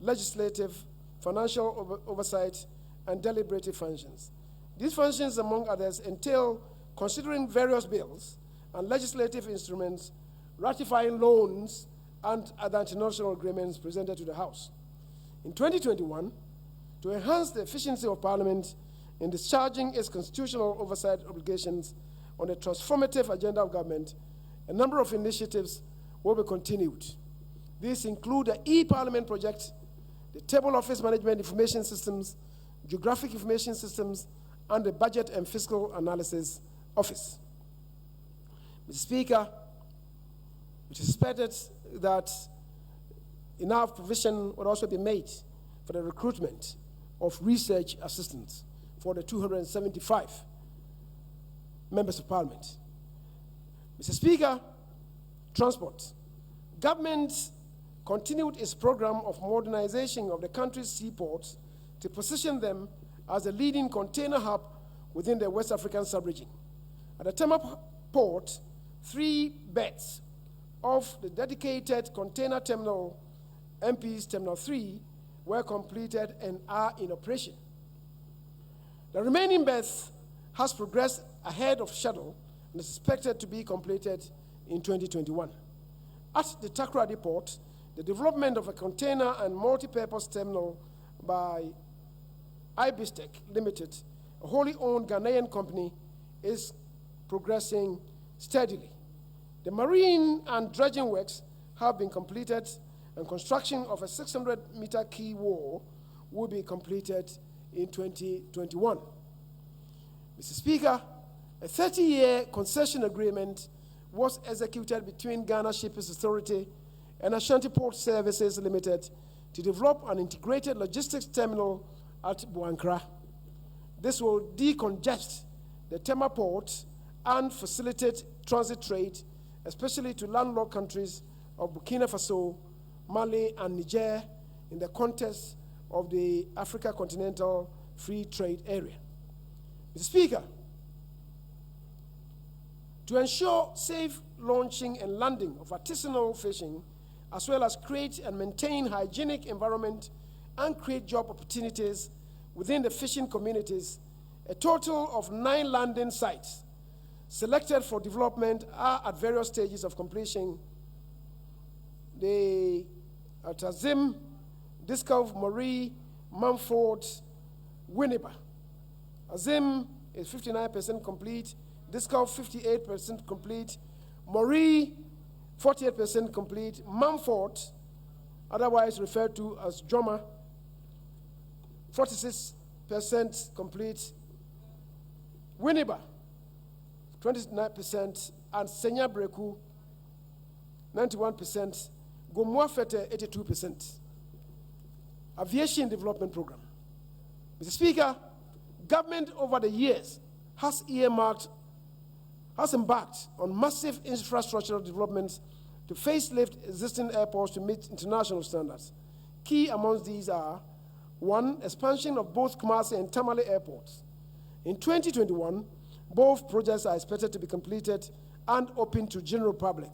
legislative, financial oversight, and deliberative functions. These functions, among others, entail considering various bills and legislative instruments, ratifying loans, and other international agreements presented to the House. In 2021, to enhance the efficiency of Parliament in discharging its constitutional oversight obligations on the transformative agenda of government, a number of initiatives will be continued. These include the e-Parliament project, the Table Office Management Information Systems, Geographic Information Systems, and the Budget and Fiscal Analysis Office. Mr. Speaker, it is expected that enough provision would also be made for the recruitment of research assistants for the 275 members of Parliament. Mr. Speaker, transport. Government continued its program of modernization of the country's seaports to position them as a leading container hub within the West African sub-region. At the Tema port, 3 berths of the dedicated container terminal, MP's Terminal 3, were completed and are in operation. The remaining berth has progressed ahead of schedule and is expected to be completed in 2021. At the Takoradi port, the development of a container and multi-purpose terminal by Ibistec Limited, a wholly owned Ghanaian company, is progressing steadily. The marine and dredging works have been completed, and construction of a 600-meter quay wall will be completed in 2021. Mr. Speaker, a 30-year concession agreement was executed between Ghana Shippers Authority and Ashanti Port Services Limited to develop an integrated logistics terminal at Buankra. This will decongest the Tema port and facilitate transit trade, especially to landlocked countries of Burkina Faso, Mali, and Niger in the context of the Africa Continental Free Trade Area. Mr. Speaker, to ensure safe launching and landing of artisanal fishing, as well as create and maintain hygienic environment and create job opportunities within the fishing communities, a total of 9 landing sites selected for development are at various stages of completion. The Azim, Discov, Marie, Mumford, Winneba. Azim is 59% complete, Discov 58% complete, Marie 48% complete, Mumford, otherwise referred to as Joma, 46% complete, Winneba, 29%, and Senya Breku, 91%, Gomwafete, 82%. Aviation Development Program. Mr. Speaker, government over the years has embarked on massive infrastructural developments to facelift existing airports to meet international standards. Key amongst these are: 1, expansion of both Kumasi and Tamale airports. In 2021, both projects are expected to be completed and open to general public.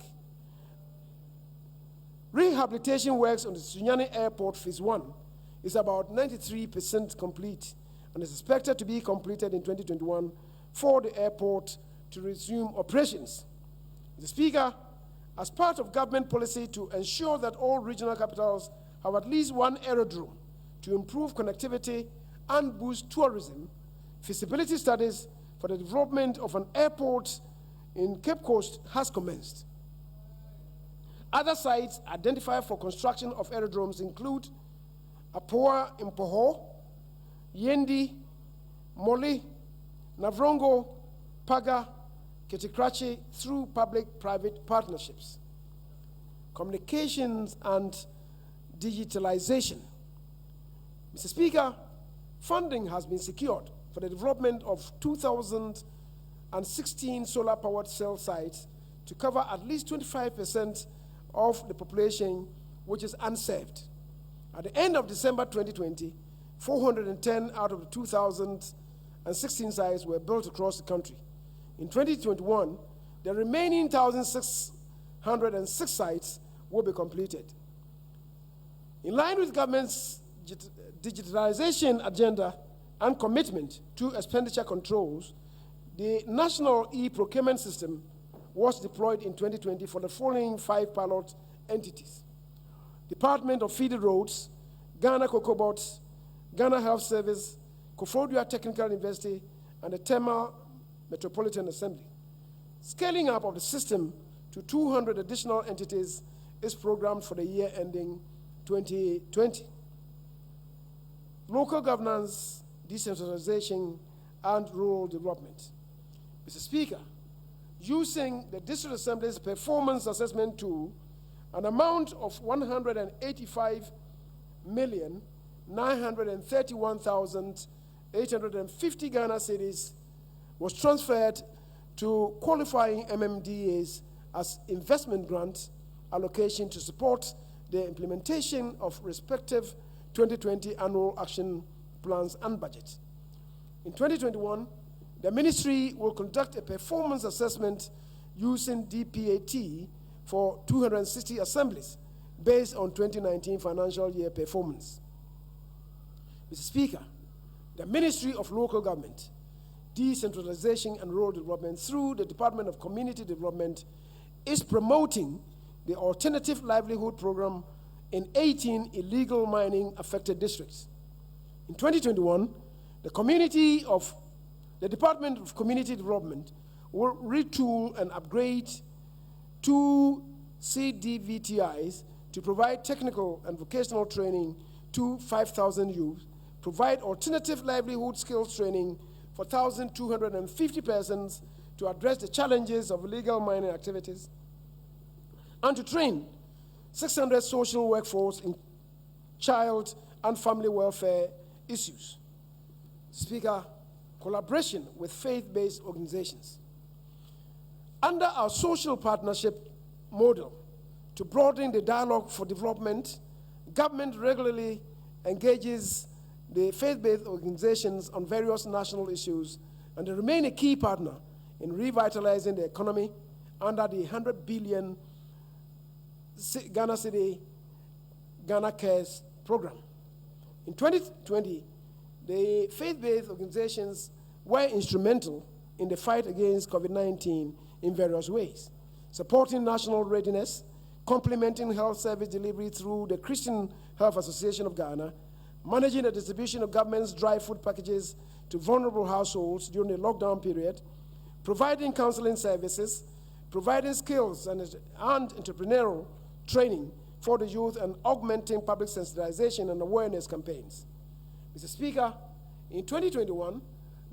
Rehabilitation works on the Sunyani Airport Phase 1 is about 93% complete and is expected to be completed in 2021 for the airport to resume operations. Mr. Speaker, as part of government policy to ensure that all regional capitals have at least one aerodrome to improve connectivity and boost tourism, feasibility studies for the development of an airport in Cape Coast has commenced. Other sites identified for construction of aerodromes include Apoa in Poho, Yendi, Moli, Navrongo, Paga, Ketikrachi through public-private partnerships. Communications and digitalization. Mr. Speaker, funding has been secured for the development of 2,016 solar-powered cell sites to cover at least 25% of the population which is unserved. At the end of December 2020, 410 out of the 2,016 sites were built across the country. In 2021, the remaining 1,606 sites will be completed. In line with government's digitalization agenda and commitment to expenditure controls, the National E-Procurement System was deployed in 2020 for the following 5 pilot entities: Department of Feeder Roads, Ghana Cocobot, Ghana Health Service, Koforidua Technical University, and the Tema Metropolitan Assembly. Scaling up of the system to 200 additional entities is programmed for the year ending 2020. Local governance, decentralization, and rural development. Mr. Speaker, using the District Assembly's performance assessment tool, an amount of 185,931,850 Ghana cedis was transferred to qualifying MMDAs as investment grant allocation to support the implementation of respective 2020 annual action plans and budget. In 2021, the ministry will conduct a performance assessment using DPAT for 260 assemblies based on 2019 financial year performance. Mr. Speaker, the Ministry of Local Government, Decentralization and Rural Development through the Department of Community Development is promoting the Alternative Livelihood Program in 18 illegal mining affected districts. In 2021, the Department of Community Development will retool and upgrade 2 CDVTIs to provide technical and vocational training to 5,000 youth, provide alternative livelihood skills training for 1,250 persons to address the challenges of illegal mining activities, and to train 600 social workforce in child and family welfare issues. Speaker, collaboration with faith-based organizations. Under our social partnership model, to broaden the dialogue for development, government regularly engages the faith-based organizations on various national issues, and they remain a key partner in revitalizing the economy under the 100 billion Ghana City Ghana Cares program. In 2020, the faith-based organizations were instrumental in the fight against COVID-19 in various ways, supporting national readiness, complementing health service delivery through the Christian Health Association of Ghana, managing the distribution of government's dry food packages to vulnerable households during the lockdown period, providing counseling services, providing skills and entrepreneurial training for the youth, and augmenting public sensitization and awareness campaigns. Mr. Speaker, in 2021,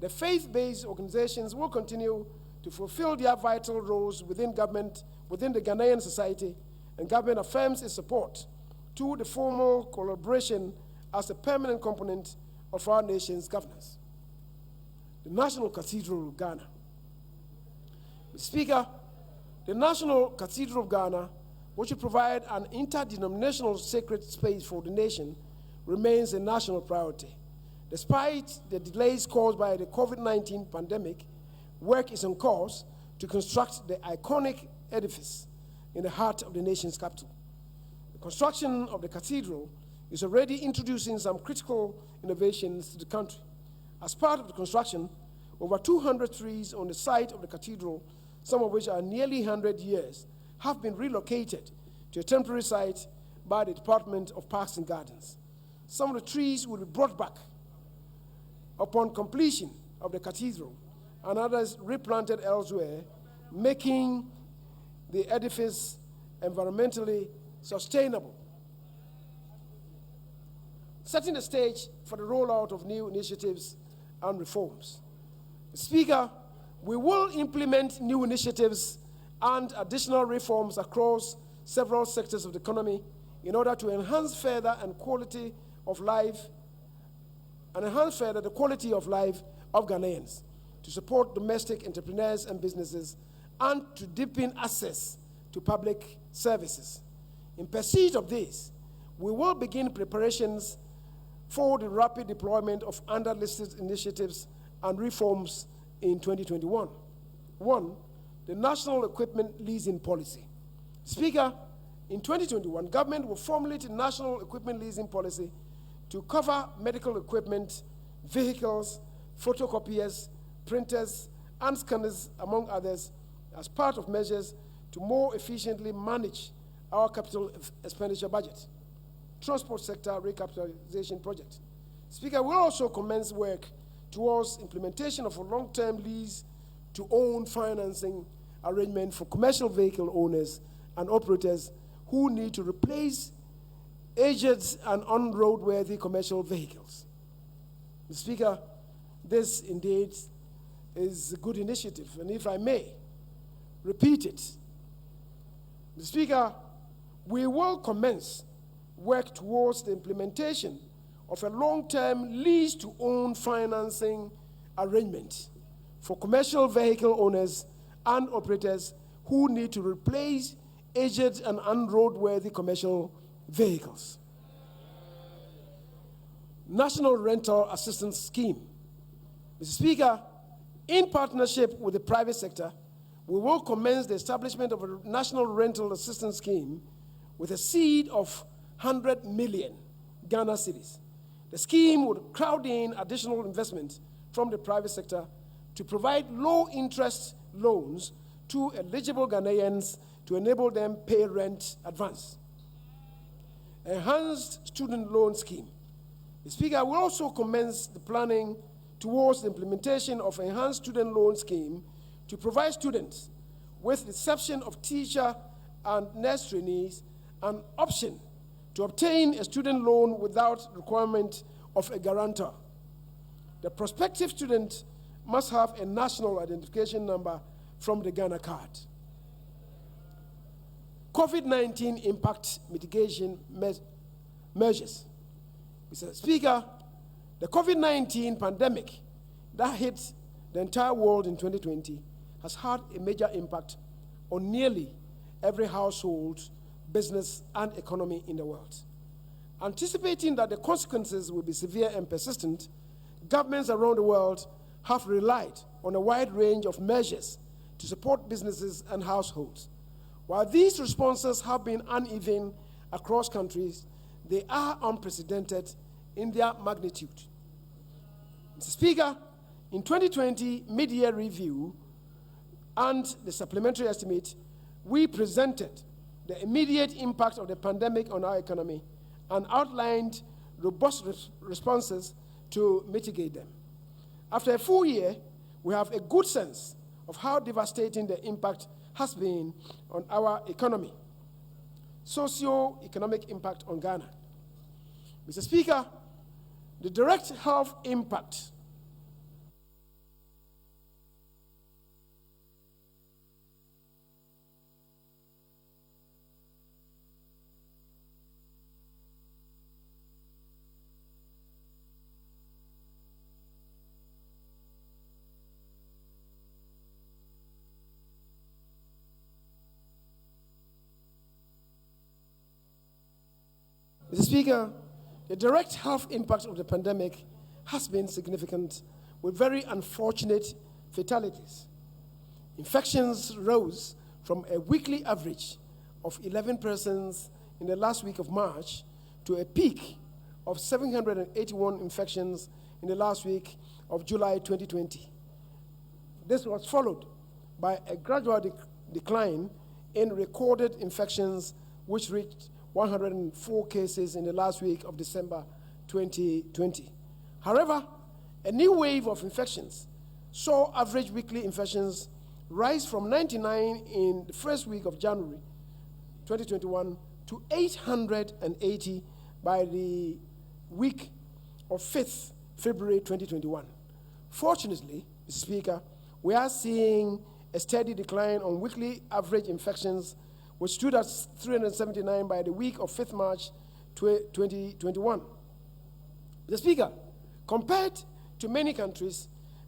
the faith-based organizations will continue to fulfill their vital roles within government, within the Ghanaian society, and government affirms its support to the formal collaboration as a permanent component of our nation's governance. The National Cathedral of Ghana. Mr. Speaker, the National Cathedral of Ghana, which will provide an interdenominational sacred space for the nation, remains a national priority. Despite the delays caused by the COVID-19 pandemic, work is on course to construct the iconic edifice in the heart of the nation's capital. The construction of the cathedral is already introducing some critical innovations to the country. As part of the construction, over 200 trees on the site of the cathedral, some of which are nearly 100 years, have been relocated to a temporary site by the Department of Parks and Gardens. Some of the trees will be brought back upon completion of the cathedral, and others replanted elsewhere, making the edifice environmentally sustainable, setting the stage for the rollout of new initiatives and reforms. Speaker, we will implement new initiatives and additional reforms across several sectors of the economy in order to enhance further the quality of life of Ghanaians, to support domestic entrepreneurs and businesses, and to deepen access to public services. In pursuit of this, we will begin preparations for the rapid deployment of underlisted initiatives and reforms in 2021. One, the National Equipment Leasing Policy. Speaker, in 2021, government will formulate a National Equipment Leasing Policy to cover medical equipment, vehicles, photocopiers, printers, and scanners, among others, as part of measures to more efficiently manage our capital expenditure budget. Transport sector recapitalization project. Speaker, we will also commence work towards implementation of a long-term lease-to-own financing arrangement for commercial vehicle owners and operators who need to replace aged and unroadworthy commercial vehicles. Mr. Speaker, this indeed is a good initiative, and if I may repeat it, Mr. Speaker, we will commence work towards the implementation of a long-term lease-to-own financing arrangement for commercial vehicle owners and operators who need to replace aged and unroadworthy commercial vehicles. National Rental Assistance Scheme. Mr. Speaker, in partnership with the private sector, we will commence the establishment of a National Rental Assistance Scheme with a seed of 100 million Ghana cedis. The scheme would crowd in additional investment from the private sector to provide low-interest loans to eligible Ghanaians to enable them pay rent advance. Enhanced Student Loan Scheme. The Speaker will also commence the planning towards the implementation of Enhanced Student Loan Scheme to provide students with the exception of teacher and nurse trainees an option to obtain a student loan without requirement of a guarantor. The prospective student must have a national identification number from the Ghana card. COVID-19 impact mitigation measures. Mr. Speaker, the COVID-19 pandemic that hit the entire world in 2020 has had a major impact on nearly every household, business, and economy in the world. Anticipating that the consequences will be severe and persistent, governments around the world have relied on a wide range of measures to support businesses and households. While these responses have been uneven across countries, they are unprecedented in their magnitude. Mr. Speaker, in 2020 mid-year review and the supplementary estimate, we presented the immediate impact of the pandemic on our economy and outlined robust responses to mitigate them. After a full year, we have a good sense of how devastating the impact has been on our economy. Socio-economic impact on Ghana. Mr. Speaker, the direct health impact Mr. Speaker, the direct health impact of the pandemic has been significant, with very unfortunate fatalities. Infections rose from a weekly average of 11 persons in the last week of March to a peak of 781 infections in the last week of July 2020. This was followed by a gradual decline in recorded infections, which reached 104 cases in the last week of December 2020. However, a new wave of infections saw average weekly infections rise from 99 in the first week of January 2021 to 880 by the week of 5th February 2021. Fortunately, Mr. Speaker, we are seeing a steady decline on weekly average infections, which stood at 379 by the week of 5th March 2021. Mr. Speaker, compared to many countries,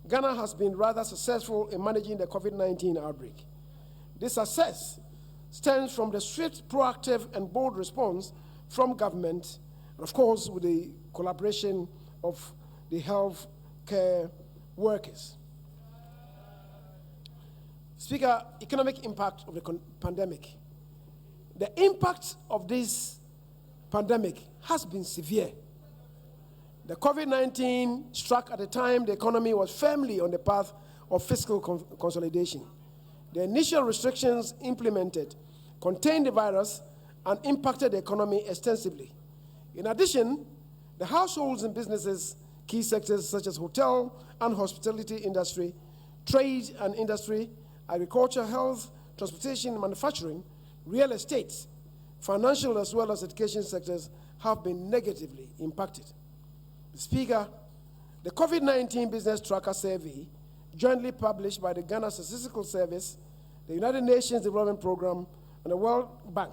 Ghana has been rather successful in managing the COVID-19 outbreak. This success stems from the swift, proactive, and bold response from government, and of course, with the collaboration of the health care workers. Speaker, economic impact of the pandemic. The impact of this pandemic has been severe. The COVID-19 struck at a time the economy was firmly on the path of fiscal consolidation. The initial restrictions implemented contained the virus and impacted the economy extensively. In addition, the households and businesses, key sectors such as hotel and hospitality industry, trade and industry, agriculture, health, transportation, manufacturing, real estate, financial as well as education sectors have been negatively impacted. Speaker, the COVID-19 Business Tracker Survey, jointly published by the Ghana Statistical Service, the United Nations Development Programme, and the World Bank,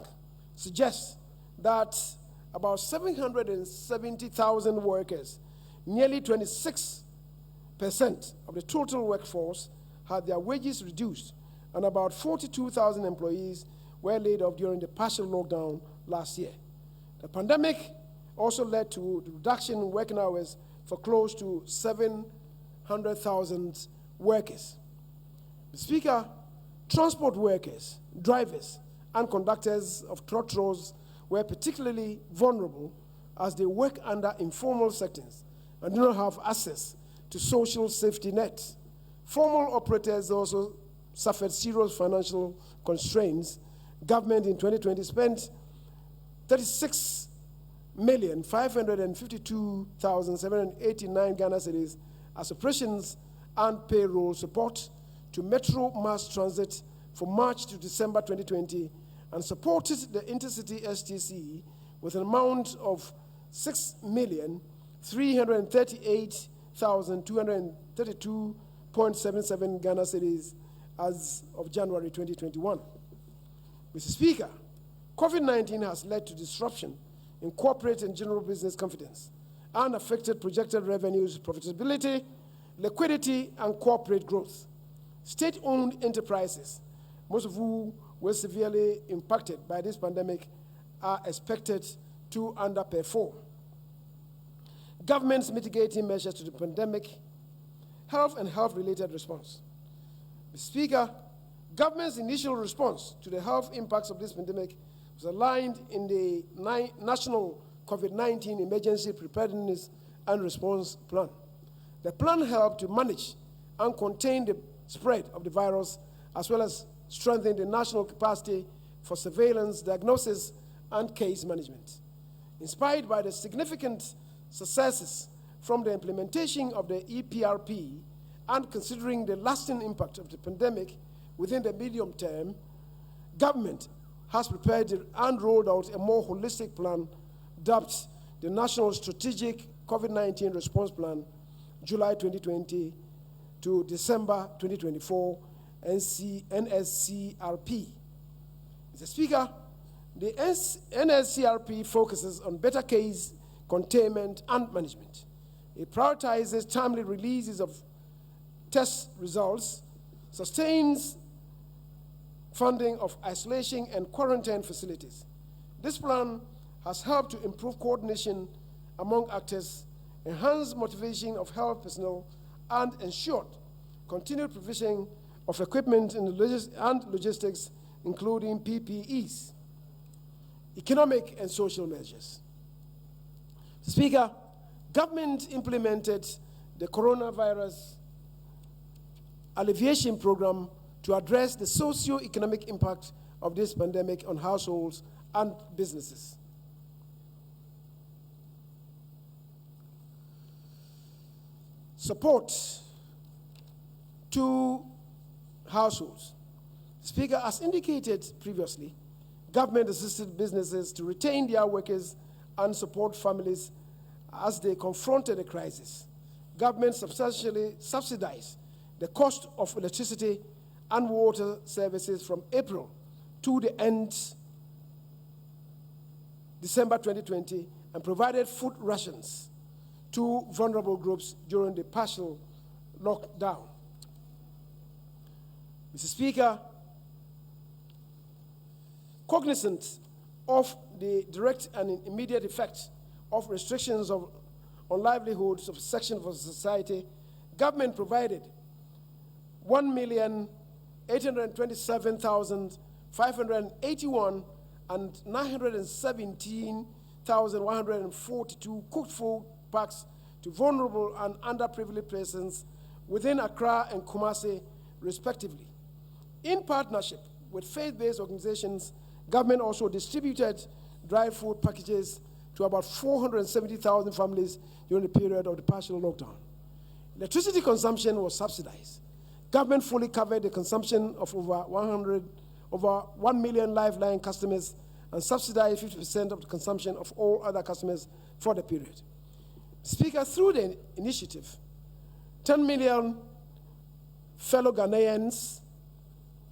suggests that about 770,000 workers, nearly 26% of the total workforce, had their wages reduced, and about 42,000 employees were laid off during the partial lockdown last year. The pandemic also led to the reduction in working hours for close to 700,000 workers. Mr. Speaker, transport workers, drivers, and conductors of trotros were particularly vulnerable as they work under informal sectors and do not have access to social safety nets. Formal operators also suffered serious financial constraints. Government in 2020 spent 36,552,789 Ghana cedis as operations and payroll support to Metro Mass Transit for March to December 2020 and supported the Intercity STC with an amount of 6,338,232.77 Ghana cedis as of January 2021. Mr. Speaker, COVID-19 has led to disruption in corporate and general business confidence and affected projected revenues, profitability, liquidity, and corporate growth. State-owned enterprises, most of whom were severely impacted by this pandemic, are expected to underperform. Government's mitigating measures to the pandemic, health and health-related response. Mr. Speaker, government's initial response to the health impacts of this pandemic was aligned in the National COVID-19 Emergency Preparedness and Response Plan. The plan helped to manage and contain the spread of the virus, as well as strengthen the national capacity for surveillance, diagnosis, and case management. Inspired by the significant successes from the implementation of the EPRP and considering the lasting impact of the pandemic within the medium term, government has prepared and rolled out a more holistic plan dubbed the National Strategic COVID-19 Response Plan, July 2020 to December 2024, NSCRP. Mr. Speaker, the NSCRP focuses on better case containment and management. It prioritizes timely releases of test results, sustains funding of isolation and quarantine facilities. This plan has helped to improve coordination among actors, enhance motivation of health personnel, and ensured continued provision of equipment and logistics, including PPEs, economic and social measures. Speaker, government implemented the coronavirus alleviation program to address the socio-economic impact of this pandemic on households and businesses. Support to households. Speaker, as indicated previously, government assisted businesses to retain their workers and support families as they confronted the crisis. Government substantially subsidized the cost of electricity and water services from April to the end December 2020 and provided food rations to vulnerable groups during the partial lockdown. Mr. Speaker, cognizant of the direct and immediate effects of restrictions on livelihoods of sections of society, government provided 1,827,581 and 917,142 cooked food packs to vulnerable and underprivileged persons within Accra and Kumasi, respectively. In partnership with faith-based organizations, government also distributed dry food packages to about 470,000 families during the period of the partial lockdown. Electricity consumption was subsidized. Government fully covered the consumption of over 1 million Lifeline customers and subsidized 50% of the consumption of all other customers for the period. Speaker, through the initiative, 10 million fellow Ghanaians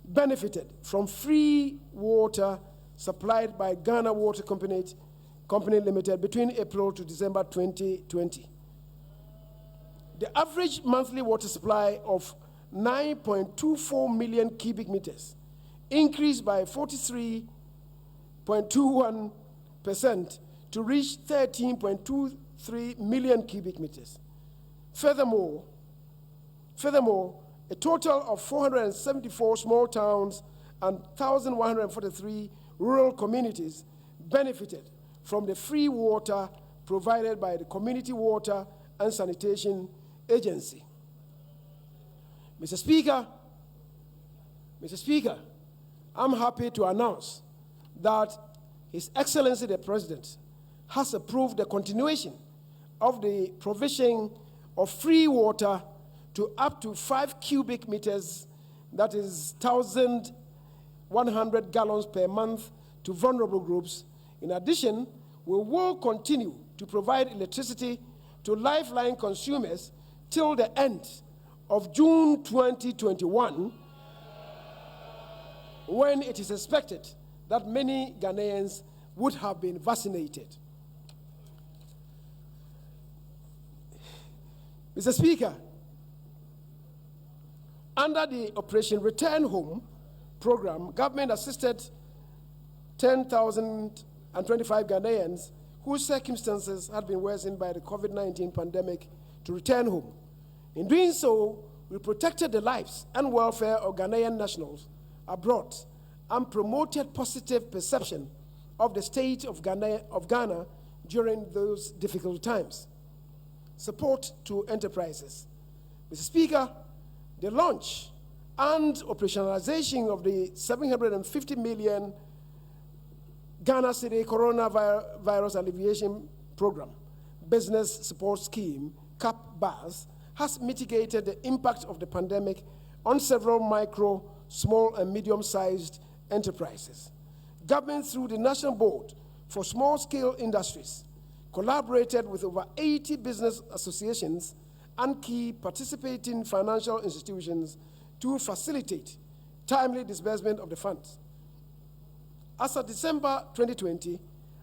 benefited from free water supplied by Ghana Water Company Limited between April to December 2020. The average monthly water supply of 9.24 million cubic meters increased by 43.21% to reach 13.23 million cubic meters. Furthermore, a total of 474 small towns and 1,143 rural communities benefited from the free water provided by the Community Water and Sanitation Agency. Mr. Speaker, I'm happy to announce that His Excellency the President has approved the continuation of the provision of free water to up to 5 cubic meters, that is 1,100 gallons per month, to vulnerable groups. In addition, we will continue to provide electricity to Lifeline consumers till the end of June 2021, when it is expected that many Ghanaians would have been vaccinated. Mr. Speaker, under the Operation Return Home program, government assisted 10,025 Ghanaians whose circumstances had been worsened by the COVID-19 pandemic to return home. In doing so, we protected the lives and welfare of Ghanaian nationals abroad and promoted positive perception of the state of Ghana during those difficult times. Support to enterprises. Mr. Speaker, the launch and operationalization of the 750 million Ghana Cedi Coronavirus Alleviation Program, Business Support Scheme, CAP-BAS, has mitigated the impact of the pandemic on several micro, small, and medium-sized enterprises. Government, through the National Board for Small-Scale Industries, collaborated with over 80 business associations and key participating financial institutions to facilitate timely disbursement of the funds. As of December 2020,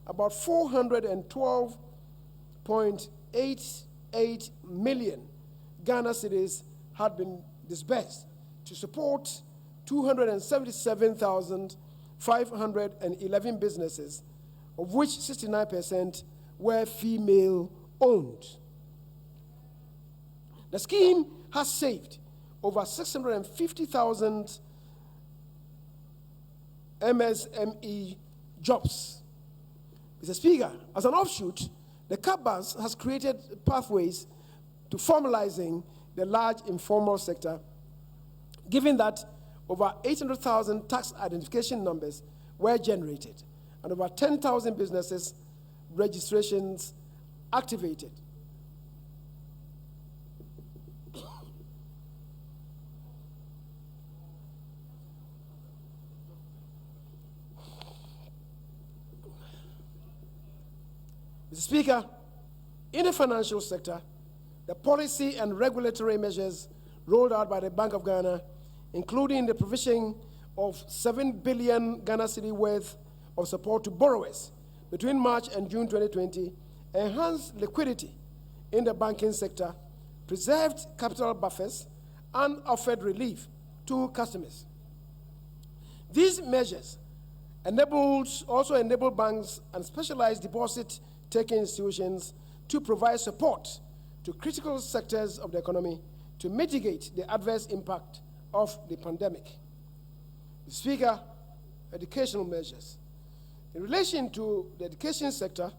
about 412.88 million Ghana cedis had been disbursed to support 277,511 businesses of which 69% were female-owned. The scheme has saved over 650,000 MSME jobs. Mr. Speaker, as an offshoot, the CAPBAS has created pathways to formalizing the large informal sector, given that over 800,000 tax identification numbers were generated and over 10,000 businesses registrations activated. Mr. Speaker, in the financial sector, the policy and regulatory measures rolled out by the Bank of Ghana, including the provision of 7 billion Ghana cedi worth of support to borrowers between March and June 2020, enhanced liquidity in the banking sector, preserved capital buffers, and offered relief to customers. These measures also enabled banks and specialized deposit-taking institutions to provide support to critical sectors of the economy to mitigate the adverse impact of the pandemic. Mr. Speaker, educational measures. In relation to the education sector,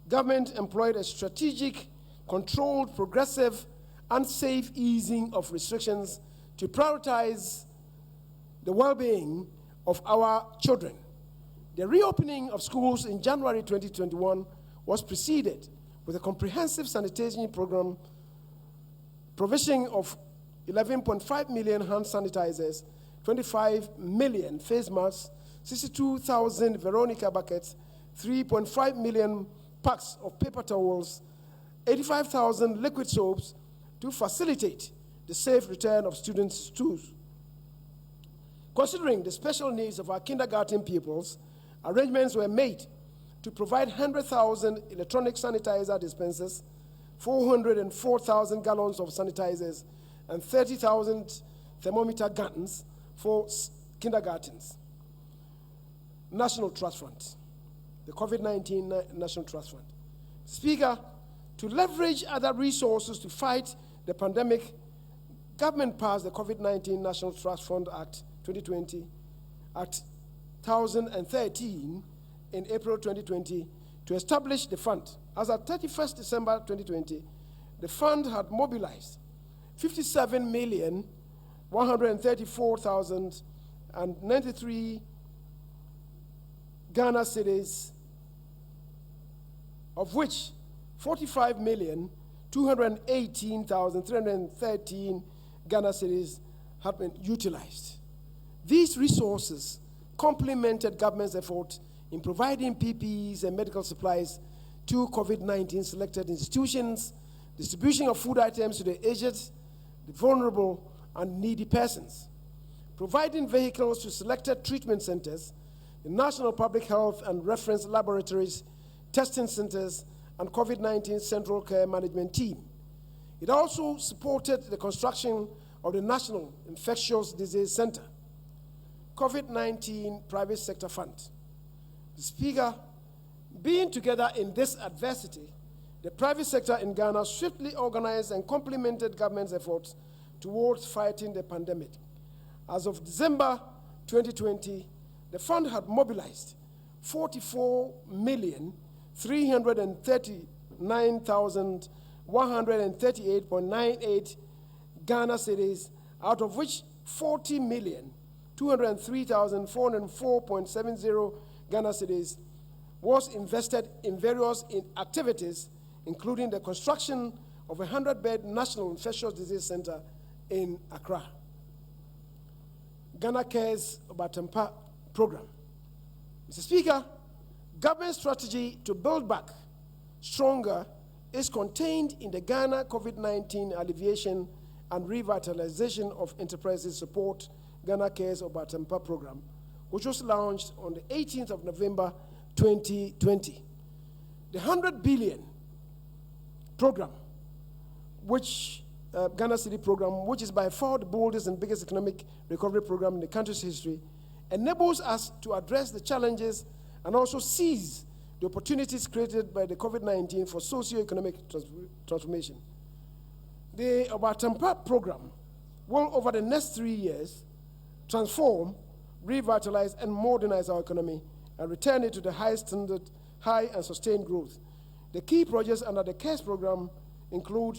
government employed a strategic, controlled, progressive, and safe easing of restrictions to prioritize the well-being of our children. The reopening of schools in January 2021 was preceded with a comprehensive sanitation program, provision of 11.5 million hand sanitizers, 25 million face masks, 62,000 Veronica buckets, 3.5 million packs of paper towels, 85,000 liquid soaps to facilitate the safe return of students to schools. Considering the special needs of our kindergarten pupils, arrangements were made to provide 100,000 electronic sanitizer dispensers, 404,000 gallons of sanitizers, and 30,000 thermometer guns for kindergartens. National Trust Fund, the COVID-19 National Trust Fund. Speaker, to leverage other resources to fight the pandemic, government passed the COVID-19 National Trust Fund Act 2020, Act 1013 in April 2020 to establish the fund. As at 31st December 2020, the fund had mobilized 57,134,093 Ghana cedis, of which 45,218,313 Ghana cedis have been utilized. These resources complemented government's effort in providing PPEs and medical supplies to COVID-19 selected institutions, distribution of food items to the aged, the vulnerable, and needy persons, providing vehicles to selected treatment centers, the National Public Health and Reference Laboratories, testing centers, and COVID-19 Central Care Management Team. It also supported the construction of the National Infectious Disease Center, COVID-19 Private Sector Fund. The Speaker, being together in this adversity, the private sector in Ghana swiftly organized and complemented government's efforts towards fighting the pandemic. As of December 2020, the fund had mobilized 44,339,138.98 Ghana cedis, out of which 40,203,404.70 Ghana cedis was invested in various activities, including the construction of a 100-bed National Infectious Disease Center in Accra. Ghana Cares Obatampa Program. Mr. Speaker, government strategy to build back stronger is contained in the Ghana COVID-19 Alleviation and Revitalization of Enterprises Support Ghana Cares Obatampa Program, which was launched on the 18th of November 2020. The 100 billion program, which Ghana City program, which is by far the boldest and biggest economic recovery program in the country's history, enables us to address the challenges and also seize the opportunities created by the COVID-19 for socio-economic transformation. The Obatampa program will, over the next 3 years, transform, revitalize, and modernize our economy and return it to the high standard, high and sustained growth. The key projects under the CARES program include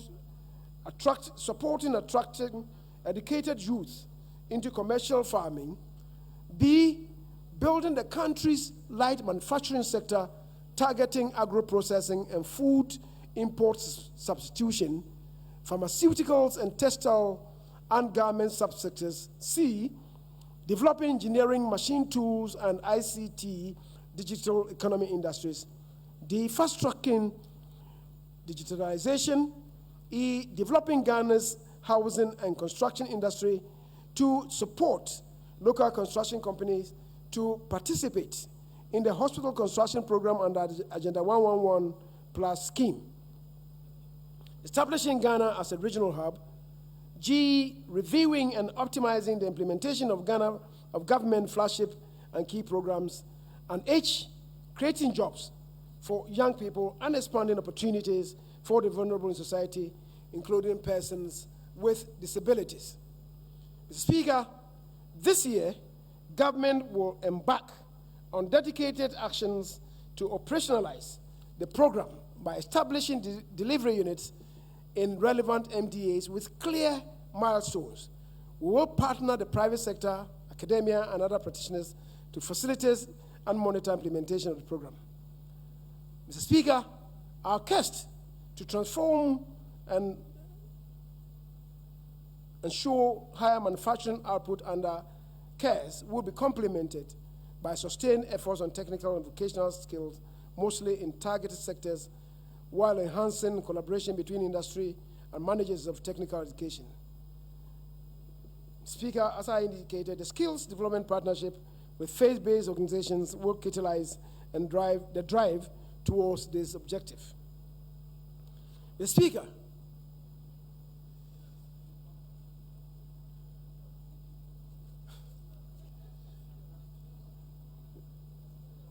supporting attracting educated youth into commercial farming, B, building the country's light manufacturing sector, targeting agro-processing and food import substitution, pharmaceuticals and textile and garment subsectors, C, developing engineering, machine tools, and ICT digital economy industries, D, fast-tracking digitalization, E, developing Ghana's housing and construction industry to support local construction companies to participate in the hospital construction program under the Agenda 111 Plus scheme. Establishing Ghana as a regional hub. G, reviewing and optimizing the implementation of government flagship and key programs. And H, creating jobs for young people and expanding opportunities for the vulnerable in society, including persons with disabilities. Mr. Speaker, this year, government will embark on dedicated actions to operationalize the program by establishing delivery units in relevant MDAs with clear milestones. We will partner the private sector, academia, and other practitioners to facilitate and monitor implementation of the program. Mr. Speaker, our quest to transform and ensure higher manufacturing output under CARES will be complemented by sustained efforts on technical and vocational skills, mostly in targeted sectors, while enhancing collaboration between industry and managers of technical education. Speaker, as I indicated, the skills development partnership with faith-based organizations will catalyze and drive towards this objective. The Speaker,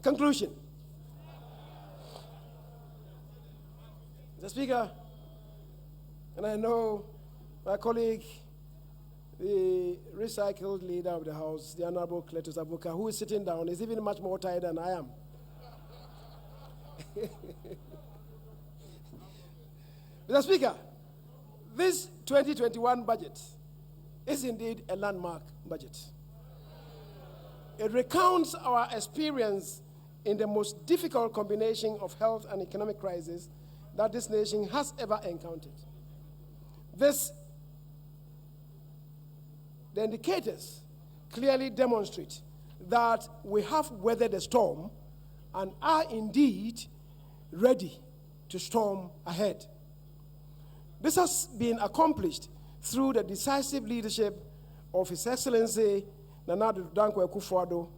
conclusion. Mr. Speaker, and I know my colleague, the recycled leader of the House, the Honorable Cletus Abuka, who is sitting down, is even much more tired than I am. Mr. Speaker, this 2021 budget is indeed a landmark budget. It recounts our experience in the most difficult combination of health and economic crisis that this nation has ever encountered. The indicators clearly demonstrate that we have weathered the storm and are indeed ready to storm ahead. This has been accomplished through the decisive leadership of His Excellency Nana Addo Dankwa Akufo-Addo,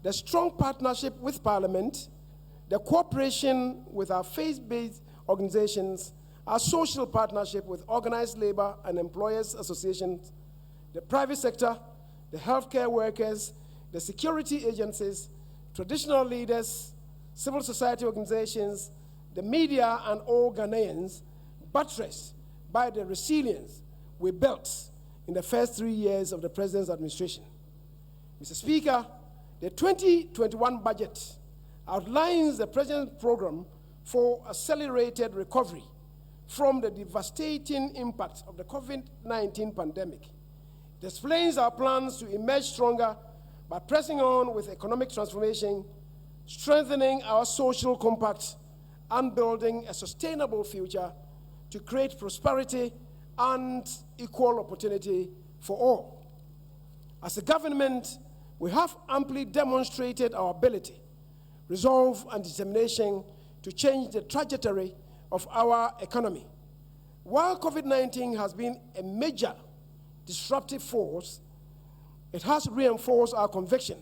the strong partnership with Parliament, the cooperation with our faith-based organizations, our social partnership with organized labor and employers associations, the private sector, the healthcare workers, the security agencies, traditional leaders, civil society organizations, the media, and all Ghanaians, buttressed by the resilience we built in the first 3 years of the President's administration. Mr. Speaker, the 2021 budget outlines the President's program for accelerated recovery from the devastating impact of the COVID-19 pandemic. It explains our plans to emerge stronger by pressing on with economic transformation, strengthening our social compact, and building a sustainable future to create prosperity and equal opportunity for all. As a government, we have amply demonstrated our ability, resolve, and determination to change the trajectory of our economy. While COVID-19 has been a major disruptive force, it has reinforced our conviction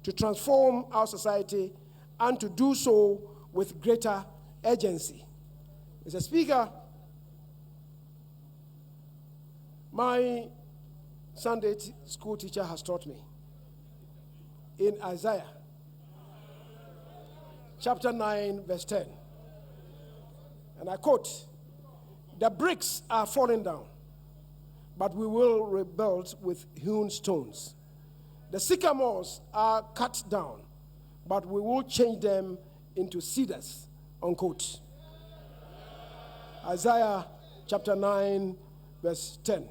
to transform our society and to do so with greater urgency. Mr. Speaker, my Sunday school teacher has taught me in Isaiah chapter 9, verse 10. And I quote, "The bricks are falling down, but we will rebuild with hewn stones. The sycamores are cut down, but we will change them into cedars," unquote. Isaiah chapter 9, verse 10.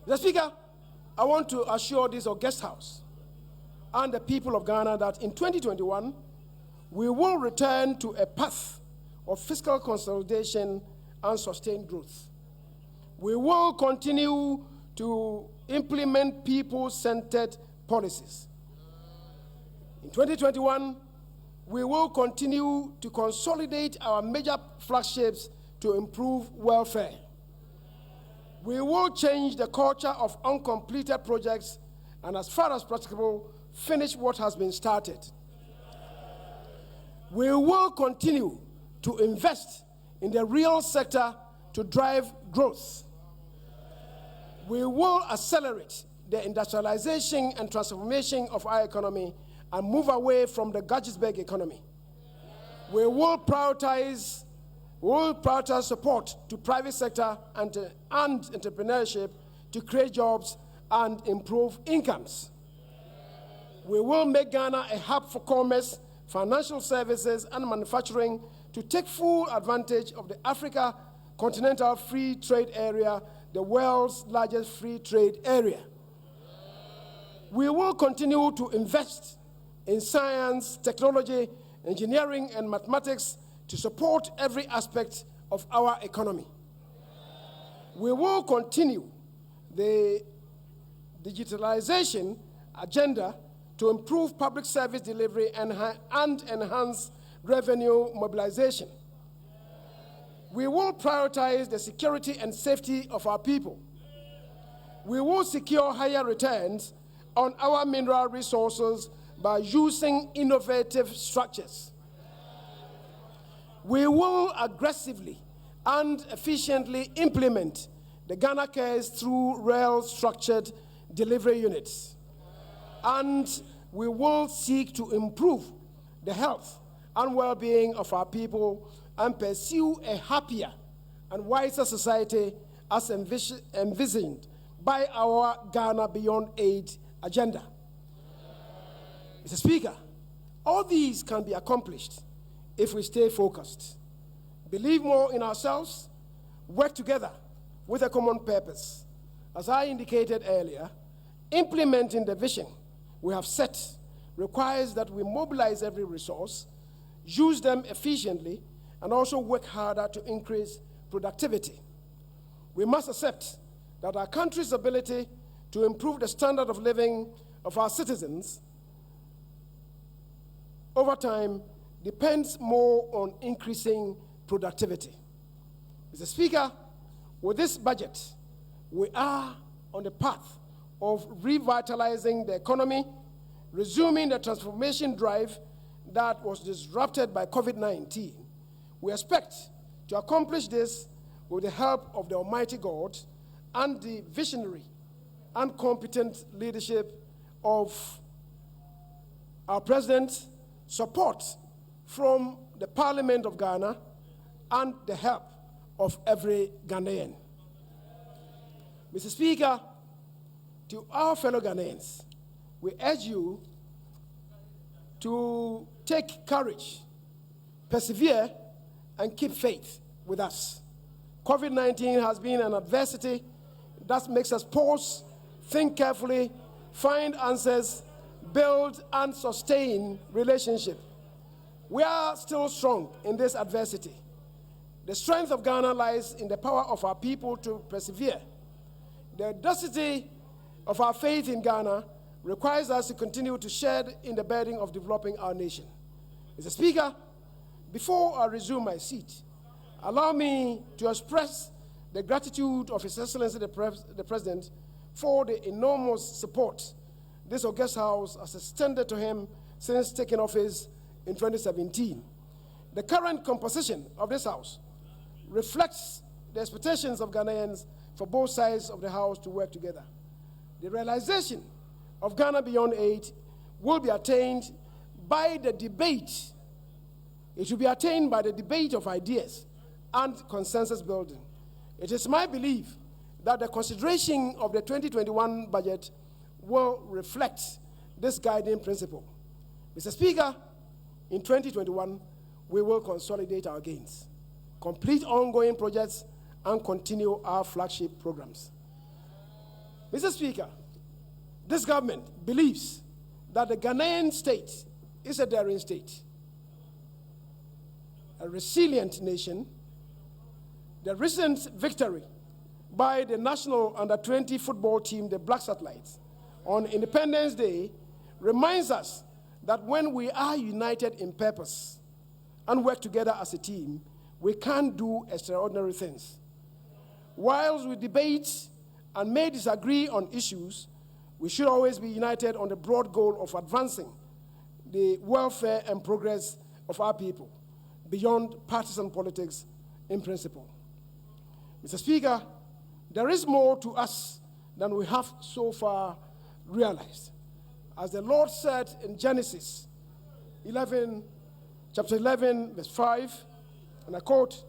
Mr. Speaker, I want to assure this august house and the people of Ghana that in 2021, we will return to a path of fiscal consolidation and sustained growth. We will continue to implement people-centered policies. In 2021, we will continue to consolidate our major flagships to improve welfare. We will change the culture of uncompleted projects and, as far as practicable, finish what has been started. We will continue to invest in the real sector to drive growth. We will accelerate the industrialization and transformation of our economy and move away from the Gadgetsburg economy. We will prioritize support to private sector and entrepreneurship to create jobs and improve incomes. We will make Ghana a hub for commerce, financial services, and manufacturing to take full advantage of the Africa Continental Free Trade Area, the world's largest free trade area. We will continue to invest in science, technology, engineering, and mathematics to support every aspect of our economy. We will continue the digitalization agenda to improve public service delivery and enhance revenue mobilization. We will prioritize the security and safety of our people. We will secure higher returns on our mineral resources by using innovative structures. We will aggressively and efficiently implement the Ghana Cares through rail-structured delivery units. And we will seek to improve the health and well-being of our people and pursue a happier and wiser society as envisioned by our Ghana Beyond Aid agenda. Mr. Speaker, all these can be accomplished if we stay focused, believe more in ourselves, work together with a common purpose. As I indicated earlier, implementing the vision we have set requires that we mobilize every resource, use them efficiently, and also work harder to increase productivity. We must accept that our country's ability to improve the standard of living of our citizens over time depends more on increasing productivity. Mr. Speaker, with this budget, we are on the path of revitalizing the economy, resuming the transformation drive that was disrupted by COVID-19. We expect to accomplish this with the help of the Almighty God and the visionary and competent leadership of our President, support from the Parliament of Ghana, and the help of every Ghanaian. Mr. Speaker, to our fellow Ghanaians, we urge you to take courage, persevere, and keep faith with us. COVID-19 has been an adversity that makes us pause, think carefully, find answers, build and sustain relationships. We are still strong in this adversity. The strength of Ghana lies in the power of our people to persevere. The audacity of our faith in Ghana requires us to continue to share in the burden of developing our nation. Mr. Speaker, before I resume my seat, allow me to express the gratitude of His Excellency the President for the enormous support this august House has extended to him since taking office in 2017. The current composition of this House reflects the expectations of Ghanaians for both sides of the House to work together. The realization of Ghana Beyond Aid will be attained by the debate. It should be attained by the debate of ideas and consensus building. It is my belief that the consideration of the 2021 budget will reflect this guiding principle. Mr. Speaker, in 2021, we will consolidate our gains, complete ongoing projects, and continue our flagship programs. Mr. Speaker, this government believes that the Ghanaian state is a daring state, a resilient nation. The recent victory by the national under-20 football team, the Black Satellites, on Independence Day reminds us that when we are united in purpose and work together as a team, we can do extraordinary things. Whilst we debate and may disagree on issues, we should always be united on the broad goal of advancing the welfare and progress of our people beyond partisan politics in principle. Mr. Speaker, there is more to us than we have so far realized. As the Lord said in Genesis 11, chapter 11, verse 5, and I quote,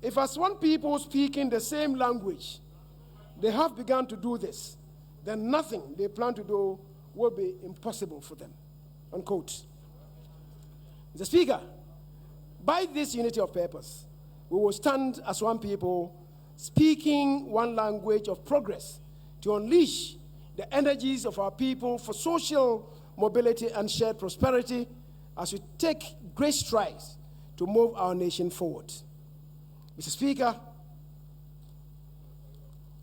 "If as one people speaking the same language, they have begun to do this, then nothing they plan to do will be impossible for them." Unquote. Mr. Speaker, by this unity of purpose, we will stand as one people, speaking one language of progress to unleash the energies of our people for social mobility and shared prosperity as we take great strides to move our nation forward. Mr. Speaker,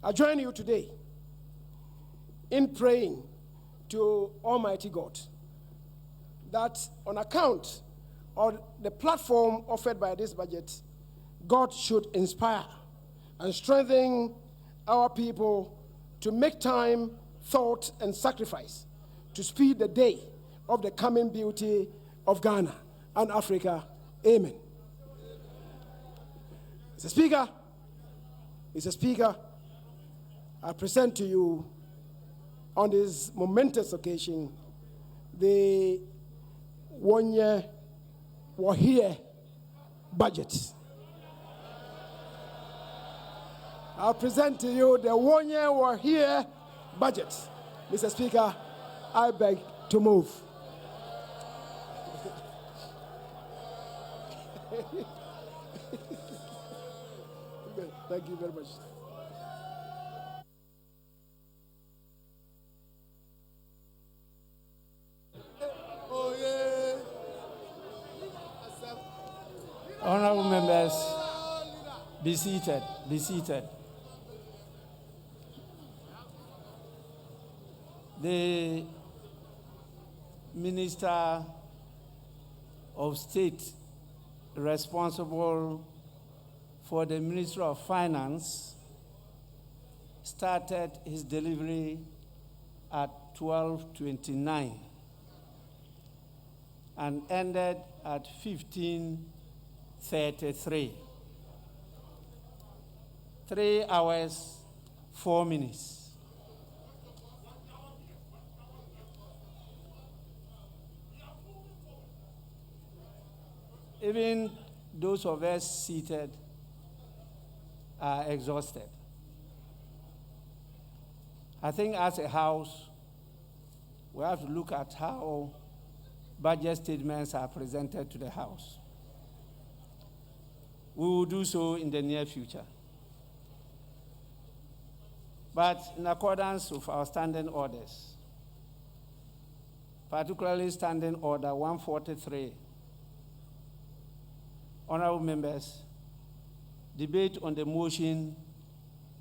I join you today in praying to Almighty God that on account of the platform offered by this budget, God should inspire and strengthen our people to make time, thought, and sacrifice to speed the day of the coming beauty of Ghana and Africa. Amen. Mr. Speaker, I present to you on this momentous occasion the 1 year Wahia budget. I'll present to you the 1 year Wahia budget. Mr. Speaker, I beg to move. Thank you very much. Oh, yeah. Honorable members, be seated. Be seated. The Minister of State responsible for the Ministry of Finance started his delivery at 12:29 and ended at 15:33. 3 hours, 4 minutes. Even those of us seated are exhausted. I think as a House, we have to look at how budget statements are presented to the House. We will do so in the near future. But in accordance with our standing orders, particularly Standing Order 143, honorable members, debate on the motion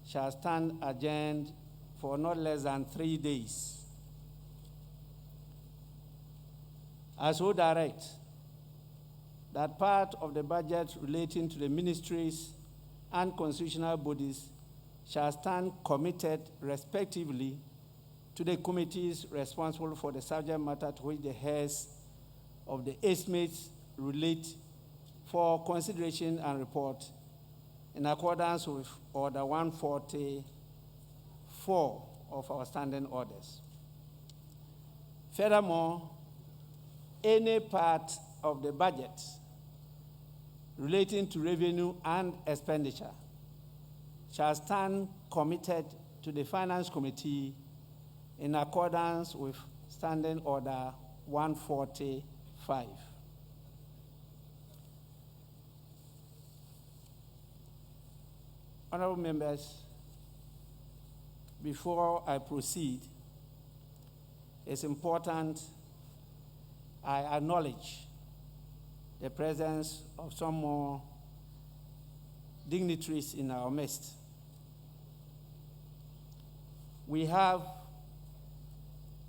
shall stand adjourned for not less than 3 days. I so direct that part of the budget relating to the ministries and constitutional bodies shall stand committed respectively to the committees responsible for the subject matter to which the heads of the estimates relate for consideration and report in accordance with Order 144 of our standing orders. Furthermore, any part of the budget relating to revenue and expenditure shall stand committed to the Finance Committee in accordance with Standing Order 145. Honorable members, before I proceed, it's important I acknowledge the presence of some more dignitaries in our midst. We have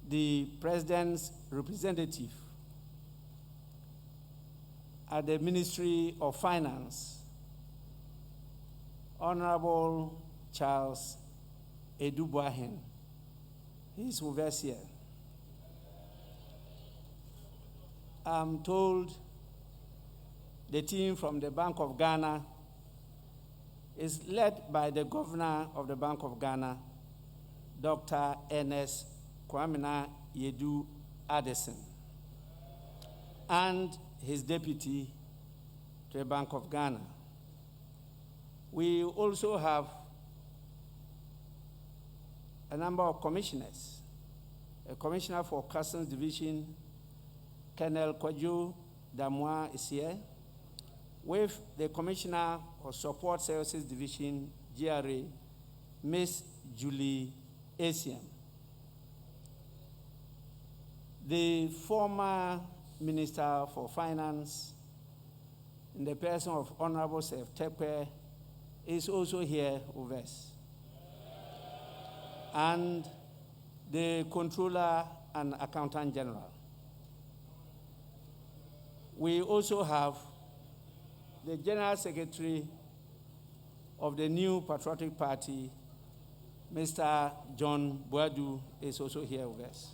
the President's representative at the Ministry of Finance, Honorable Charles Edubuahen. He's with us here. I'm told the team from the Bank of Ghana is led by the Governor of the Bank of Ghana, Dr. Ernest Kwamina Yedu Addison, and his deputy to the Bank of Ghana. We also have a number of commissioners. A commissioner for Customs Division, Colonel Kwadwo Damwa, is here, with the Commissioner for Support Services Division, GRA, Ms. Julie Asiam. The former Minister for Finance, in the person of Honorable Sef Tepe, is also here with us. And the Controller and Accountant General. We also have the General Secretary of the New Patriotic Party, Mr. John Boadu, is also here with us.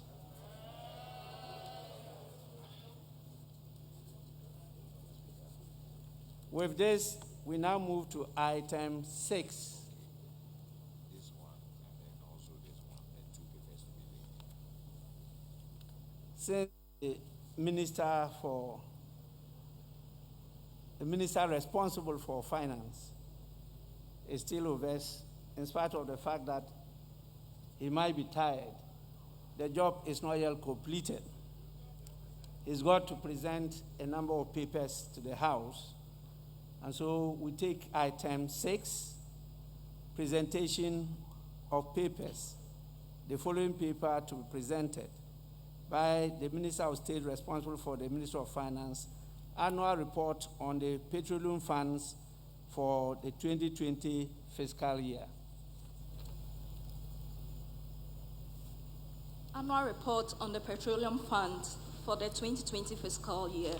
With this, we now move to item 6. This one, and then also this one, and 2 papers to be Since the minister responsible for finance is still with us, in spite of the fact that he might be tired, the job is not yet completed. He's got to present a number of papers to the House. And so we take item 6, presentation of papers. The following paper to be presented by the Minister of State responsible for the Ministry of Finance, annual report on the petroleum funds for the 2020 fiscal year. Annual report on the petroleum fund for the 2020 fiscal year.